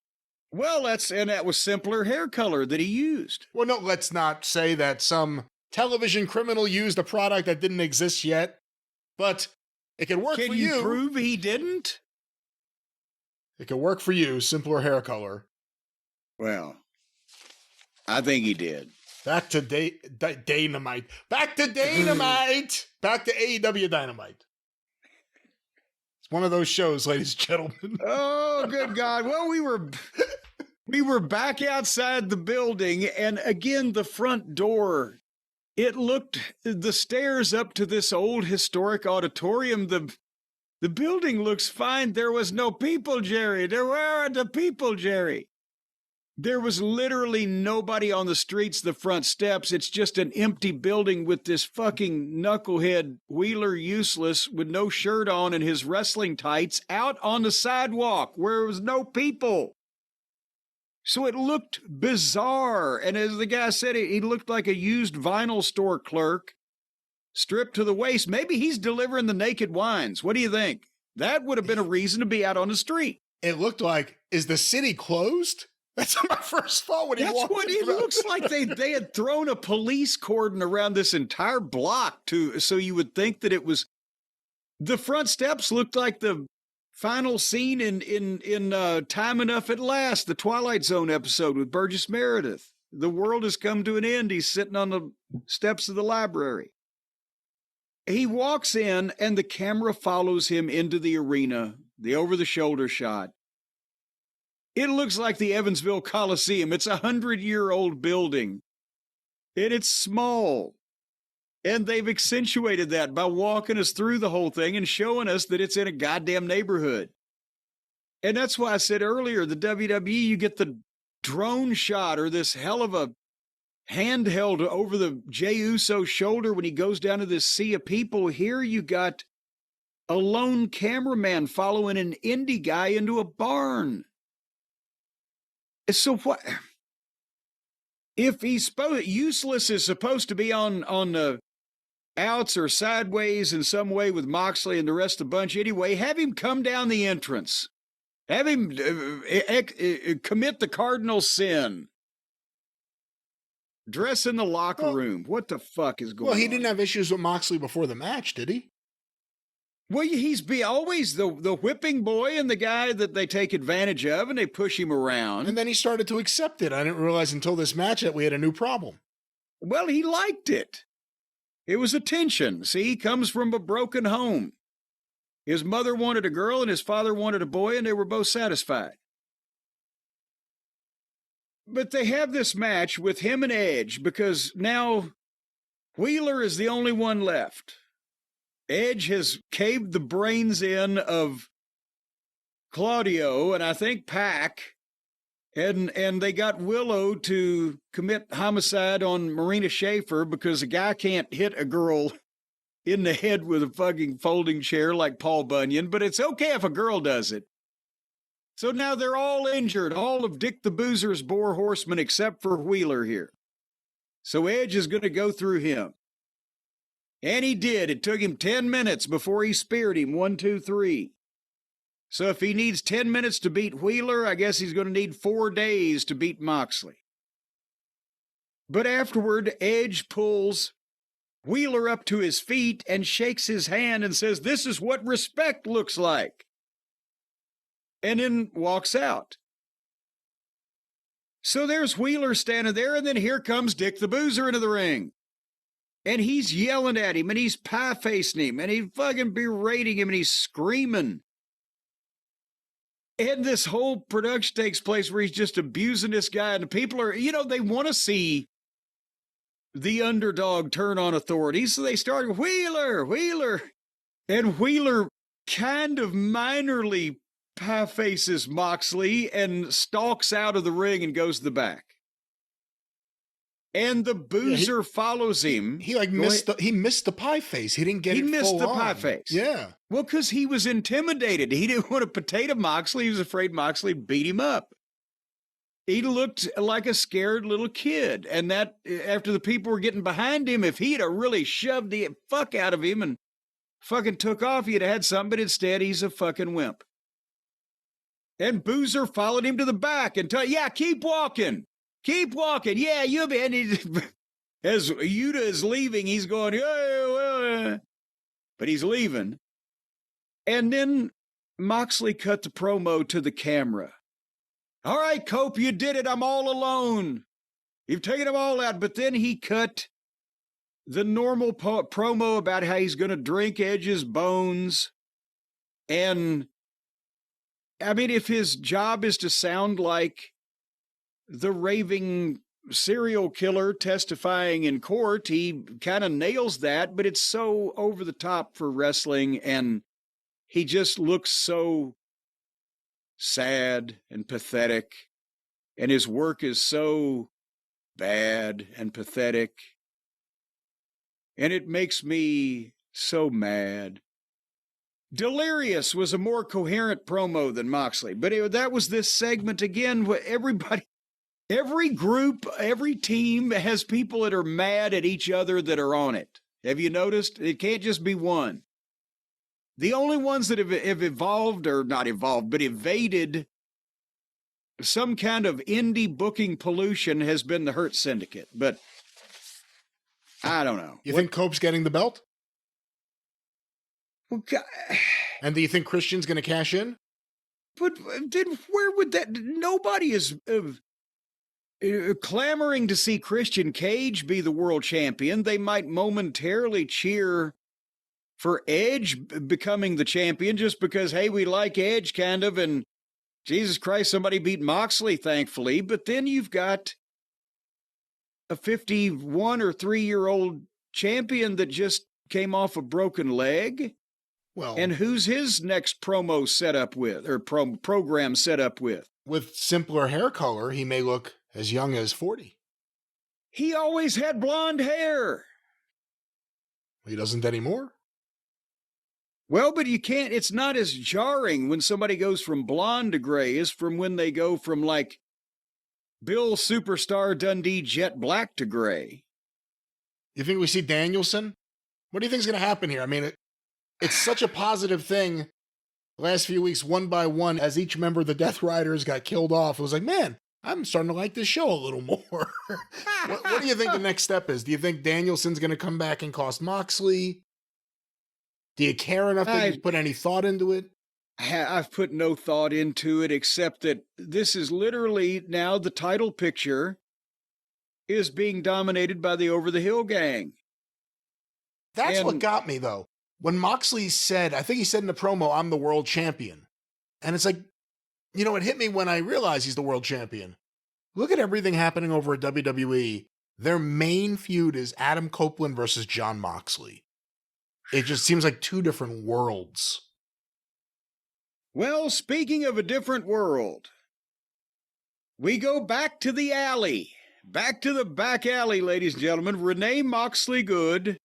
Well, that was Simpler Hair Color that he used. Well, no, let's not say that some television criminal used a product that didn't exist yet. But it can work for you. Can you prove he didn't? It can work for you, Simpler Hair Color. Well, I think he did. Back to Dynamite. Back to Dynamite. Back to AEW Dynamite. It's one of those shows, ladies and gentlemen. Oh, good God. Well, we were back outside the building, and again, the front door. It looked, the stairs up to this old historic auditorium, the building looks fine. There was no people, Jerry. There weren't the people, Jerry. There was literally nobody on the streets, the front steps. It's just an empty building with this fucking knucklehead Wheeler Useless with no shirt on and his wrestling tights out on the sidewalk where there was no people. So it looked bizarre. And as the guy said, he looked like a used vinyl store clerk, stripped to the waist. Maybe he's delivering the naked wines. What do you think? That would have been a reason to be out on the street. It looked like, is the city closed? That's my first thought when he walked in. That's what it looks like. They had thrown a police cordon around this entire block so you would think that it was. The front steps looked like the final scene in Time Enough at Last, the Twilight Zone episode with Burgess Meredith. The world has come to an end. He's sitting on the steps of the library. He walks in, and the camera follows him into the arena, the over-the-shoulder shot. It looks like the Evansville Coliseum. It's a 100-year-old building, and it's small. And they've accentuated that by walking us through the whole thing and showing us that it's in a goddamn neighborhood. And that's why I said earlier, the WWE, you get the drone shot or this hell of a handheld over the Jey Uso shoulder when he goes down to this sea of people. Here you got a lone cameraman following an indie guy into a barn. So what? If he's Useless is supposed to be on the outs or sideways in some way with Moxley and the rest of the bunch anyway, have him come down the entrance. Have him commit the cardinal sin. Dress in the locker room. What the fuck is going on? Well, he didn't have issues with Moxley before the match, did he? Well, he's always the whipping boy and the guy that they take advantage of and they push him around. And then he started to accept it. I didn't realize until this match that we had a new problem. Well, he liked it. It was attention. See, he comes from a broken home. His mother wanted a girl and his father wanted a boy, and they were both satisfied. But they have this match with him and Edge because now Wheeler is the only one left. Edge has caved the brains in of Claudio and I think Pac, and they got Willow to commit homicide on Marina Shafir because a guy can't hit a girl in the head with a fucking folding chair like Paul Bunyan, but it's okay if a girl does it. So now they're all injured, all of Dick the Boozer's Boar Horsemen except for Wheeler here. So Edge is going to go through him. And he did. It took him 10 minutes before he speared him. 1, 2, 3. So if he needs 10 minutes to beat Wheeler, I guess he's going to need 4 days to beat Moxley. But afterward, Edge pulls Wheeler up to his feet and shakes his hand and says, "This is what respect looks like." And then walks out. So there's Wheeler standing there, and then here comes Dick the Boozer into the ring. And he's yelling at him, and he's pie-facing him, and he's fucking berating him, and he's screaming. And this whole production takes place where he's just abusing this guy, and the people are, they want to see the underdog turn on authority. So they started, Wheeler. And Wheeler kind of minorly pie-faces Moxley and stalks out of the ring and goes to the back. And the Boozer follows him. He missed the pie face. He didn't get it full on. He missed the pie face. Yeah. Well, because he was intimidated. He didn't want to potato Moxley. He was afraid Moxley beat him up. He looked like a scared little kid. And that, after the people were getting behind him, if he'd have really shoved the fuck out of him and fucking took off, he'd have had something. But instead, he's a fucking wimp. And Boozer followed him to the back and told, "Yeah, keep walking. Keep walking. Yeah, you'll be." And as Yuta is leaving, he's going, "Yeah, but he's leaving." And then Moxley cut the promo to the camera. "All right, Cope, you did it. I'm all alone. You've taken them all out." But then he cut the normal promo about how he's going to drink Edge's bones. And I mean, if his job is to sound like the raving serial killer testifying in court, he kind of nails that, but it's so over the top for wrestling, and he just looks so sad and pathetic, and his work is so bad and pathetic, and it makes me so mad. Delirious was a more coherent promo than Moxley, but that was this segment again where every group, every team has people that are mad at each other that are on it. Have you noticed? It can't just be one. The only ones that have evolved, or not evolved, but evaded some kind of indie booking pollution has been the Hurt Syndicate. But I don't know. You think Cope's getting the belt? Well, and do you think Christian's going to cash in? But then where would that... Nobody is clamoring to see Christian Cage be the world champion. They might momentarily cheer for Edge becoming the champion just because, hey, we like Edge kind of, and Jesus Christ, somebody beat Moxley, thankfully. But then you've got a 51 or 3-year-old champion that just came off a broken leg. Well, and who's his next promo set up with, or program set up with? With simpler hair color, he may look as young as 40. He always had blonde hair. He doesn't anymore. Well, but you can't, it's not as jarring when somebody goes from blonde to gray as from when they go from like Bill Superstar Dundee jet black to gray. You think we see Danielson? What do you think is going to happen here? I mean, it's such a positive thing the last few weeks, one by one, as each member of the Death Riders got killed off, it was like, man, I'm starting to like this show a little more. What do you think the next step is? Do you think Danielson's going to come back and cost Moxley? Do you care enough that you put any thought into it? I've put no thought into it, except that this is literally now the title picture is being dominated by the Over the Hill gang. That's what got me, though. When Moxley said, I think he said in the promo, I'm the world champion. And it's like, you know, it hit me when I realized he's the world champion. Look at everything happening over at WWE. Their main feud is Adam Copeland versus Jon Moxley. It just seems like two different worlds. Well, speaking of a different world, we go back to the alley. Back to the back alley, ladies and gentlemen. Renee Moxley Good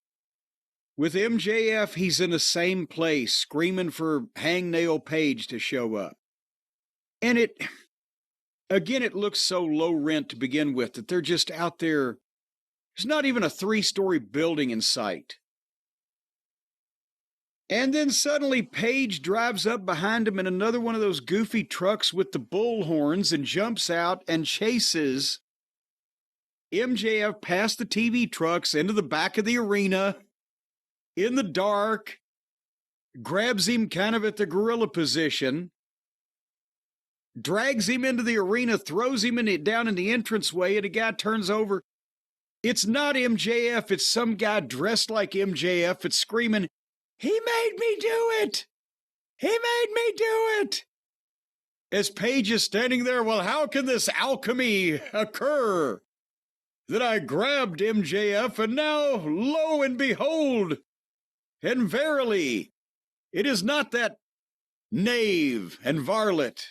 with MJF. He's in the same place, screaming for Hangnail Page to show up. And it looks so low rent to begin with that they're just out there. There's not even a 3-story building in sight. And then suddenly Page drives up behind him in another one of those goofy trucks with the bull horns and jumps out and chases MJF past the TV trucks into the back of the arena in the dark, grabs him kind of at the gorilla position, drags him into the arena, throws him down in the entranceway, and a guy turns over. It's not MJF, it's some guy dressed like MJF. It's screaming, "He made me do it! He made me do it!" As Page is standing there, well, how can this alchemy occur? That I grabbed MJF, and now, lo and behold, and verily, it is not that knave and varlet.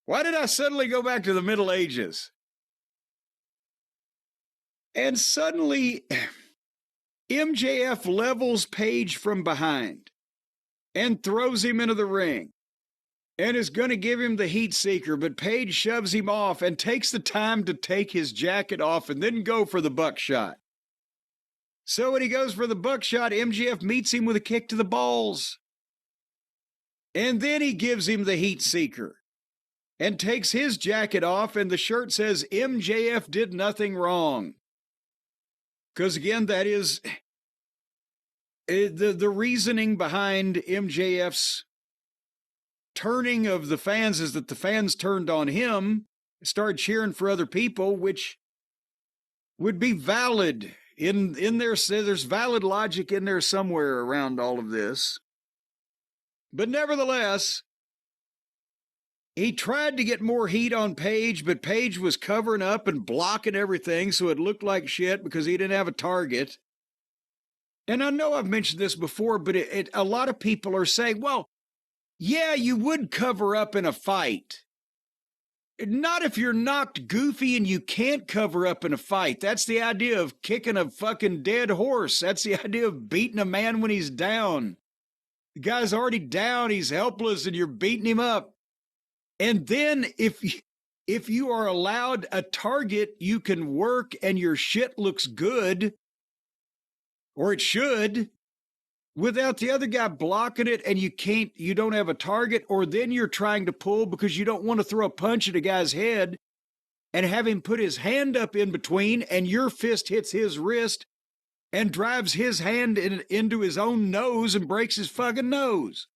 Why did I suddenly go back to the Middle Ages? And suddenly, MJF levels Page from behind and throws him into the ring and is going to give him the heat seeker, but Page shoves him off and takes the time to take his jacket off and then go for the buckshot. So when he goes for the buckshot, MJF meets him with a kick to the balls. And then he gives him the heat seeker and takes his jacket off, and the shirt says MJF did nothing wrong. Because again, that is the reasoning behind MJF's turning of the fans is that the fans turned on him, started cheering for other people, which would be valid in there. There's valid logic in there somewhere around all of this. But nevertheless, he tried to get more heat on Page, but Page was covering up and blocking everything, so it looked like shit because he didn't have a target. And I know I've mentioned this before, but a lot of people are saying, well, yeah, you would cover up in a fight. Not if you're knocked goofy and you can't cover up in a fight. That's the idea of kicking a fucking dead horse. That's the idea of beating a man when he's down. The guy's already down, he's helpless, and you're beating him up. And then if you are allowed a target, you can work and your shit looks good, or it should, without the other guy blocking it, and you don't have a target, or then you're trying to pull because you don't want to throw a punch at a guy's head and have him put his hand up in between and your fist hits his wrist and drives his hand into his own nose and breaks his fucking nose.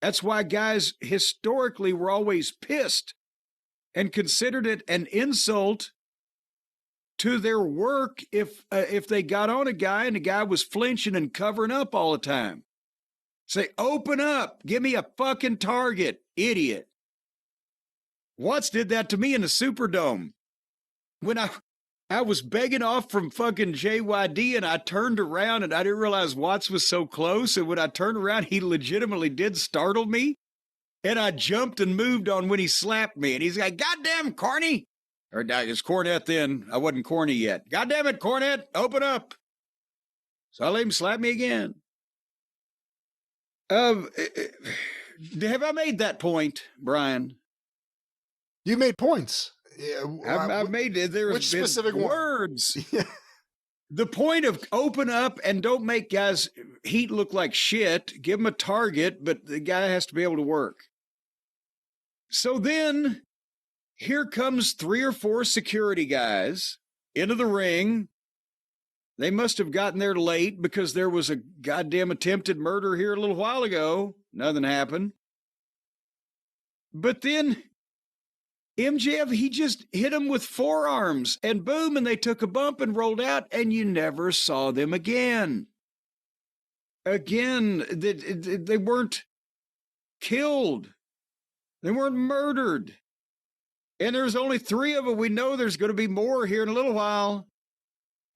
That's why guys historically were always pissed and considered it an insult to their work if they got on a guy and the guy was flinching and covering up all the time. Say, open up, give me a fucking target, idiot. Watts did that to me in the Superdome. When I was begging off from fucking JYD and I turned around and I didn't realize Watts was so close. And when I turned around, he legitimately did startle me. And I jumped and moved on when he slapped me. And he's like, "Goddamn, corny." Or it's Cornette then. I wasn't corny yet. "Goddamn it, Cornette, open up." So I let him slap me again. Have I made that point, Brian? You made points. I've made it. There's which been specific words. The point of open up and don't make guys' heat look like shit. Give them a target, but the guy has to be able to work. So then here comes 3 or 4 security guys into the ring. They must have gotten there late because there was a goddamn attempted murder here a little while ago. Nothing happened. But then MJF, he just hit him with forearms and boom, and they took a bump and rolled out, and you never saw them again. Again, they weren't killed. They weren't murdered. And there's only 3 of them. We know there's going to be more here in a little while.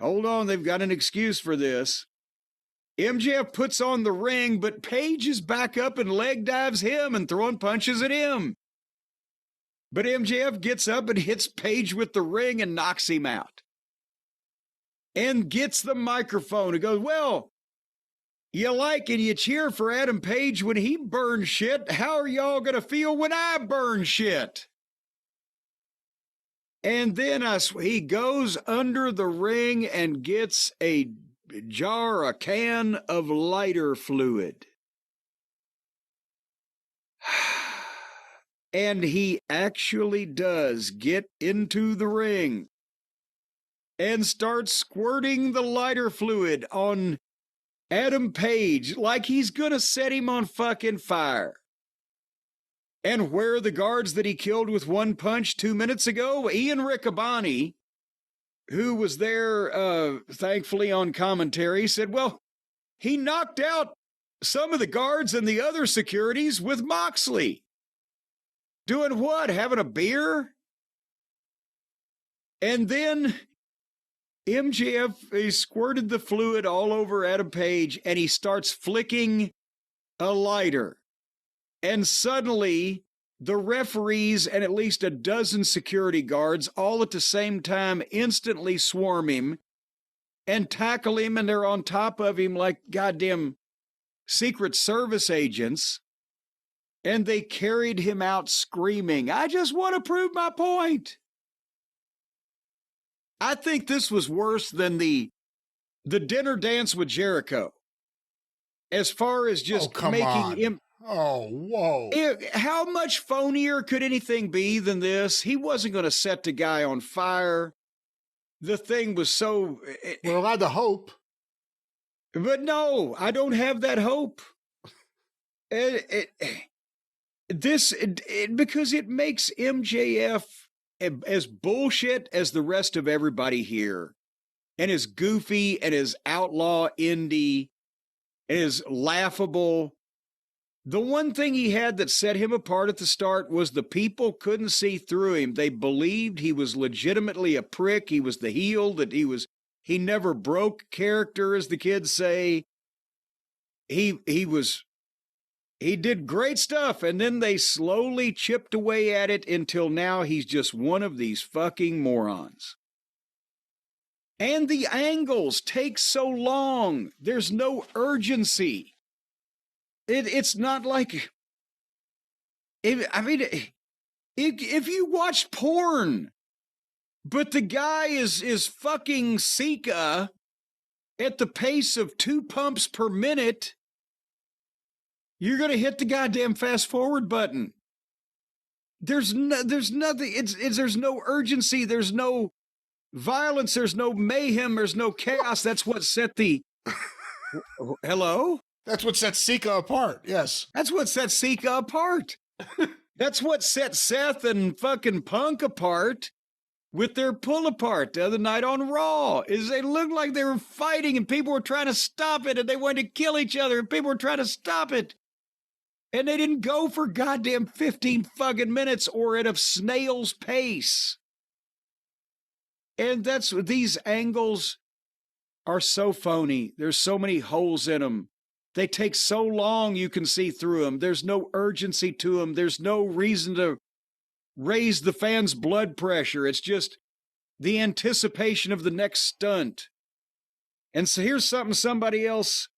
Hold on, they've got an excuse for this. MJF puts on the ring, but Page is back up and leg dives him and throwing punches at him. But MJF gets up and hits Page with the ring and knocks him out. And gets the microphone and goes, well, you like and you cheer for Adam Page when he burns shit. How are y'all going to feel when I burn shit? And then he goes under the ring and gets a can of lighter fluid. And he actually does get into the ring and starts squirting the lighter fluid on Adam Page like he's going to set him on fucking fire. And where are the guards that he killed with one punch 2 minutes ago? Ian Riccaboni, who was there, thankfully, on commentary, said, well, he knocked out some of the guards and the other securities with Moxley. Doing what? Having a beer? And then MJF, he squirted the fluid all over Adam Page, and he starts flicking a lighter. And suddenly, the referees and at least a dozen security guards all at the same time instantly swarm him and tackle him, and they're on top of him like goddamn Secret Service agents. And they carried him out screaming, I just want to prove my point. I think this was worse than the dinner dance with Jericho. As far as just making him... Oh, whoa. How much phonier could anything be than this? He wasn't going to set the guy on fire. The thing was so... We're allowed to hope. But no, I don't have that hope. Because it makes MJF as bullshit as the rest of everybody here, and as goofy and as outlaw indie and as laughable. The one thing he had that set him apart at the start was the people couldn't see through him. They believed he was legitimately a prick. He was the heel, that he never broke character, as the kids say. He did great stuff, and then they slowly chipped away at it until now he's just one of these fucking morons. And the angles take so long. There's no urgency. It's not like... if you watch porn, but the guy is fucking Sika at the pace of 2 pumps per minute... You're going to hit the goddamn fast forward button. There's nothing. There's no urgency. There's no violence. There's no mayhem. There's no chaos. That's what set the... Hello? That's what sets Sika apart. Yes. That's what set Sika apart. That's what set Seth and fucking Punk apart with their pull apart the other night on Raw, is they looked like they were fighting and people were trying to stop it and they wanted to kill each other and people were trying to stop it. And they didn't go for goddamn 15 fucking minutes or at a snail's pace. And these angles are so phony. There's so many holes in them. They take so long you can see through them. There's no urgency to them. There's no reason to raise the fans' blood pressure. It's just the anticipation of the next stunt. And so here's something somebody else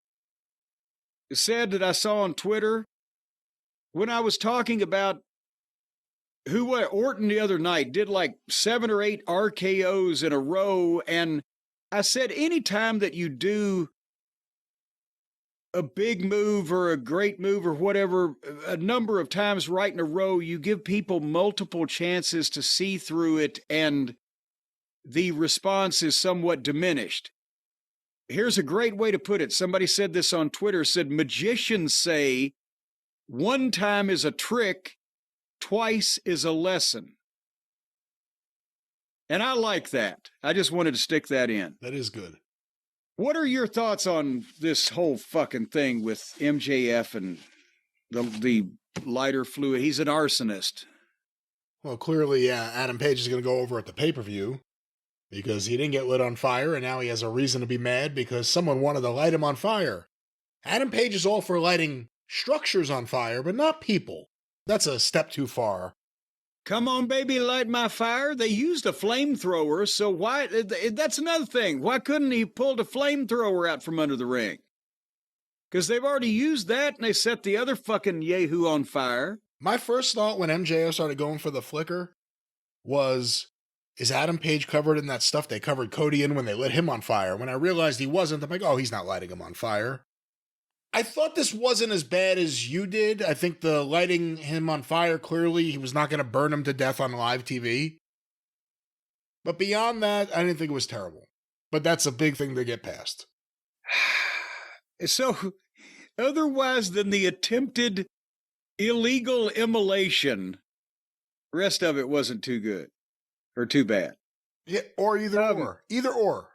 said that I saw on Twitter. When I was talking about Orton the other night did like 7 or 8 RKOs in a row, and I said, anytime that you do a big move or a great move or whatever, a number of times right in a row, you give people multiple chances to see through it, and the response is somewhat diminished. Here's a great way to put it. Somebody said this on Twitter, said, magicians say one time is a trick, twice is a lesson. And I like that. I just wanted to stick that in. That is good. What are your thoughts on this whole fucking thing with MJF and the lighter fluid? He's an arsonist. Well, clearly, Adam Page is going to go over at the pay-per-view because he didn't get lit on fire, and now he has a reason to be mad because someone wanted to light him on fire. Adam Page is all for lighting structures on fire, but not people. That's a step too far. Come on, baby, light my fire. They used a flamethrower, so why? That's another thing. Why couldn't he pulled a flamethrower out from under the ring? Because they've already used that, and they set the other fucking yahoo on fire. My first thought when MJF started going for the flicker was, is Adam Page covered in that stuff they covered Cody in when they lit him on fire? When I realized he wasn't, I'm like, oh, he's not lighting him on fire. I thought this wasn't as bad as you did. I think the lighting him on fire, clearly he was not going to burn him to death on live TV. But beyond that, I didn't think it was terrible. But that's a big thing to get past. So, otherwise than the attempted illegal immolation, the rest of it wasn't too good. Or too bad. Yeah, or either or. Either or.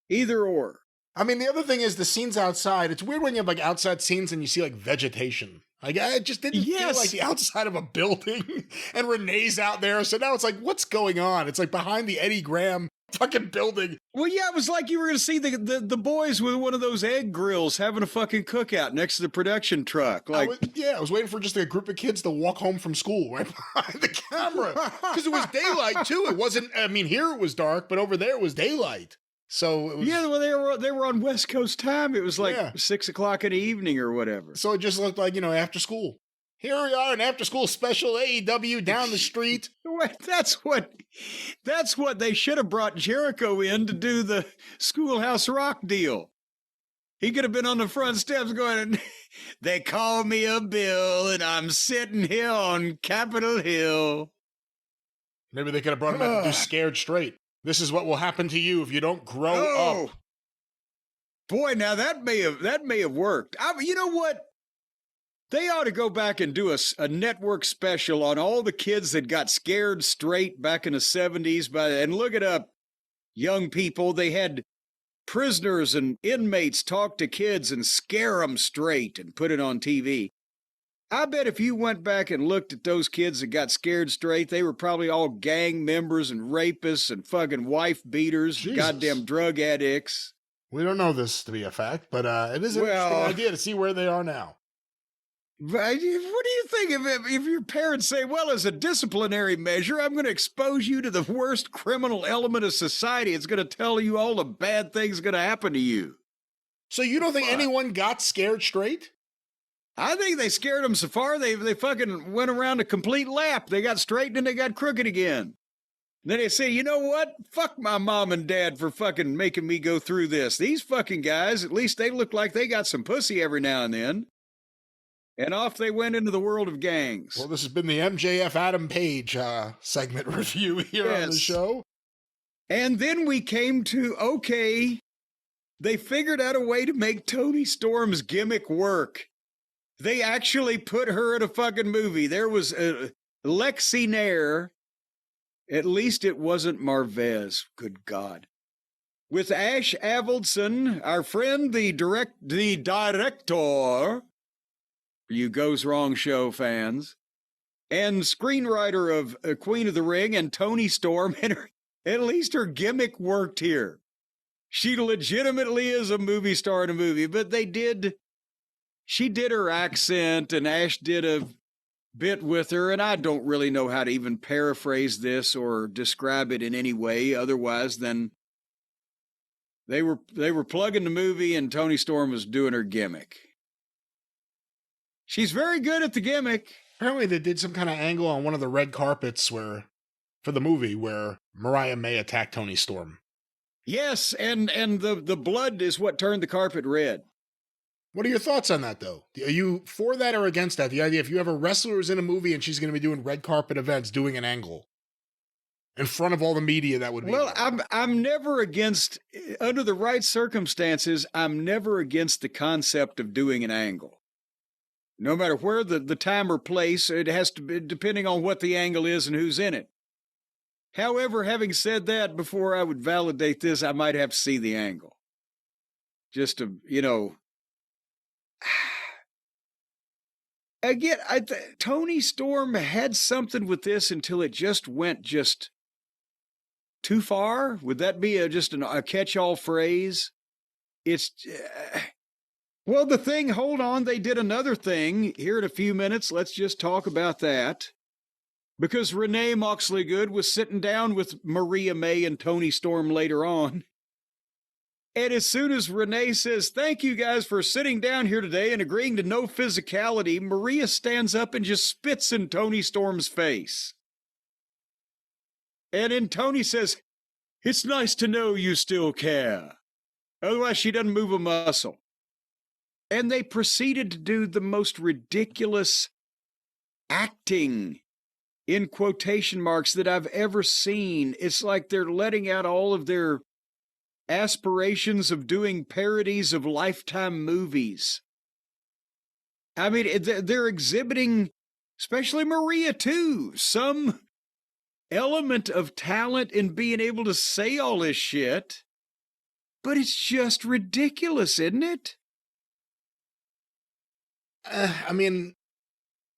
Either or. I mean, the other thing is the scenes outside. It's weird when you have like outside scenes and you see like vegetation. Like, I just didn't feel like the outside of a building. And Renee's out there. So now it's like, what's going on? It's like behind the Eddie Graham fucking building. Well, yeah, it was like you were going to see the boys with one of those egg grills having a fucking cookout next to the production truck. Like, I was waiting for just a group of kids to walk home from school right behind the camera. Because it was daylight too. It wasn't, I mean, here it was dark, but over there it was daylight. So it was, yeah, well, they were on West Coast time. It was like 6 o'clock in the evening or whatever. So it just looked like, after school. Here we are, an after-school special AEW down the street. That's what they should have brought Jericho in to do the Schoolhouse Rock deal. He could have been on the front steps going, they call me a Bill, and I'm sitting here on Capitol Hill. Maybe they could have brought him out to do Scared Straight. This is what will happen to you if you don't grow up. Boy, now that may have worked. You know what? They ought to go back and do a network special on all the kids that got scared straight back in the 70s. And look it up, young people. They had prisoners and inmates talk to kids and scare them straight and put it on TV. I bet if you went back and looked at those kids that got scared straight, they were probably all gang members and rapists and fucking wife beaters, goddamn drug addicts. We don't know this to be a fact, but it is an interesting idea to see where they are now. What do you think if your parents say, well, as a disciplinary measure, I'm going to expose you to the worst criminal element of society. It's going to tell you all the bad things going to happen to you. So you don't think anyone got scared straight? I think they scared them so far, they fucking went around a complete lap. They got straight and then they got crooked again. Then they say, you know what? Fuck my mom and dad for fucking making me go through this. These fucking guys, at least they look like they got some pussy every now and then. And off they went into the world of gangs. Well, this has been the MJF Adam Page segment review here on the show. And then we came to, they figured out a way to make Toni Storm's gimmick work. They actually put her in a fucking movie. There was Lexi Nair. At least it wasn't Marvez. Good God. With Ash Avildsen, our friend, the director, you Goes Wrong Show fans, and screenwriter of Queen of the Ring, and Toni Storm, and at least her gimmick worked here. She legitimately is a movie star in a movie, but she did her accent, and Ash did a bit with her, and I don't really know how to even paraphrase this or describe it in any way otherwise than they were plugging the movie, and Toni Storm was doing her gimmick. She's very good at the gimmick. Apparently they did some kind of angle on one of the red carpets for the movie where Mariah May attacked Toni Storm. Yes, and the blood is what turned the carpet red. What are your thoughts on that, though? Are you for that or against that? The idea if you have a wrestler who's in a movie and she's going to be doing red carpet events, doing an angle in front of all the media that would be Well, there. I'm never against, under the right circumstances, I'm never against the concept of doing an angle. No matter where the time or place, it has to be depending on what the angle is and who's in it. However, having said that, before I would validate this, I might have to see the angle. Just to, again, Tony Storm had something with this until it just went too far. Would that be just a catch-all phrase? It's well, the thing. Hold on, they did another thing here in a few minutes. Let's just talk about that because Renee Moxley Good was sitting down with Maria May and Tony Storm later on. And as soon as Renee says, "Thank you guys for sitting down here today and agreeing to no physicality," Maria stands up and just spits in Tony Storm's face. And then Tony says, "It's nice to know you still care. Otherwise, she doesn't move a muscle." And they proceeded to do the most ridiculous acting, in quotation marks, that I've ever seen. It's like they're letting out all of their aspirations of doing parodies of Lifetime movies. I mean, they're exhibiting, especially Maria too, some element of talent in being able to say all this shit, but it's just ridiculous, isn't it? I mean,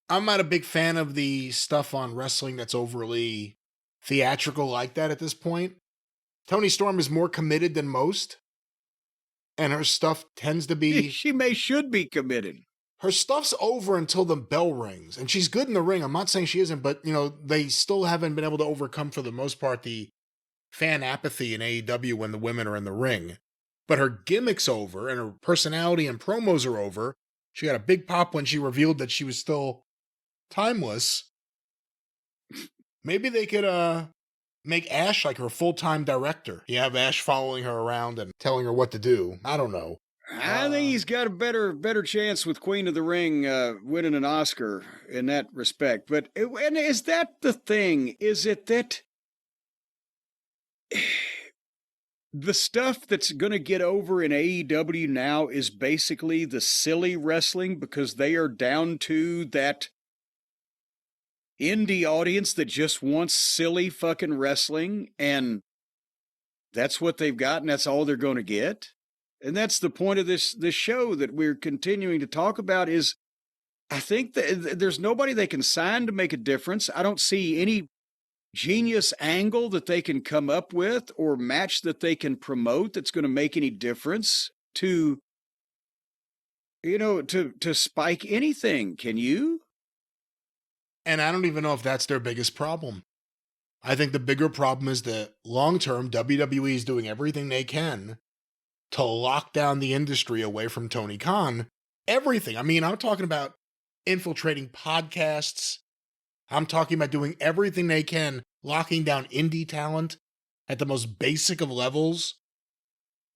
I'm not a big fan of the stuff on wrestling that's overly theatrical like that at this point. Tony Storm is more committed than most, and her stuff tends to be... should be committed. Her stuff's over until the bell rings, and she's good in the ring. I'm not saying she isn't, but, they still haven't been able to overcome, for the most part, the fan apathy in AEW when the women are in the ring. But her gimmick's over, and her personality and promos are over. She got a big pop when she revealed that she was still timeless. Maybe they could make Ash like her full-time director. You have Ash following her around and telling her what to do. I don't know. I think he's got a better chance with Queen of the Ring winning an Oscar in that respect. But and is that the thing? Is it that the stuff that's going to get over in AEW now is basically the silly wrestling because they are down to that indie audience that just wants silly fucking wrestling, and that's what they've got, and that's all they're going to get? And that's the point of this show that we're continuing to talk about is I think that there's nobody they can sign to make a difference. I don't see any genius angle that they can come up with or match that they can promote that's going to make any difference to spike anything. Can you? And I don't even know if that's their biggest problem. I think the bigger problem is that long-term, WWE is doing everything they can to lock down the industry away from Tony Khan. Everything. I mean, I'm talking about infiltrating podcasts. I'm talking about doing everything they can, locking down indie talent at the most basic of levels,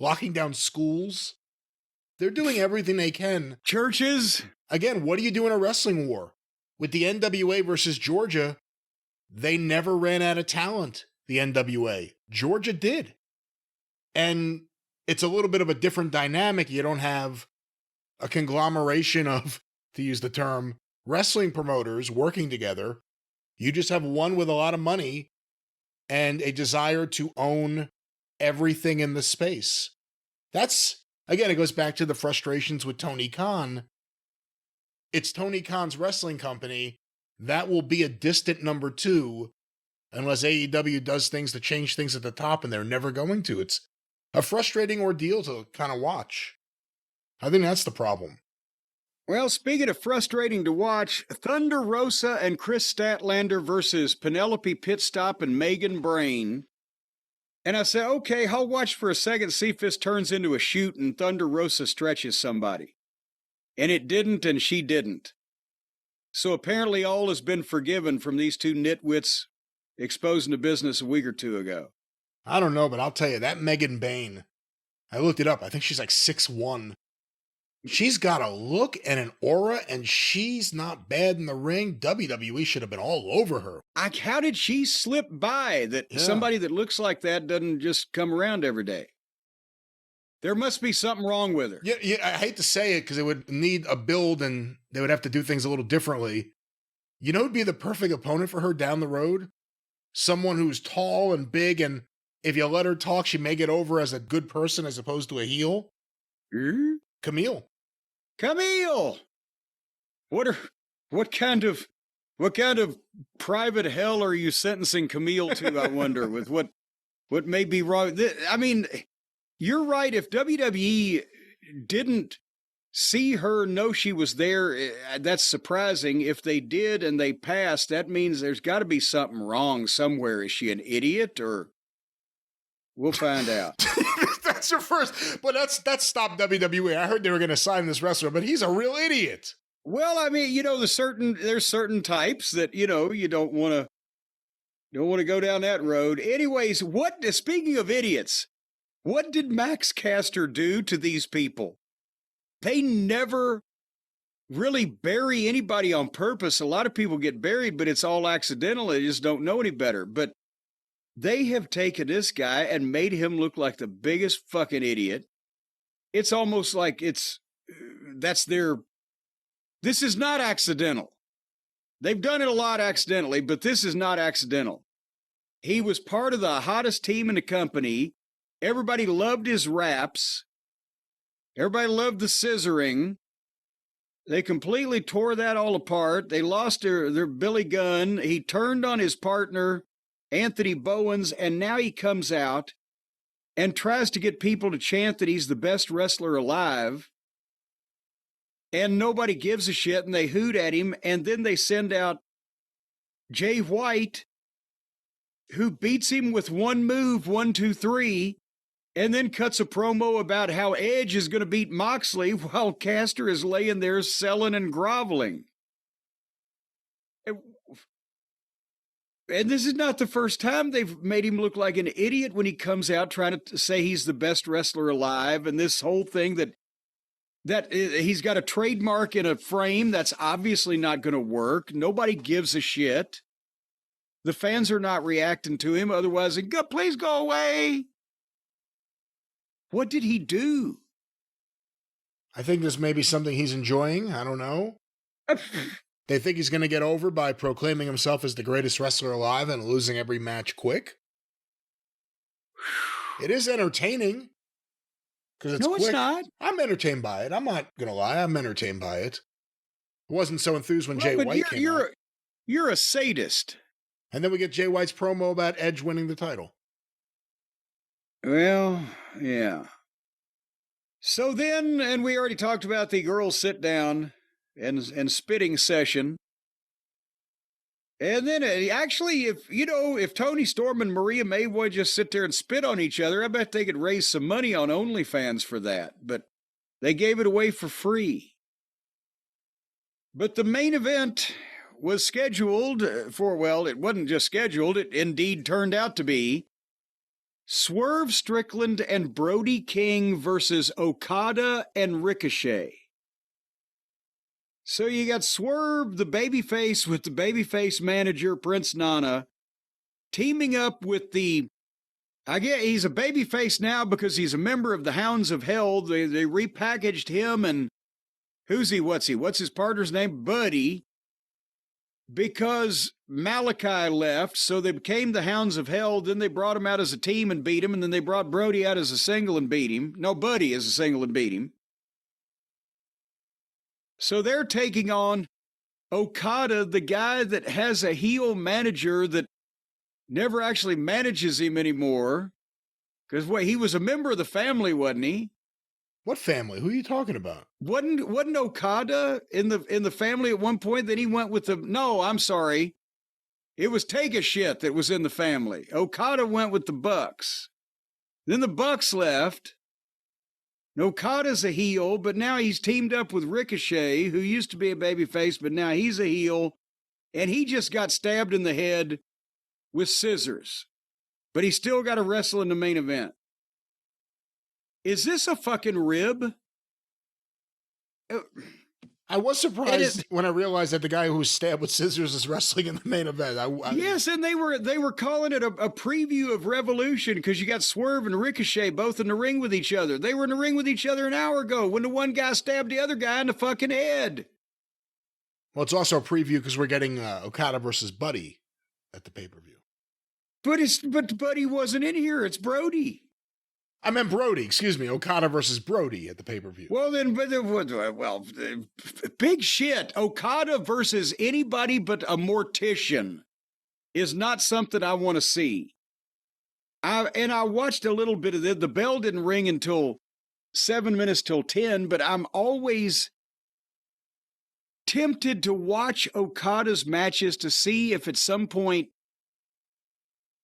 locking down schools. They're doing everything they can. Churches. Again, what do you do in a wrestling war? With the NWA versus Georgia, they never ran out of talent, the NWA. Georgia did. And it's a little bit of a different dynamic. You don't have a conglomeration of, to use the term, wrestling promoters working together. You just have one with a lot of money and a desire to own everything in the space. That's, again, it goes back to the frustrations with Tony Khan. It's Tony Khan's wrestling company. That will be a distant number two unless AEW does things to change things at the top, and they're never going to. It's a frustrating ordeal to kind of watch. I think that's the problem. Well, speaking of frustrating to watch, Thunder Rosa and Chris Statlander versus Penelope Pitstop and Megan Brain. And I said, okay, I'll watch for a second, see if this turns into a shoot and Thunder Rosa stretches somebody. And it didn't, and she didn't. So apparently all has been forgiven from these two nitwits exposing the business a week or two ago. I don't know, but I'll tell you, that Megan Bain, I looked it up. I think she's like 6'1". She's got a look and an aura, and she's not bad in the ring. WWE should have been all over her. How did she slip by that? Yeah. Somebody that looks like that doesn't just come around every day? There must be something wrong with her. Yeah, I hate to say it because it would need a build and they would have to do things a little differently. You know who'd be the perfect opponent for her down the road? Someone who's tall and big, and if you let her talk, she may get over as a good person as opposed to a heel. Camille. Camille! What kind of private hell are you sentencing Camille to, I wonder, with what may be wrong? I mean, you're right. If WWE didn't see her, know she was there, that's surprising. If they did and they passed, that means there's got to be something wrong somewhere. Is she an idiot, or we'll find out? That's your first, but that's stopped WWE. I heard they were going to sign this wrestler, but he's a real idiot. Well, I mean, there's certain types that, you don't want to go down that road. Anyways, speaking of idiots, what did Max Caster do to these people? They never really bury anybody on purpose. A lot of people get buried, but it's all accidental. They just don't know any better. But they have taken this guy and made him look like the biggest fucking idiot. It's almost like this is not accidental. They've done it a lot accidentally, but this is not accidental. He was part of the hottest team in the company. Everybody loved his raps. Everybody loved the scissoring. They completely tore that all apart. They lost their Billy Gunn. He turned on his partner, Anthony Bowens, and now he comes out and tries to get people to chant that he's the best wrestler alive. And nobody gives a shit, and they hoot at him, and then they send out Jay White, who beats him with one move, 1, 2, 3, and then cuts a promo about how Edge is going to beat Moxley while Caster is laying there selling and groveling. And this is not the first time they've made him look like an idiot when he comes out trying to say he's the best wrestler alive, and this whole thing that he's got a trademark in a frame that's obviously not going to work. Nobody gives a shit. The fans are not reacting to him. Otherwise, please go away. What did he do? I think this may be something he's enjoying. I don't know. They think he's going to get over by proclaiming himself as the greatest wrestler alive and losing every match quick. It is entertaining. It's no, quick. It's not. I'm entertained by it. I'm not going to lie. I'm entertained by it. I wasn't so enthused when Jay White came out. You're a sadist. And then we get Jay White's promo about Edge winning the title. Well, yeah. So then, and we already talked about the girls sit down and spitting session. And then actually, if Tony Storm and Maria May would just sit there and spit on each other, I bet they could raise some money on OnlyFans for that. But they gave it away for free. But the main event was scheduled it wasn't just scheduled, it indeed turned out to be Swerve Strickland and Brody King versus Okada and Ricochet. So you got Swerve, the babyface, with the babyface manager, Prince Nana, teaming up with I guess he's a babyface now because he's a member of the Hounds of Hell. They repackaged him, and what's his partner's name? Buddy. Because Malachi left, so they became the Hounds of Hell. Then they brought him out as a team and beat him, and then they brought Brody out as a single and beat him. No, Buddy as a single and beat him. So they're taking on Okada, the guy that has a heel manager that never actually manages him anymore. Because he was a member of the family, wasn't he? What family? Who are you talking about? Wasn't Okada in the family at one point? Then he went with no, I'm sorry. It was Take a Shit that was in the family. Okada went with the Bucks. Then the Bucks left. Okada's a heel, but now he's teamed up with Ricochet, who used to be a babyface, but now he's a heel. And he just got stabbed in the head with scissors. but he's still got to wrestle in the main event. Is this a fucking rib? I was surprised when I realized that the guy who was stabbed with scissors is wrestling in the main event. Yes, and they were calling it a preview of Revolution because you got Swerve and Ricochet both in the ring with each other. They were in the ring with each other an hour ago when the one guy stabbed the other guy in the fucking head. Well, it's also a preview because we're getting Okada versus Buddy at the pay-per-view. But Buddy wasn't in here. It's Brody. I meant Brody, excuse me. Okada versus Brody at the pay-per-view. Well, big shit. Okada versus anybody but a mortician is not something I want to see. I watched a little bit of it. The bell didn't ring until 7 minutes till 10, but I'm always tempted to watch Okada's matches to see if at some point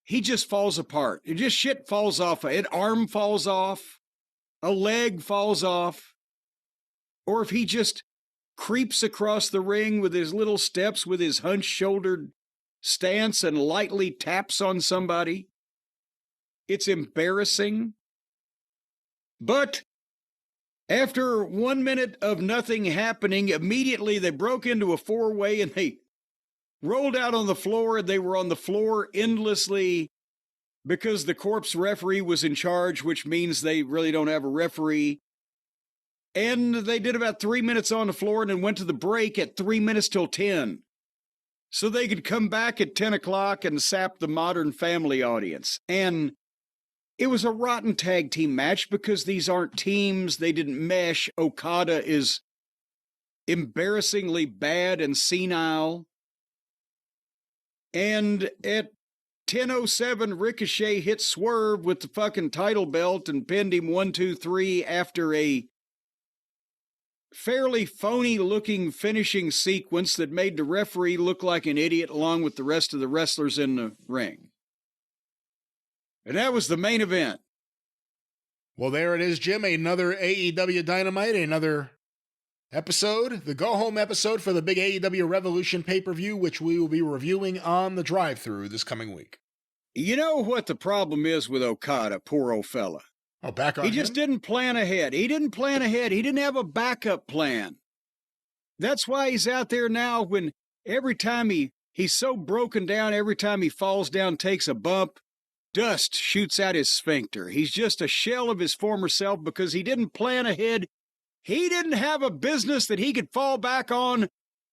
he just falls apart. It just shit falls off. An arm falls off. A leg falls off. Or if he just creeps across the ring with his little steps with his hunched-shouldered stance and lightly taps on somebody. It's embarrassing. But after 1 minute of nothing happening, immediately they broke into a four-way and they rolled out on the floor, and they were on the floor endlessly because the corpse referee was in charge, which means they really don't have a referee. And they did about 3 minutes on the floor and then went to the break at 3 minutes till 10. So they could come back at 10 o'clock and sap the Modern Family audience. And it was a rotten tag team match because these aren't teams. They didn't mesh. Okada is embarrassingly bad and senile. And at 10:07, Ricochet hit Swerve with the fucking title belt and pinned him 1, 2, 3 after a fairly phony-looking finishing sequence that made the referee look like an idiot along with the rest of the wrestlers in the ring. And that was the main event. Well, there it is, Jim. Another AEW Dynamite, another episode, the go-home episode for the big AEW Revolution pay-per-view, which we will be reviewing on the drive-thru this coming week. You know what the problem is with Okada, poor old fella? Oh, back on He just didn't plan ahead. He didn't plan ahead. He didn't have a backup plan. That's why he's out there now when every time he's so broken down, every time he falls down, takes a bump, dust shoots out his sphincter. He's just a shell of his former self because he didn't plan ahead. He didn't have a business that he could fall back on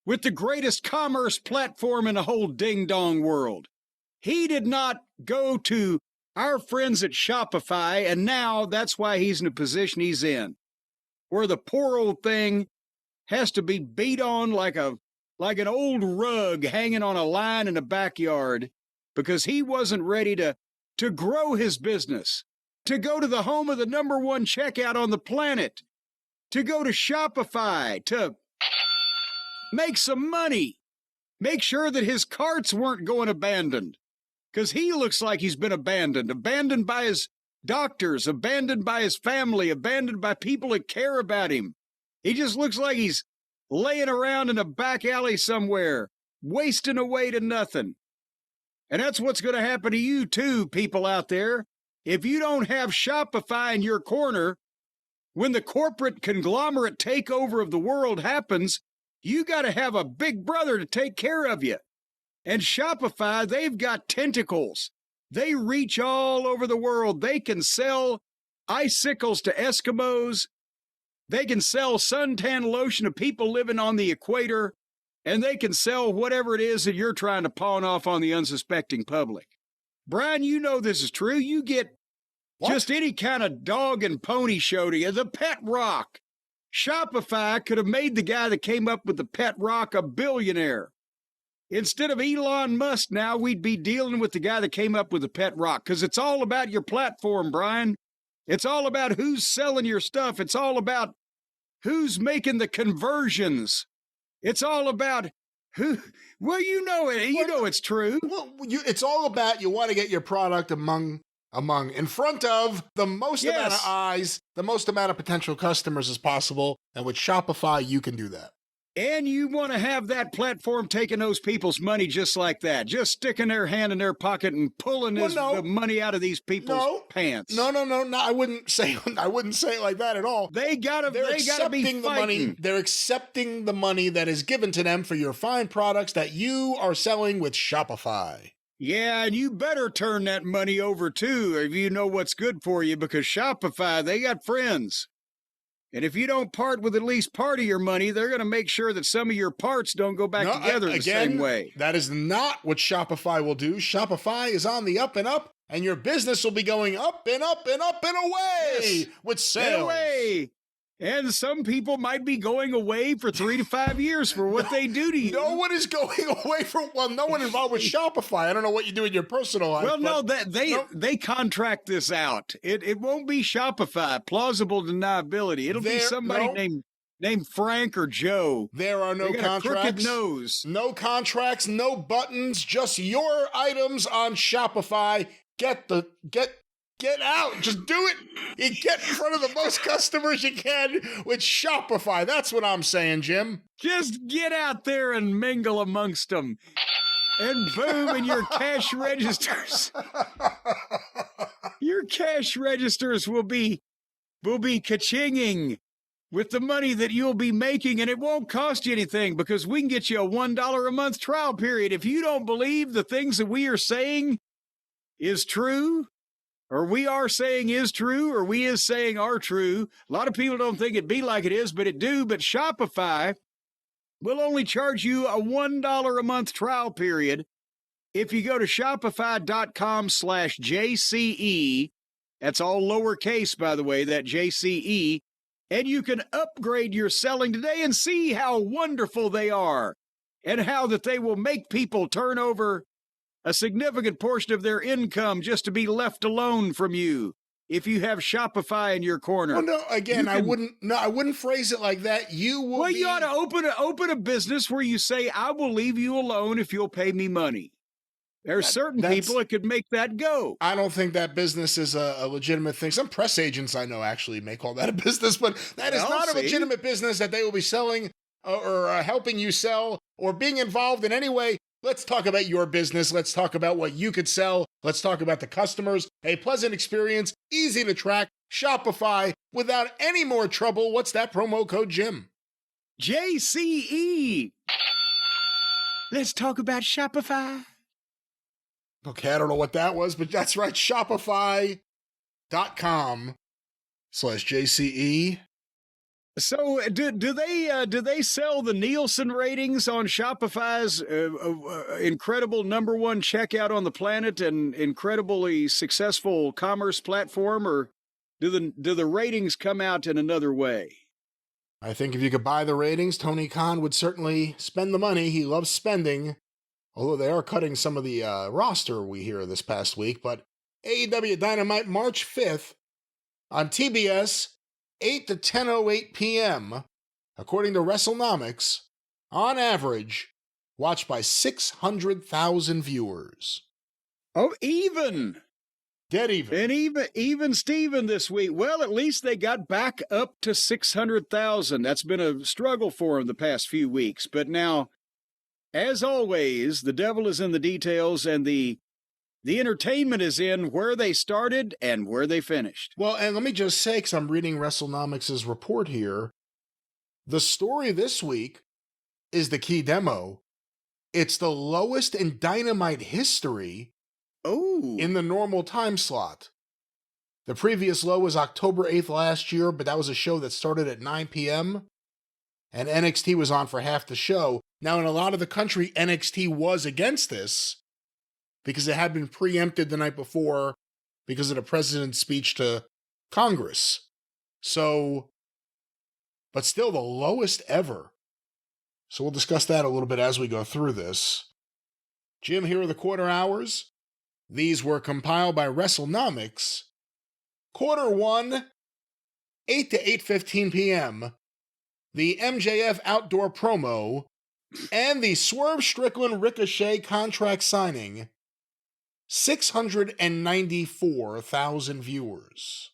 with the greatest commerce platform in the whole ding-dong world. He did not go to our friends at Shopify, and now that's why he's in the position he's in, where the poor old thing has to be beat on like an old rug hanging on a line in the backyard because he wasn't ready to grow his business, to go to the home of the number one checkout on the planet, to go to Shopify, to make some money, make sure that his carts weren't going abandoned, because he looks like he's been abandoned by his doctors, abandoned by his family, abandoned by people that care about him. He just looks like he's laying around in a back alley somewhere, wasting away to nothing. And that's what's going to happen to you too, people out there. If you don't have Shopify in your corner, when the corporate conglomerate takeover of the world happens, you got to have a big brother to take care of you. And Shopify, they've got tentacles. They reach all over the world. They can sell icicles to Eskimos. They can sell suntan lotion to people living on the equator. And they can sell whatever it is that you're trying to pawn off on the unsuspecting public. Brian, you know this is true. You get just any kind of dog and pony show to you. The pet rock. Shopify could have made the guy that came up with the pet rock a billionaire. Instead of Elon Musk now, we'd be dealing with the guy that came up with the pet rock, because it's all about your platform, Brian. It's all about who's selling your stuff. It's all about who's making the conversions. It's all about who. Well, you know it. You know it's true. Well, it's all about you want to get your product in front of the most amount of eyes, the most amount of potential customers as possible. And with Shopify, you can do that. And you want to have that platform taking those people's money just like that, just sticking their hand in their pocket and pulling the money out of these people's pants. No. I wouldn't say it like that at all. They gotta be fighting. The money. They're accepting the money that is given to them for your fine products that you are selling with Shopify. Yeah, and you better turn that money over too if you know what's good for you, because Shopify, they got friends. And if you don't part with at least part of your money, they're going to make sure that some of your parts don't go back together the same way. That is not what Shopify will do. Shopify is on the up and up, and your business will be going up and up and up and away with sales. And away. And some people might be going away for 3 to 5 years for what they do to you. No one is going away from, no one involved with Shopify. I don't know what you do in your personal life. Well, they contract this out. It won't be Shopify, plausible deniability. It'll be somebody named Frank or Joe. There are no contracts. Crooked nose. No contracts, no buttons, just your items on Shopify. Get out. Just do it. You get in front of the most customers you can with Shopify. That's what I'm saying, Jim. Just get out there and mingle amongst them. And boom, and your cash registers. Your cash registers will be ka-chinging with the money that you'll be making, and it won't cost you anything because we can get you a $1 a month trial period. If you don't believe the things that we are saying is true, or we are saying is true, or we is saying are true. A lot of people don't think it be like it is, but it do. But Shopify will only charge you a $1 a month trial period if you go to shopify.com/JCE. That's all lowercase, by the way, that JCE. And you can upgrade your selling today and see how wonderful they are and how that they will make people turn over a significant portion of their income just to be left alone from you if you have Shopify in your corner. Well, no, again, I wouldn't phrase it like that. You ought to open a business where you say, I will leave you alone if you'll pay me money. There are certain people that could make that go. I don't think that business is a legitimate thing. Some press agents I know actually may call that a business, but that is not a legitimate business that they will be selling or helping you sell or being involved in any way. Let's talk about your business. Let's talk about what you could sell. Let's talk about the customers. A pleasant experience, easy to track, Shopify without any more trouble. What's that promo code, Jim? JCE. Let's talk about Shopify. Okay, I don't know what that was, but that's right. Shopify.com/JCE. So do they sell the Nielsen ratings on Shopify's incredible #1 checkout on the planet and incredibly successful commerce platform, or do the ratings come out in another way? I think if you could buy the ratings, Tony Khan would certainly spend the money. He loves spending, although they are cutting some of the roster we hear this past week. But AEW Dynamite March 5th on TBS, 8 to 10:08 p.m., according to WrestleNomics, on average, watched by 600,000 viewers. Oh, even. Dead even. And even Steven this week. Well, at least they got back up to 600,000. That's been a struggle for them the past few weeks. But now, as always, the devil is in the details, and the entertainment is in where they started and where they finished. Well, and let me just say, because I'm reading WrestleNomics' report here, the story this week is the key demo. It's the lowest in Dynamite history in the normal time slot. The previous low was October 8th last year, but that was a show that started at 9 p.m., and NXT was on for half the show. Now, in a lot of the country, NXT was against this, because it had been preempted the night before because of the president's speech to Congress. So, but still the lowest ever. So we'll discuss that a little bit as we go through this. Jim, here are the quarter hours. These were compiled by WrestleNomics. Quarter 1, 8 to 8:15 p.m., the MJF outdoor promo, and the Swerve Strickland Ricochet contract signing. 694,000 viewers.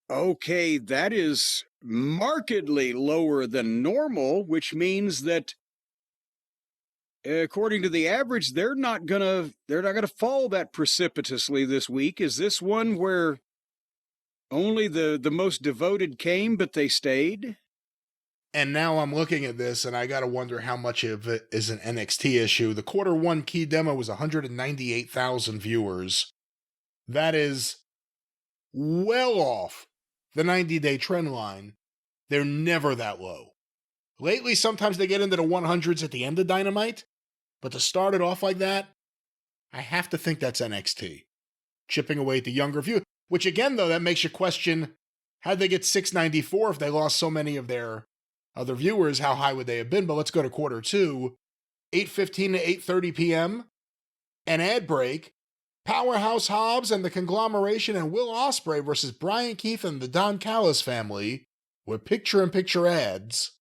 Okay, that is markedly lower than normal, which means that according to the average, they're not gonna fall that precipitously this week. Is this one where only the most devoted came, but they stayed? And now I'm looking at this, and I got to wonder how much of it is an NXT issue. The quarter one key demo was 198,000 viewers. That is well off the 90-day trend line. They're never that low. Lately, sometimes they get into the 100s at the end of Dynamite, but to start it off like that, I have to think that's NXT. Chipping away at the younger view, which again, though, that makes you question, how'd they get 694 if they lost so many of their other viewers? How high would they have been? But let's go to quarter two, 8:15 to 8:30 p.m., an ad break, Powerhouse Hobbs and the Conglomeration and Will Ospreay versus Brian Keith and the Don Callis family with picture-in-picture ads,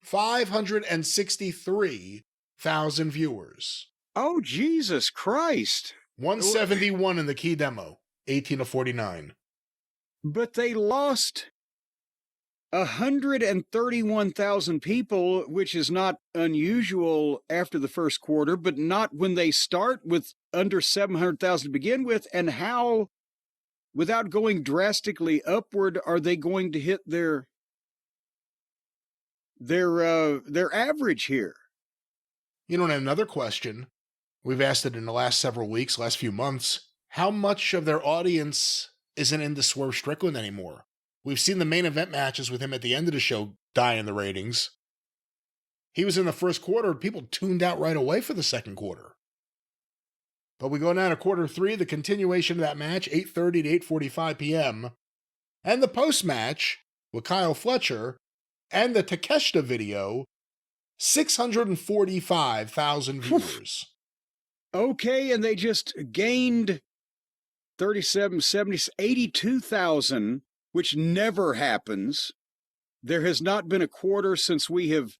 563,000 viewers. Oh, Jesus Christ. 171 in the key demo, 18 to 49. But they lost 131,000 people, which is not unusual after the first quarter, but not when they start with under 700,000 to begin with. And how, without going drastically upward, are they going to hit their average here? You know, and another question, we've asked it in the last several weeks, last few months, how much of their audience isn't into Swerve Strickland anymore? We've seen the main event matches with him at the end of the show die in the ratings. He was in the first quarter, people tuned out right away for the second quarter. But we go now to quarter three, the continuation of that match, 8:30 to 8:45 p.m., and the post-match with Kyle Fletcher and the Takeshita video, 645,000 viewers. Okay, and they just gained 37, 70, 82,000, which never happens. There has not been a quarter since we have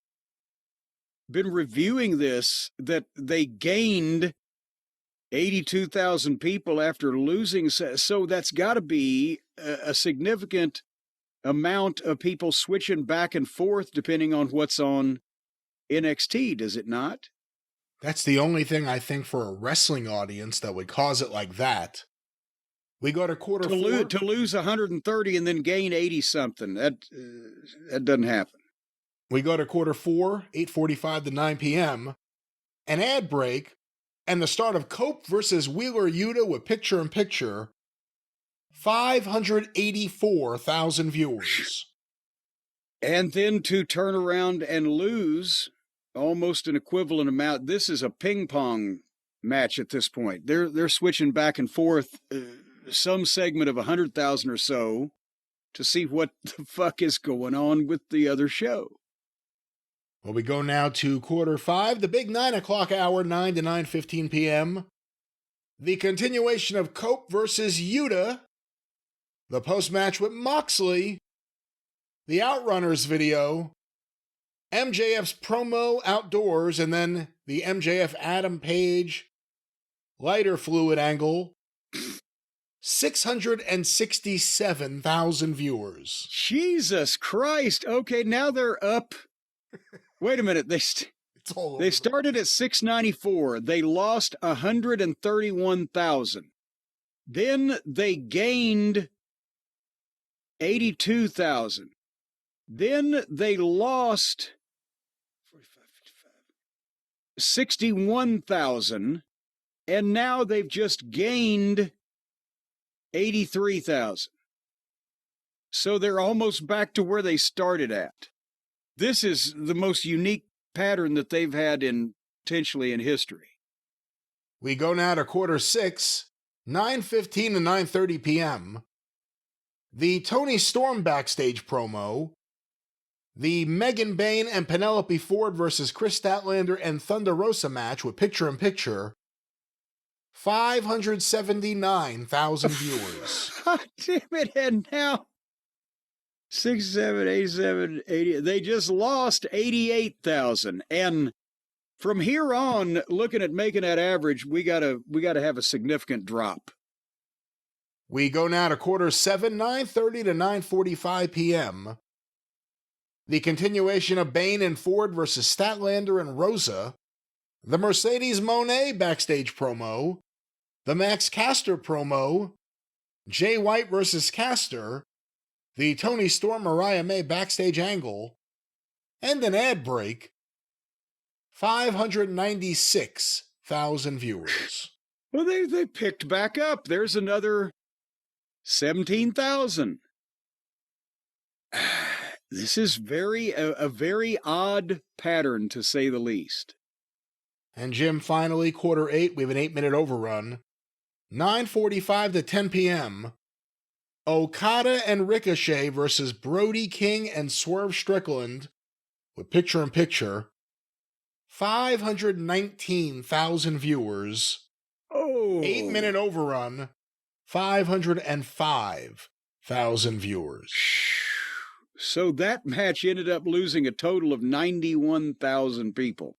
been reviewing this that they gained 82,000 people after losing. So that's got to be a significant amount of people switching back and forth depending on what's on NXT, does it not? That's the only thing I think for a wrestling audience that would cause it like that. We go to quarter four. To lose 130 and then gain 80-something. That doesn't happen. We go to quarter four, 8:45 to 9 p.m., an ad break, and the start of Cope versus Wheeler Yuta with picture-in-picture, 584,000 viewers. And then to turn around and lose almost an equivalent amount. This is a ping-pong match at this point. They're switching back and forth some segment of 100,000 or so to see what the fuck is going on with the other show. Well, we go now to quarter five, the big 9 o'clock hour, 9 to 9:15 p.m. The continuation of Cope versus Yuta, the post-match with Moxley, the Outrunners video, MJF's promo outdoors, and then the MJF Adam Page lighter fluid angle. 667,000 viewers. Jesus Christ. Okay, now they're up. Wait a minute. They started at 694. They lost 131,000. Then they gained 82,000. Then they lost 61,000. And now they've just gained 83,000. So they're almost back to where they started at. This is the most unique pattern that they've had potentially in history. We go now to quarter six, 9:15 to 9:30 p.m. The Tony Storm backstage promo, the Megan Bayne and Penelope Ford versus Chris Statlander and Thunder Rosa match with picture-in-picture, 579,000 viewers. God damn it, and now 67, 87, 80. They just lost 88,000. And from here on, looking at making that average, we gotta have a significant drop. We go now to quarter 7, 9:30 to 9:45 p.m. The continuation of Bain and Ford versus Statlander and Rosa, the Mercedes Moné backstage promo, the Max Caster promo, Jay White versus Caster, the Tony Storm Mariah May backstage angle, and an ad break. 596,000 viewers. Well, they picked back up. There's another 17,000. This is a very odd pattern, to say the least. And Jim, finally, quarter 8, we have an 8-minute overrun. 9:45 to 10 p.m. Okada and Ricochet versus Brody King and Swerve Strickland with picture-in-picture. 519,000 viewers. Oh. 8-minute overrun. 505,000 viewers. So that match ended up losing a total of 91,000 people.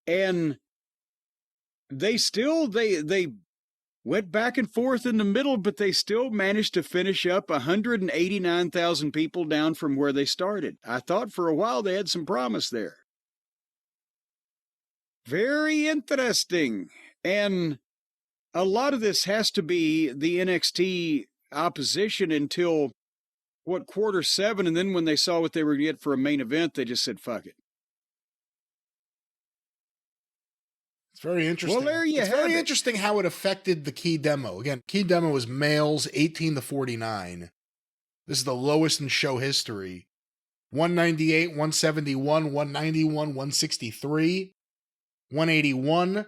And they went back and forth in the middle, but they still managed to finish up 189,000 people down from where they started. I thought for a while they had some promise there. Very interesting. And a lot of this has to be the NXT opposition until, quarter 7, and then when they saw what they were going to get for a main event, they just said, fuck it. It's very interesting. Well, there you have it. It's very interesting how it affected the key demo. Again, key demo was males 18 to 49. This is the lowest in show history. 198, 171, 191, 163, 181,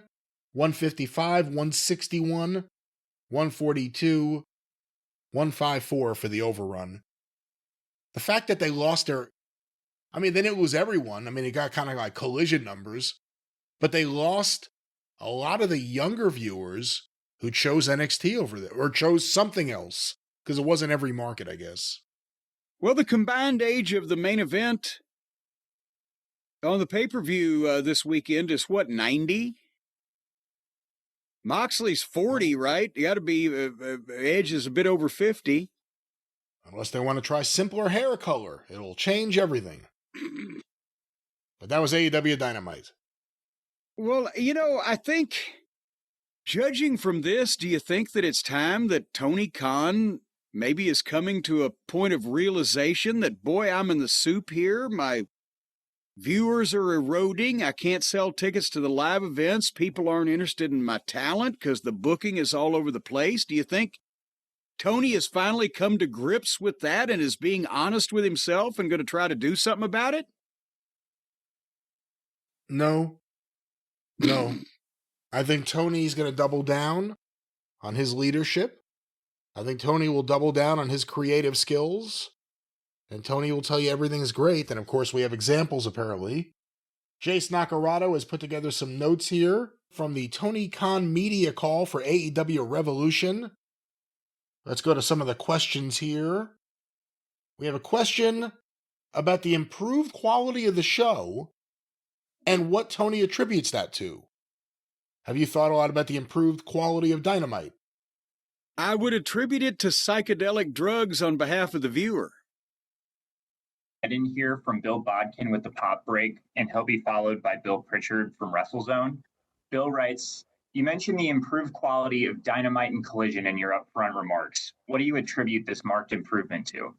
155, 161, 142, 154 for the overrun. The fact that they lost they didn't lose everyone. It got kind of like collision numbers, but they lost a lot of the younger viewers who chose NXT over there, or chose something else, because it wasn't every market, I guess. Well, the combined age of the main event on the pay-per-view this weekend is 90? Moxley's 40, right? You got to be, Edge is a bit over 50. Unless they want to try simpler hair color. It'll change everything. But that was AEW Dynamite. Well, I think, judging from this, do you think that it's time that Tony Khan maybe is coming to a point of realization that, boy, I'm in the soup here, my viewers are eroding, I can't sell tickets to the live events, people aren't interested in my talent because the booking is all over the place? Do you think Tony has finally come to grips with that and is being honest with himself and going to try to do something about it? No. I think Tony's going to double down on his leadership. I think Tony will double down on his creative skills. And Tony will tell you everything's great. And of course, we have examples, apparently. Jace Nakarado has put together some notes here from the Tony Khan media call for AEW Revolution. Let's go to some of the questions here. We have a question about the improved quality of the show and what Tony attributes that to. Have you thought a lot about the improved quality of Dynamite? I would attribute it to psychedelic drugs on behalf of the viewer. I didn't hear from Bill Bodkin with the pop break, and he'll be followed by Bill Pritchard from WrestleZone. Bill writes, you mentioned the improved quality of Dynamite and Collision in your upfront remarks. What do you attribute this marked improvement to?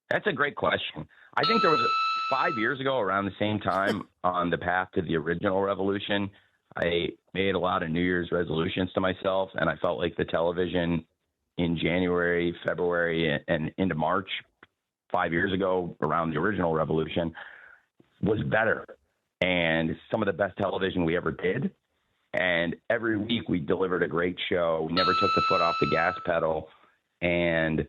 That's a great question. I think there was 5 years ago, around the same time, on the path to the original Revolution, I made a lot of New Year's resolutions to myself, and I felt like the television in January, February, and into March 5 years ago, around the original Revolution, was better. And some of the best television we ever did. And every week we delivered a great show. We never took the foot off the gas pedal. And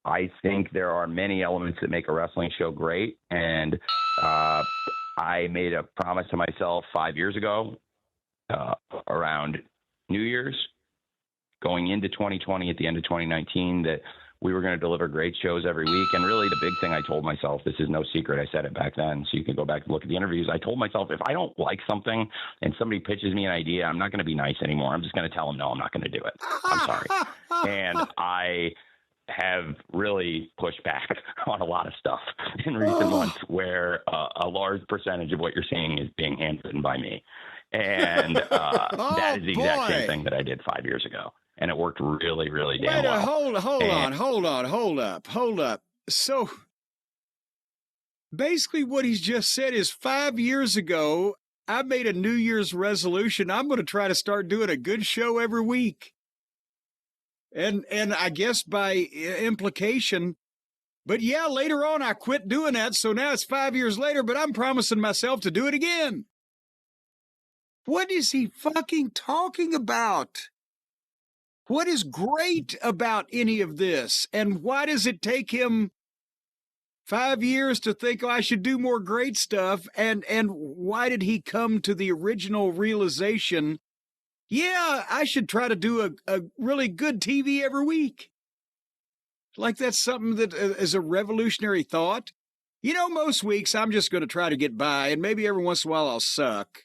I think there are many elements that make a wrestling show great. And I made a promise to myself 5 years ago around New Year's, going into 2020 at the end of 2019, that we were going to deliver great shows every week. And really the big thing I told myself, this is no secret, I said it back then, so you can go back and look at the interviews. I told myself, if I don't like something and somebody pitches me an idea, I'm not going to be nice anymore. I'm just going to tell them, no, I'm not going to do it. I'm sorry. And I have really pushed back on a lot of stuff in recent months where a large percentage of what you're seeing is being handwritten by me. And that is the exact same thing that I did 5 years ago. And it worked really, really damn well. Hold up. So basically what he's just said is 5 years ago, I made a New Year's resolution. I'm going to try to start doing a good show every week. And I guess by implication, but yeah, later on I quit doing that. So now it's 5 years later, but I'm promising myself to do it again. What is he fucking talking about? What is great about any of this? And why does it take him 5 years to think, oh, I should do more great stuff? And why did he come to the original realization, yeah, I should try to do a really good TV every week? Like that's something that is a revolutionary thought. You know, most weeks I'm just going to try to get by, and maybe every once in a while I'll suck.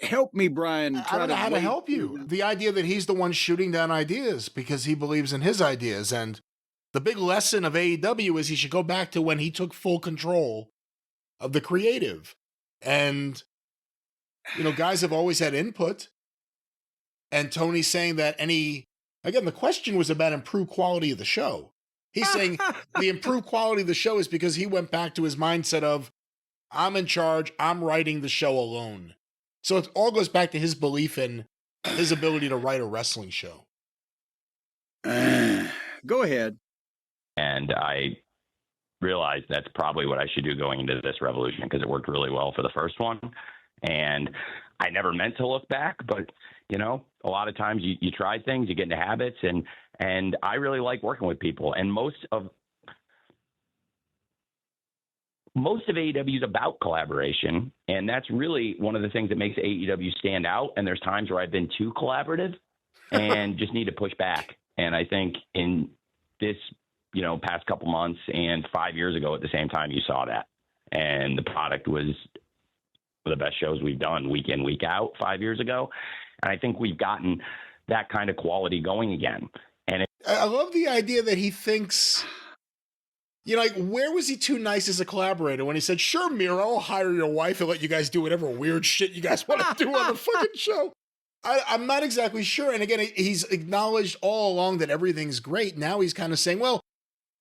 Help me, Brian. I don't know how to help you. The idea that he's the one shooting down ideas because he believes in his ideas. And the big lesson of AEW is he should go back to when he took full control of the creative. And, you know, guys have always had input. And Tony's saying that again, the question was about improved quality of the show. He's saying the improved quality of the show is because he went back to his mindset of, I'm in charge, I'm writing the show alone. So it all goes back to his belief in his ability to write a wrestling show. Go ahead. And I realized that's probably what I should do going into this revolution because it worked really well for the first one. And I never meant to look back, but, you know, a lot of times you try things, you get into habits, and I really like working with people. And most of AEW is about collaboration, and that's really one of the things that makes AEW stand out. And there's times where I've been too collaborative and just need to push back. And I think in this, you know, past couple months and 5 years ago at the same time, you saw that. And the product was one of the best shows we've done week in, week out 5 years ago. And I think we've gotten that kind of quality going again. And I love the idea that he thinks, you know, like, where was he too nice as a collaborator when he said, sure, Miro, I'll hire your wife and let you guys do whatever weird shit you guys want to do on the fucking show? I'm not exactly sure. And again, he's acknowledged all along that everything's great. Now he's kind of saying, well,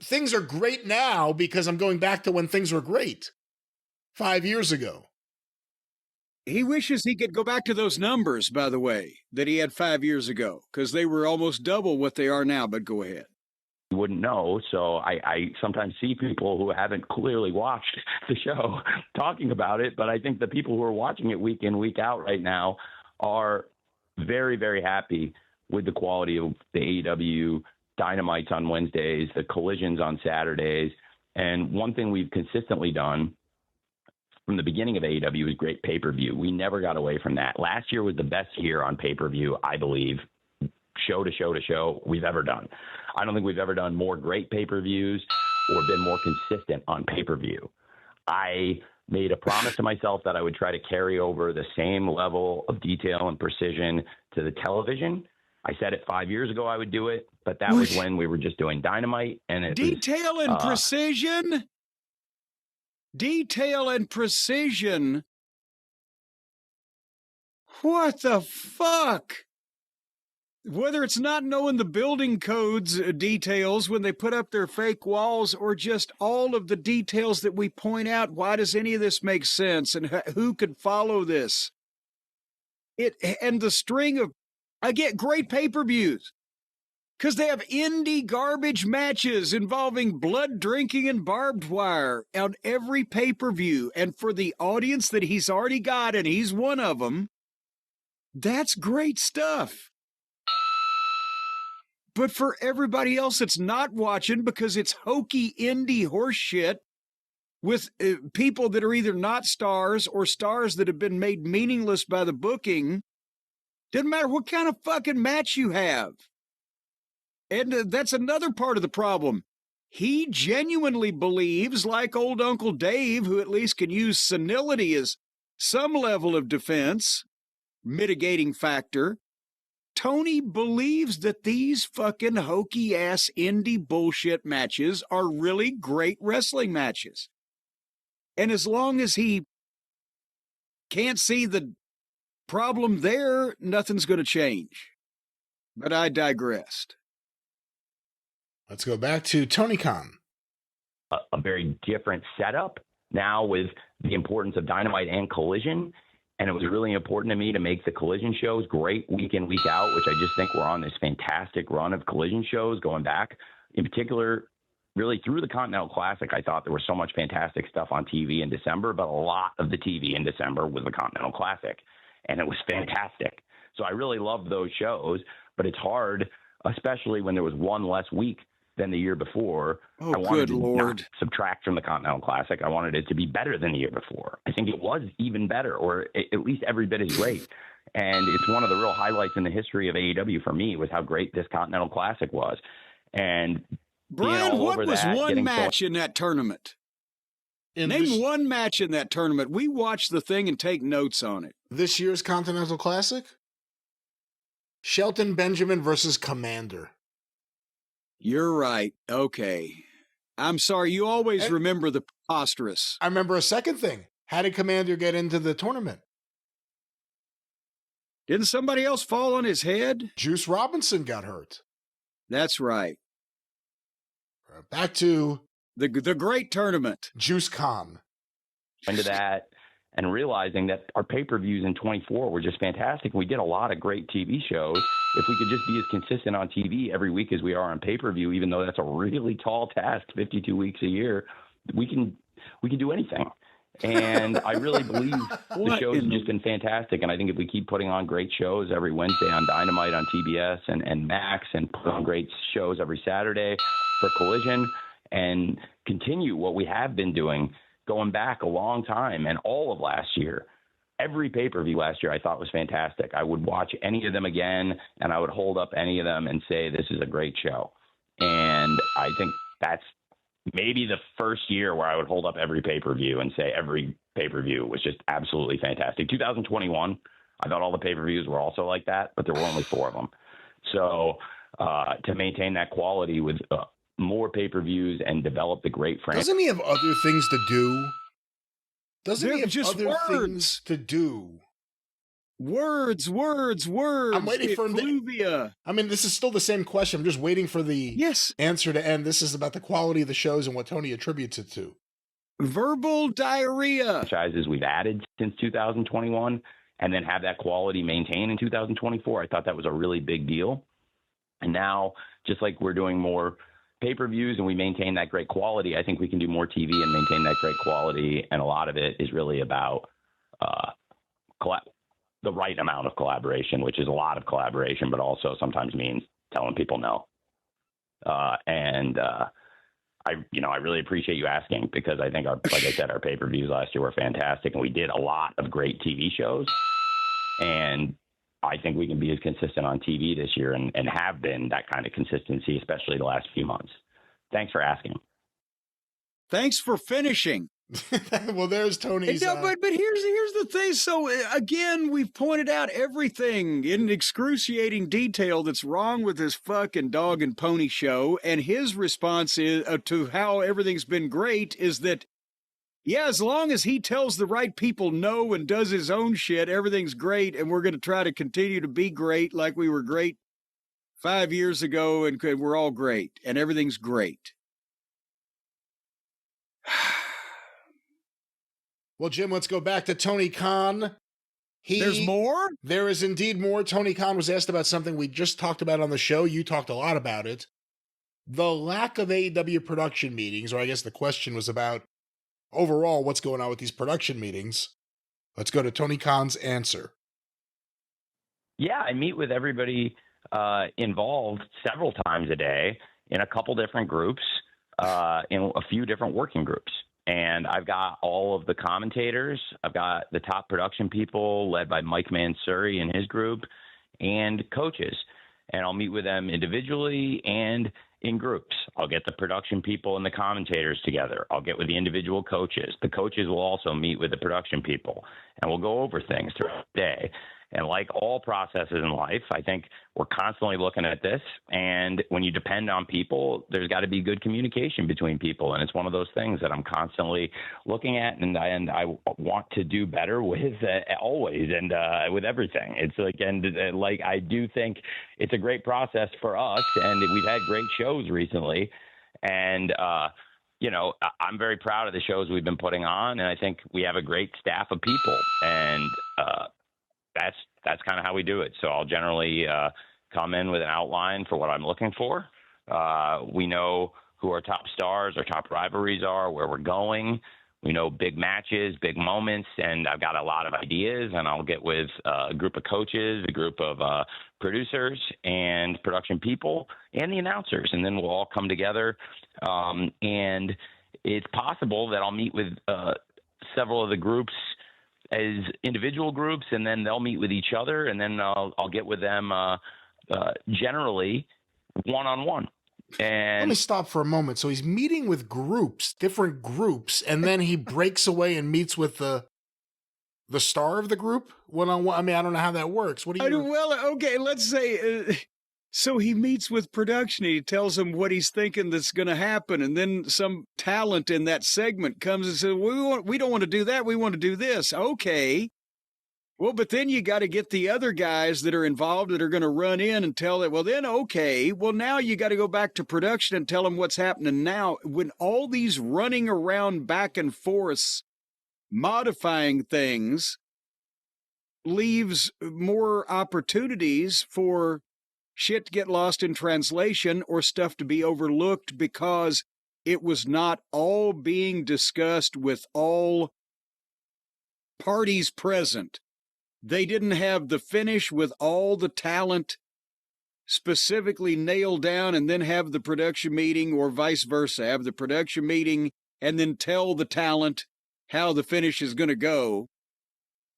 things are great now because I'm going back to when things were great 5 years ago. He wishes he could go back to those numbers, by the way, that he had 5 years ago, because they were almost double what they are now. But go ahead. You wouldn't know. So I sometimes see people who haven't clearly watched the show talking about it. But I think the people who are watching it week in, week out right now are very, very happy with the quality of the AEW Dynamites on Wednesdays, the Collisions on Saturdays. And one thing we've consistently done from the beginning of AEW is great pay-per-view. We never got away from that. Last year was the best year on pay-per-view, I believe, show to show to show we've ever done. I don't think we've ever done more great pay-per-views or been more consistent on pay-per-view. I made a promise to myself that I would try to carry over the same level of detail and precision to the television. I said it 5 years ago I would do it, but that was when we were just doing Dynamite. And Detail and precision? Detail and precision? What the fuck? Whether it's not knowing the building codes details when they put up their fake walls, or just all of the details that we point out, why does any of this make sense, and who could follow this? And the string of, I get great pay-per-views because they have indie garbage matches involving blood drinking and barbed wire on every pay-per-view. And for the audience that he's already got, and he's one of them, that's great stuff. But for everybody else that's not watching because it's hokey indie horse shit with people that are either not stars or stars that have been made meaningless by the booking, doesn't matter what kind of fucking match you have. And that's another part of the problem. He genuinely believes, like old Uncle Dave, who at least can use senility as some level of defense, mitigating factor. Tony believes that these fucking hokey-ass indie bullshit matches are really great wrestling matches. And as long as he can't see the problem there, nothing's going to change. But I digressed. Let's go back to Tony Khan. A very different setup now with the importance of Dynamite and Collision. And it was really important to me to make the Collision shows great week in, week out, which I just think we're on this fantastic run of Collision shows going back. In particular, really through the Continental Classic, I thought there was so much fantastic stuff on TV in December, but a lot of the TV in December was the Continental Classic, and it was fantastic. So I really loved those shows, but it's hard, especially when there was one less week than the year before. Oh, I wanted good to Lord. not subtract from the Continental Classic. I wanted it to be better than the year before. I think it was even better, or at least every bit as great. And it's one of the real highlights in the history of AEW for me was how great this Continental Classic was. And Brian, what was one match in that tournament? Name one match in that tournament. We watch the thing and take notes on it. This year's Continental Classic? Shelton Benjamin versus Commander. You're right. Okay. I'm sorry. You always remember the preposterous. I remember a second thing. How did Commander get into the tournament? Didn't somebody else fall on his head? Juice Robinson got hurt. That's right. Back to the great tournament. Juice Khan. Into that and realizing that our pay-per-views in 24 were just fantastic. We did a lot of great TV shows. If we could just be as consistent on TV every week as we are on pay-per-view, even though that's a really tall task, 52 weeks a year, we can do anything. And I really believe the shows have just been fantastic. And I think if we keep putting on great shows every Wednesday on Dynamite, on TBS and Max, and put on great shows every Saturday for Collision, and continue what we have been doing going back a long time and all of last year. Every pay-per-view last year I thought was fantastic. I would watch any of them again, and I would hold up any of them and say, this is a great show. And I think that's maybe the first year where I would hold up every pay-per-view and say every pay-per-view was just absolutely fantastic. 2021, I thought all the pay-per-views were also like that, but there were only 4 of them. So to maintain that quality with more pay-per-views and develop the great franchise. Doesn't he have other things to do? Doesn't They're he have just other words. things to do? Words. I'm waiting for him to... I mean, this is still the same question. I'm just waiting for the answer to end. This is about the quality of the shows and what Tony attributes it to. Verbal diarrhea. Franchises we've added since 2021 and then have that quality maintained in 2024. I thought that was a really big deal. And now, just like we're doing more pay-per-views and we maintain that great quality, I think we can do more TV and maintain that great quality. And a lot of it is really about the right amount of collaboration, which is a lot of collaboration, but also sometimes means telling people no. I really appreciate you asking, because I think like I said, our pay-per-views last year were fantastic, and we did a lot of great TV shows. And I think we can be as consistent on TV this year and have been that kind of consistency, especially the last few months. Thanks for asking. Thanks for finishing. Well, there's Tony's. But here's the thing. So again, we've pointed out everything in excruciating detail that's wrong with this fucking dog and pony show, and his response is to how everything's been great is that, yeah, as long as he tells the right people no and does his own shit, everything's great, and we're going to try to continue to be great like we were great 5 years ago, and we're all great, and everything's great. Well, Jim, let's go back to Tony Khan. There's more? There is indeed more. Tony Khan was asked about something we just talked about on the show. You talked a lot about it. The lack of AEW production meetings, or I guess the question was about overall what's going on with these production meetings. Let's go to Tony Khan's answer. Yeah, I meet with everybody involved several times a day in a couple different groups, in a few different working groups. And I've got all of the commentators. I've got the top production people led by Mike Mansuri and his group, and coaches. and I'll meet with them individually and in groups. I'll get the production people and the commentators together. I'll get with the individual coaches. The coaches will also meet with the production people, and we'll go over things throughout the day. And like all processes in life, I think we're constantly looking at this. And when you depend on people, there's got to be good communication between people. And it's one of those things that I'm constantly looking at, and I want to do better with always and with everything. It's like, and like, I do think it's a great process for us, and we've had great shows recently. And, you know, I'm very proud of the shows we've been putting on, and I think we have a great staff of people. And, that's kind of how we do it. So I'll generally come in with an outline for what I'm looking for. We know who our top stars, our top rivalries are, where we're going. We know big matches, big moments, and I've got a lot of ideas, and I'll get with a group of coaches, a group of producers and production people, and the announcers, and then we'll all come together. And it's possible that I'll meet with several of the groups as individual groups, and then they'll meet with each other, and then I'll get with them generally one-on-one. And let me stop for a moment. So he's meeting with groups, different groups, and then he breaks away and meets with the star of the group one-on-one. I mean, I don't know how that works. What do you? Well, okay, let's say. So he meets with production. He tells them what he's thinking that's going to happen, and then some talent in that segment comes and says, "We don't want to do that. We want to do this." Okay. Well, but then you got to get the other guys that are involved that are going to run in and tell it. Well, then, okay. Well, now you got to go back to production and tell them what's happening now. When all these running around back and forth, modifying things, leaves more opportunities for shit to get lost in translation or stuff to be overlooked because it was not all being discussed with all parties present. They didn't have the finish with all the talent specifically nailed down and then have the production meeting, or vice versa. Have the production meeting and then tell the talent how the finish is going to go.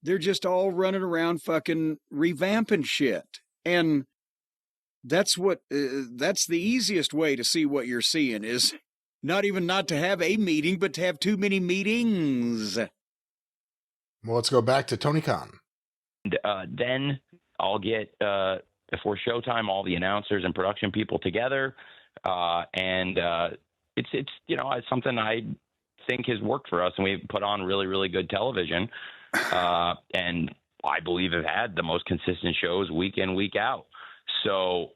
They're just all running around fucking revamping shit. And that's the easiest way to see what you're seeing, is not even not to have a meeting, but to have too many meetings. Well, let's go back to Tony Khan. And then I'll get, before showtime, all the announcers and production people together. And it's you know, it's something I think has worked for us, and we've put on really, really good television. And I believe have had the most consistent shows week in, week out. So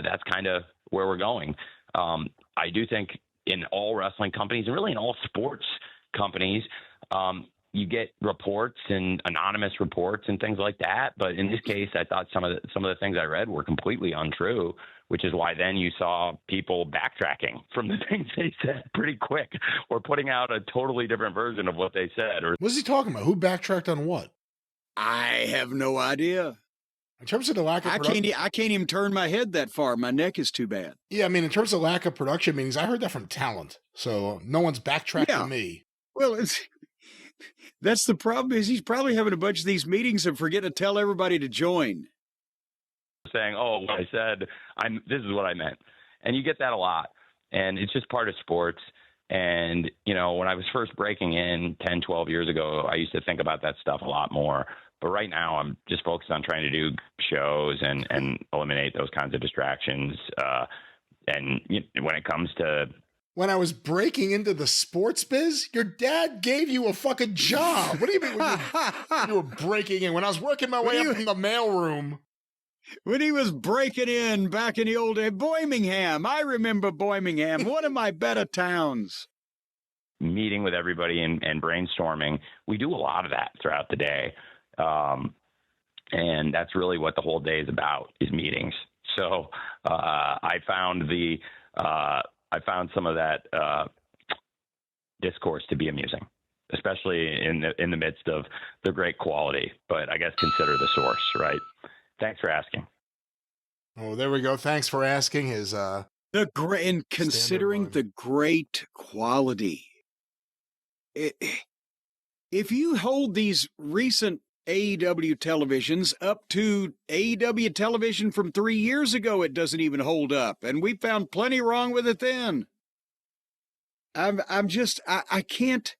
that's kind of where we're going. I do think in all wrestling companies, and really in all sports companies, you get reports and anonymous reports and things like that. But in this case, I thought some of the things I read were completely untrue, which is why then you saw people backtracking from the things they said pretty quick, or putting out a totally different version of what they said. Or what's he talking about? Who backtracked on what? I have no idea. In terms of the lack of production, I can't even turn my head that far. My neck is too bad. Yeah, I mean, in terms of lack of production meetings, I heard that from talent. So no one's backtracking me. Well, that's the problem, is he's probably having a bunch of these meetings and forgetting to tell everybody to join. Saying, "Oh, what I said, this is what I meant." And you get that a lot. And it's just part of sports. And, you know, when I was first breaking in 10, 12 years ago, I used to think about that stuff a lot more. But right now, I'm just focused on trying to do shows and eliminate those kinds of distractions. And when it comes to... When I was breaking into the sports biz, your dad gave you a fucking job. What do you mean when you were breaking in? When I was working my way up from the mailroom. When he was breaking in back in the old day, Birmingham. I remember Birmingham, one of my better towns. Meeting with everybody and brainstorming. We do a lot of that throughout the day. And that's really what the whole day is about, is meetings. So I found some of that discourse to be amusing, especially in the midst of the great quality. But I guess consider the source, right? Thanks for asking. Oh, there we go. Thanks for asking. Considering the great quality. If you hold these recent AEW televisions up to AEW television from 3 years ago. It doesn't even hold up. And we found plenty wrong with it then. I can't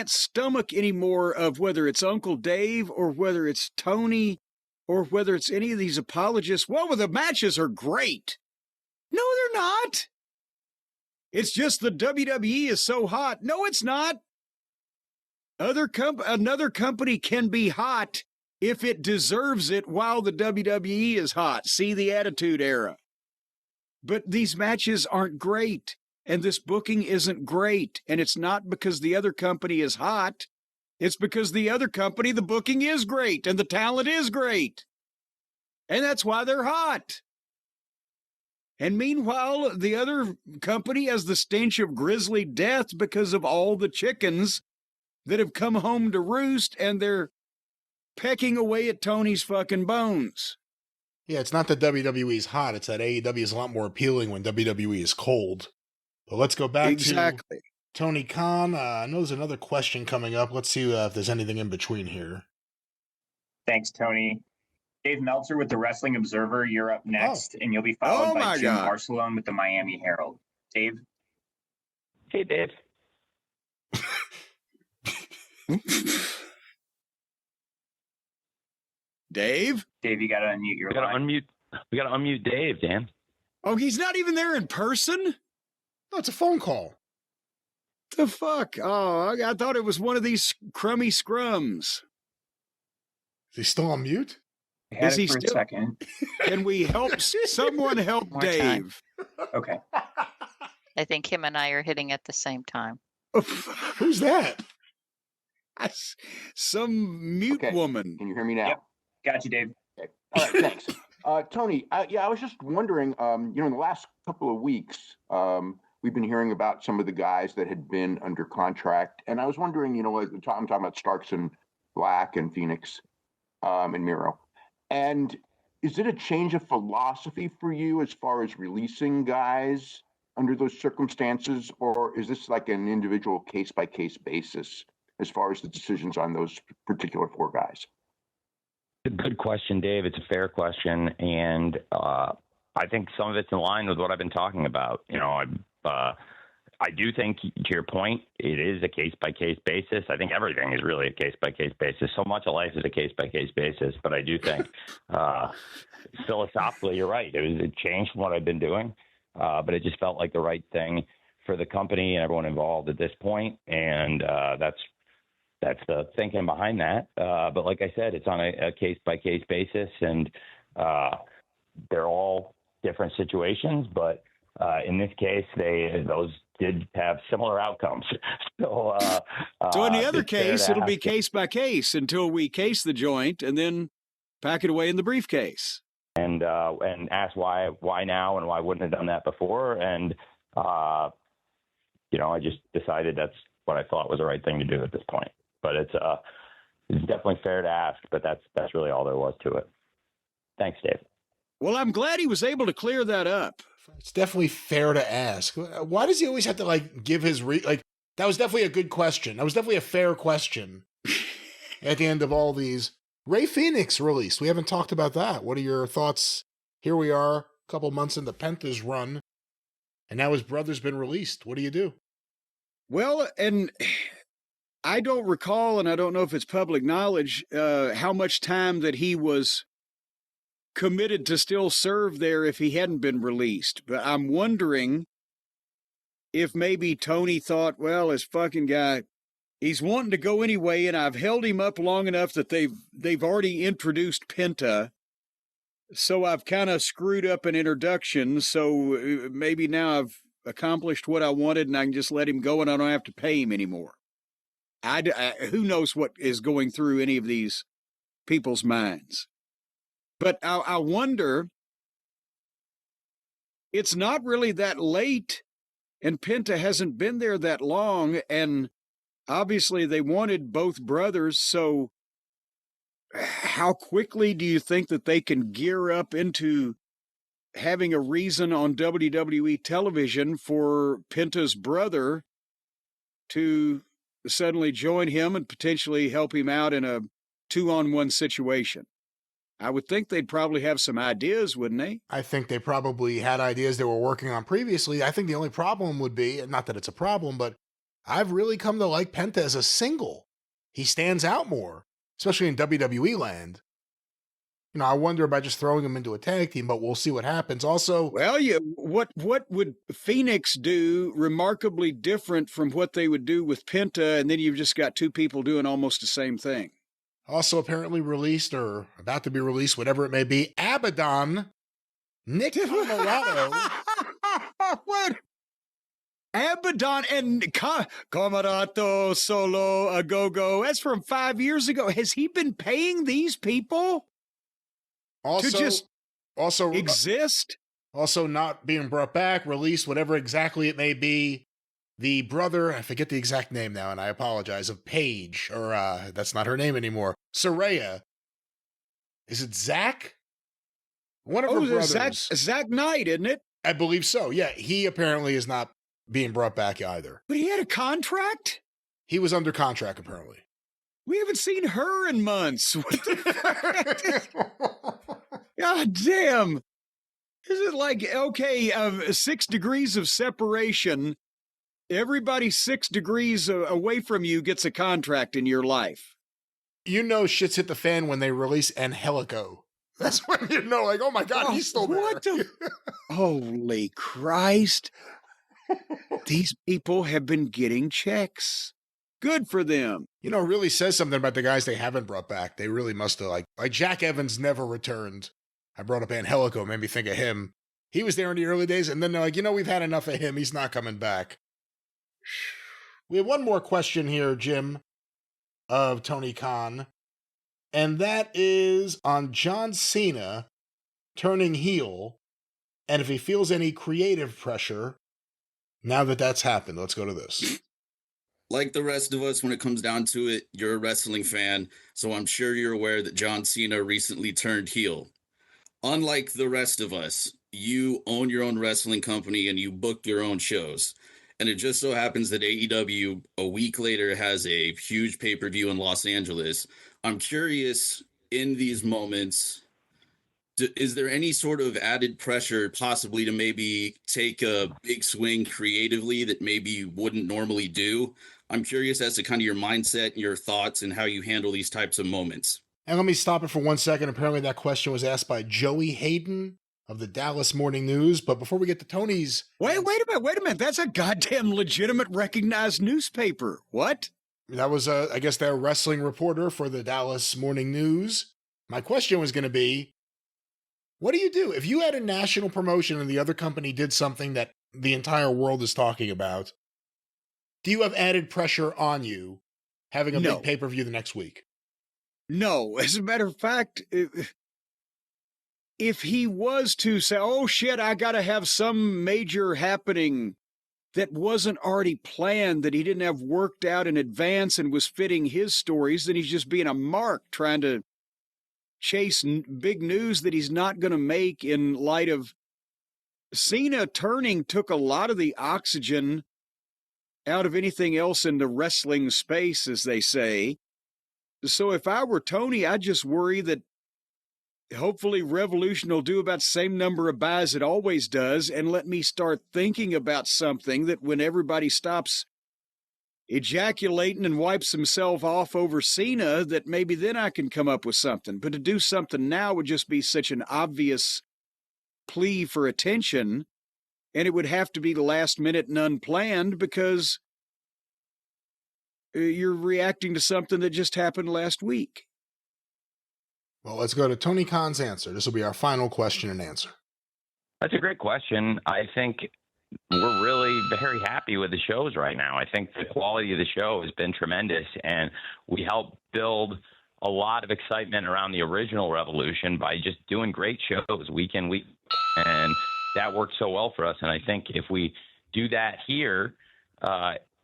stomach any more of whether it's Uncle Dave or whether it's Tony or whether it's any of these apologists. Well, the matches are great. No, they're not. It's just the WWE is so hot. No, it's not. Another company can be hot if it deserves it while the WWE is hot. See the Attitude Era. But these matches aren't great, and this booking isn't great, and it's not because the other company is hot. It's because the other company, the booking is great, and the talent is great. And that's why they're hot. And meanwhile, the other company has the stench of grisly death because of all the chickens that have come home to roost, and they're pecking away at Tony's fucking bones. Yeah, it's not that WWE's hot. It's that AEW is a lot more appealing when WWE is cold. But let's go back to Tony Khan. I know there's another question coming up. Let's see if there's anything in between here. Thanks, Tony. Dave Meltzer with the Wrestling Observer. You're up next, and you'll be followed by Jim Barcelone with the Miami Herald. Dave? Hey, Dave. Dave? Dave, you got to unmute your line. We got to unmute Dave, Dan. Oh, he's not even there in person? No, it's a phone call. The fuck? Oh, I thought it was one of these crummy scrums. Is he still on mute? Is he still? A second. Can we help? Someone help Dave. Okay. I think him and I are hitting at the same time. Who's that? Some mute woman. Can you hear me now? Yep. Got you, Dave. Okay. All right, thanks. Tony, I was just wondering, in the last couple of weeks, we've been hearing about some of the guys that had been under contract. And I was wondering, I'm talking about Starks and Black and Phoenix and Miro. And is it a change of philosophy for you as far as releasing guys under those circumstances? Or is this like an individual case-by-case basis as far as the decisions on those particular 4 guys? Good question, Dave. It's a fair question. And I think some of it's in line with what I've been talking about. I do think, to your point, it is a case-by-case basis. I think everything is really a case-by-case basis. So much of life is a case-by-case basis. But I do think philosophically, you're right. It changed from what I've been doing. But it just felt like the right thing for the company and everyone involved at this point. And that's the thinking behind that. But like I said, it's on a case-by-case basis. And they're all different situations. But in this case, those did have similar outcomes. So in the other case, it'll be case by case until we case the joint and then pack it away in the briefcase. And ask why now and why wouldn't have done that before. And I just decided that's what I thought was the right thing to do at this point. But it's definitely fair to ask. But that's really all there was to it. Thanks, Dave. Well, I'm glad he was able to clear that up. It's definitely fair to ask. Why does he always have to give his that was definitely a good question. That was definitely a fair question. At the end of all these, Ray Phoenix released. We haven't talked about that. What are your thoughts? Here we are, a couple months into Penta's run, and now his brother's been released. What do you do? Well, and I don't recall, and I don't know if it's public knowledge, how much time that he was committed to still serve there if he hadn't been released. But I'm wondering if maybe Tony thought, well, this fucking guy, he's wanting to go anyway, and I've held him up long enough that they've already introduced Penta, so I've kind of screwed up an introduction, so maybe now I've accomplished what I wanted, and I can just let him go, and I don't have to pay him anymore. Who knows what is going through any of these people's minds. But I wonder, it's not really that late, and Penta hasn't been there that long, and obviously they wanted both brothers, so how quickly do you think that they can gear up into having a reason on WWE television for Penta's brother to suddenly join him and potentially help him out in a 2-on-1 situation? I would think they'd probably have some ideas, wouldn't they? I think they probably had ideas they were working on previously. I think the only problem would be, not that it's a problem, but I've really come to like Penta as a single. He stands out more, especially in WWE land. You know, I wonder about just throwing him into a tag team, but we'll see what happens. Also, well, what would Phoenix do remarkably different from what they would do with Penta, and then you've just got two people doing almost the same thing? Also apparently released or about to be released, whatever it may be, Abaddon, Nick Comoroto. What? Abaddon and Comoroto Solo a Go-Go. That's from 5 years ago. Has he been paying these people to just exist? Also not being brought back, released, whatever exactly it may be. The brother, I forget the exact name now, and I apologize, of Paige, or that's not her name anymore. Saraya. Is it Zach? One of her brothers. Zach Knight, isn't it? I believe so. Yeah, he apparently is not being brought back either. But he had a contract? He was under contract, apparently. We haven't seen her in months. What the God damn. Is it like, okay, 6 degrees of separation, everybody 6 degrees away from you gets a contract in your life? You know shit's hit the fan when they release Angelico. That's when you know, like, oh my God, he's still there. What the? Holy Christ. These people have been getting checks. Good for them. You know, it really says something about the guys they haven't brought back. They really must have, like Jack Evans never returned. I brought up Angelico, made me think of him. He was there in the early days, and then they're like, you know, we've had enough of him. He's not coming back. We have one more question here, Jim, of Tony Khan, and that is on John Cena turning heel, and if he feels any creative pressure now that that's happened. Let's go to this. Like the rest of us, when it comes down to it, you're a wrestling fan, so I'm sure you're aware that John Cena recently turned heel. Unlike the rest of us, you own your own wrestling company and you book your own shows. And it just so happens that AEW a week later has a huge pay-per-view in Los Angeles. I'm curious, in these moments, is there any sort of added pressure possibly to maybe take a big swing creatively that maybe you wouldn't normally do? I'm curious as to kind of your mindset, your thoughts, and how you handle these types of moments. And let me stop it for 1 second. Apparently that question was asked by Joey Hayden of the Dallas Morning News. But before we get to Tony's... Wait a minute. That's a goddamn legitimate recognized newspaper. What? That was, I guess, their wrestling reporter for the Dallas Morning News. My question was going to be, what do you do? If you had a national promotion and the other company did something that the entire world is talking about, do you have added pressure on you having a big pay-per-view the next week? No. As a matter of fact, if he was to say, oh shit, I got to have some major happening that wasn't already planned, that he didn't have worked out in advance and was fitting his stories, then he's just being a mark trying to chase big news that he's not going to make in light of Cena turning took a lot of the oxygen out of anything else in the wrestling space, as they say. So if I were Tony, I'd just worry that hopefully Revolution will do about the same number of buys it always does and let me start thinking about something that when everybody stops ejaculating and wipes himself off over Cena, that maybe then I can come up with something. But to do something now would just be such an obvious plea for attention, and it would have to be the last minute and unplanned because you're reacting to something that just happened last week. Well, let's go to Tony Khan's answer. This will be our final question and answer. That's a great question. I think we're really very happy with the shows right now. I think the quality of the show has been tremendous, and we helped build a lot of excitement around the original Revolution by just doing great shows week in, week, and that worked so well for us. And I think if we do that here,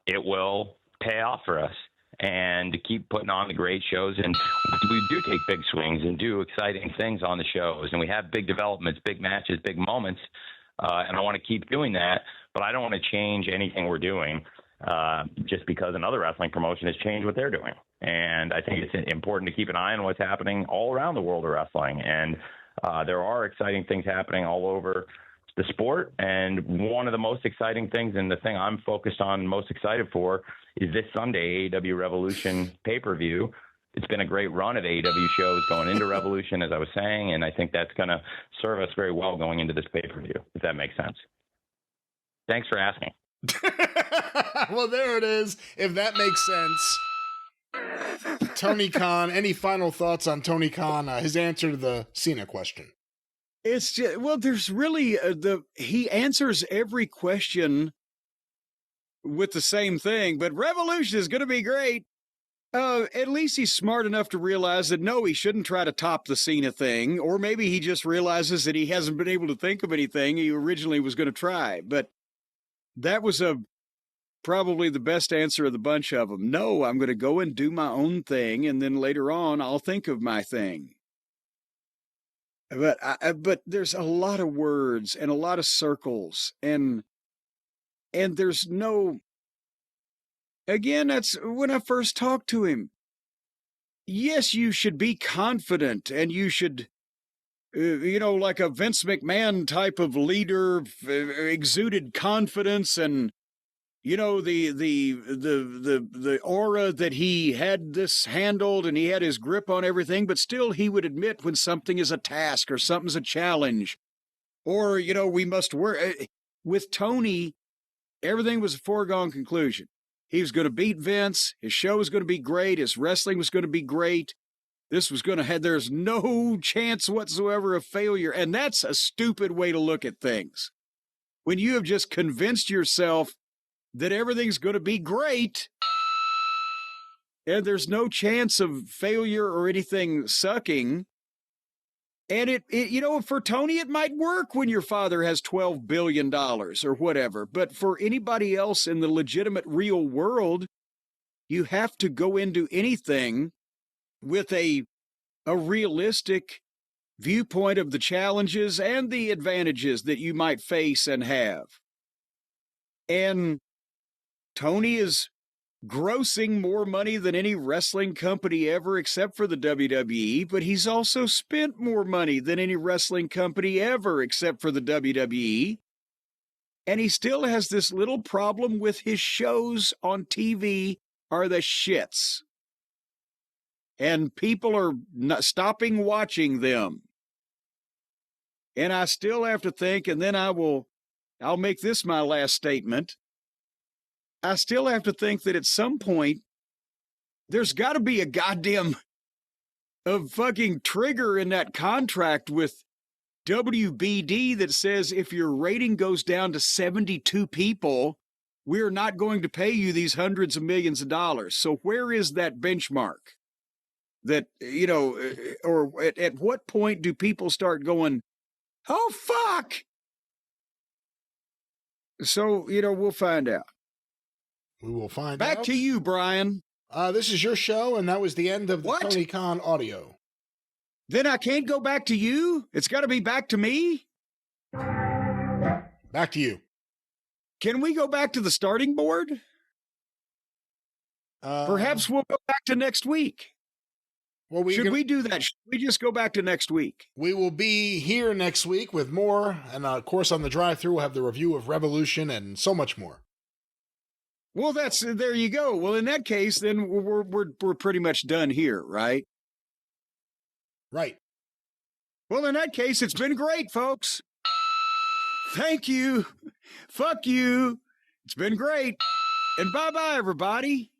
it will pay off for us and to keep putting on the great shows. And we do take big swings and do exciting things on the shows, and we have big developments, big matches, big moments. And I want to keep doing that, but I don't want to change anything we're doing. just because another wrestling promotion has changed what they're doing. And I think it's important to keep an eye on what's happening all around the world of wrestling. And there are exciting things happening all over the sport. And one of the most exciting things, and the thing I'm focused on, most excited for, is this Sunday AEW Revolution pay-per-view. It's been a great run of AEW shows going into Revolution, as I was saying, and I think that's going to serve us very well going into this pay-per-view, if that makes sense. Thanks for asking. Well, there it is. If that makes sense. Tony Khan, any final thoughts on Tony Khan, his answer to the Cena question? It's just, well, there's really he answers every question with the same thing, but Revolution is going to be great. At least he's smart enough to realize that, no, he shouldn't try to top the Cena thing, or maybe he just realizes that he hasn't been able to think of anything he originally was going to try. But that was probably the best answer of the bunch of them. No, I'm going to go and do my own thing, and then later on I'll think of my thing. But there's a lot of words and a lot of circles, and there's no. Again, that's when I first talked to him. Yes, you should be confident, and you should, like a Vince McMahon type of leader, exuded confidence, and the aura that he had this handled, and he had his grip on everything. But still, he would admit when something is a task or something's a challenge, or we must work. With Tony, everything was a foregone conclusion. He was going to beat Vince. His show was going to be great. His wrestling was going to be great. This was going to have, there's no chance whatsoever of failure. And that's a stupid way to look at things. When you have just convinced yourself that everything's going to be great and there's no chance of failure or anything sucking. And for Tony, it might work when your father has $12 billion or whatever. But for anybody else in the legitimate real world, you have to go into anything with a realistic viewpoint of the challenges and the advantages that you might face and have. And Tony is grossing more money than any wrestling company ever, except for the WWE, but he's also spent more money than any wrestling company ever, except for the WWE. And he still has this little problem with his shows on TV are the shits. And people are not stopping watching them. And I still have to think, and then I'll make this my last statement. I still have to think that at some point, there's got to be a goddamn fucking trigger in that contract with WBD that says if your rating goes down to 72 people, we're not going to pay you these hundreds of millions of dollars. So where is that benchmark? That, or at what point do people start going, oh, fuck? So, we'll find out. We will find out. Back to you, Brian. This is your show, and that was the end of the Tony Khan audio. Then I can't go back to you? It's got to be back to me? Back to you. Can we go back to the starting board? Perhaps we'll go back to next week. Well, Should we do that? Should we just go back to next week? We will be here next week with more. And, of course, on the drive-thru, we'll have the review of Revolution and so much more. Well, there you go. Well, in that case, then we're pretty much done here, right? Right. Well, in that case, it's been great, folks. Thank you. Fuck you. It's been great. And bye-bye, everybody.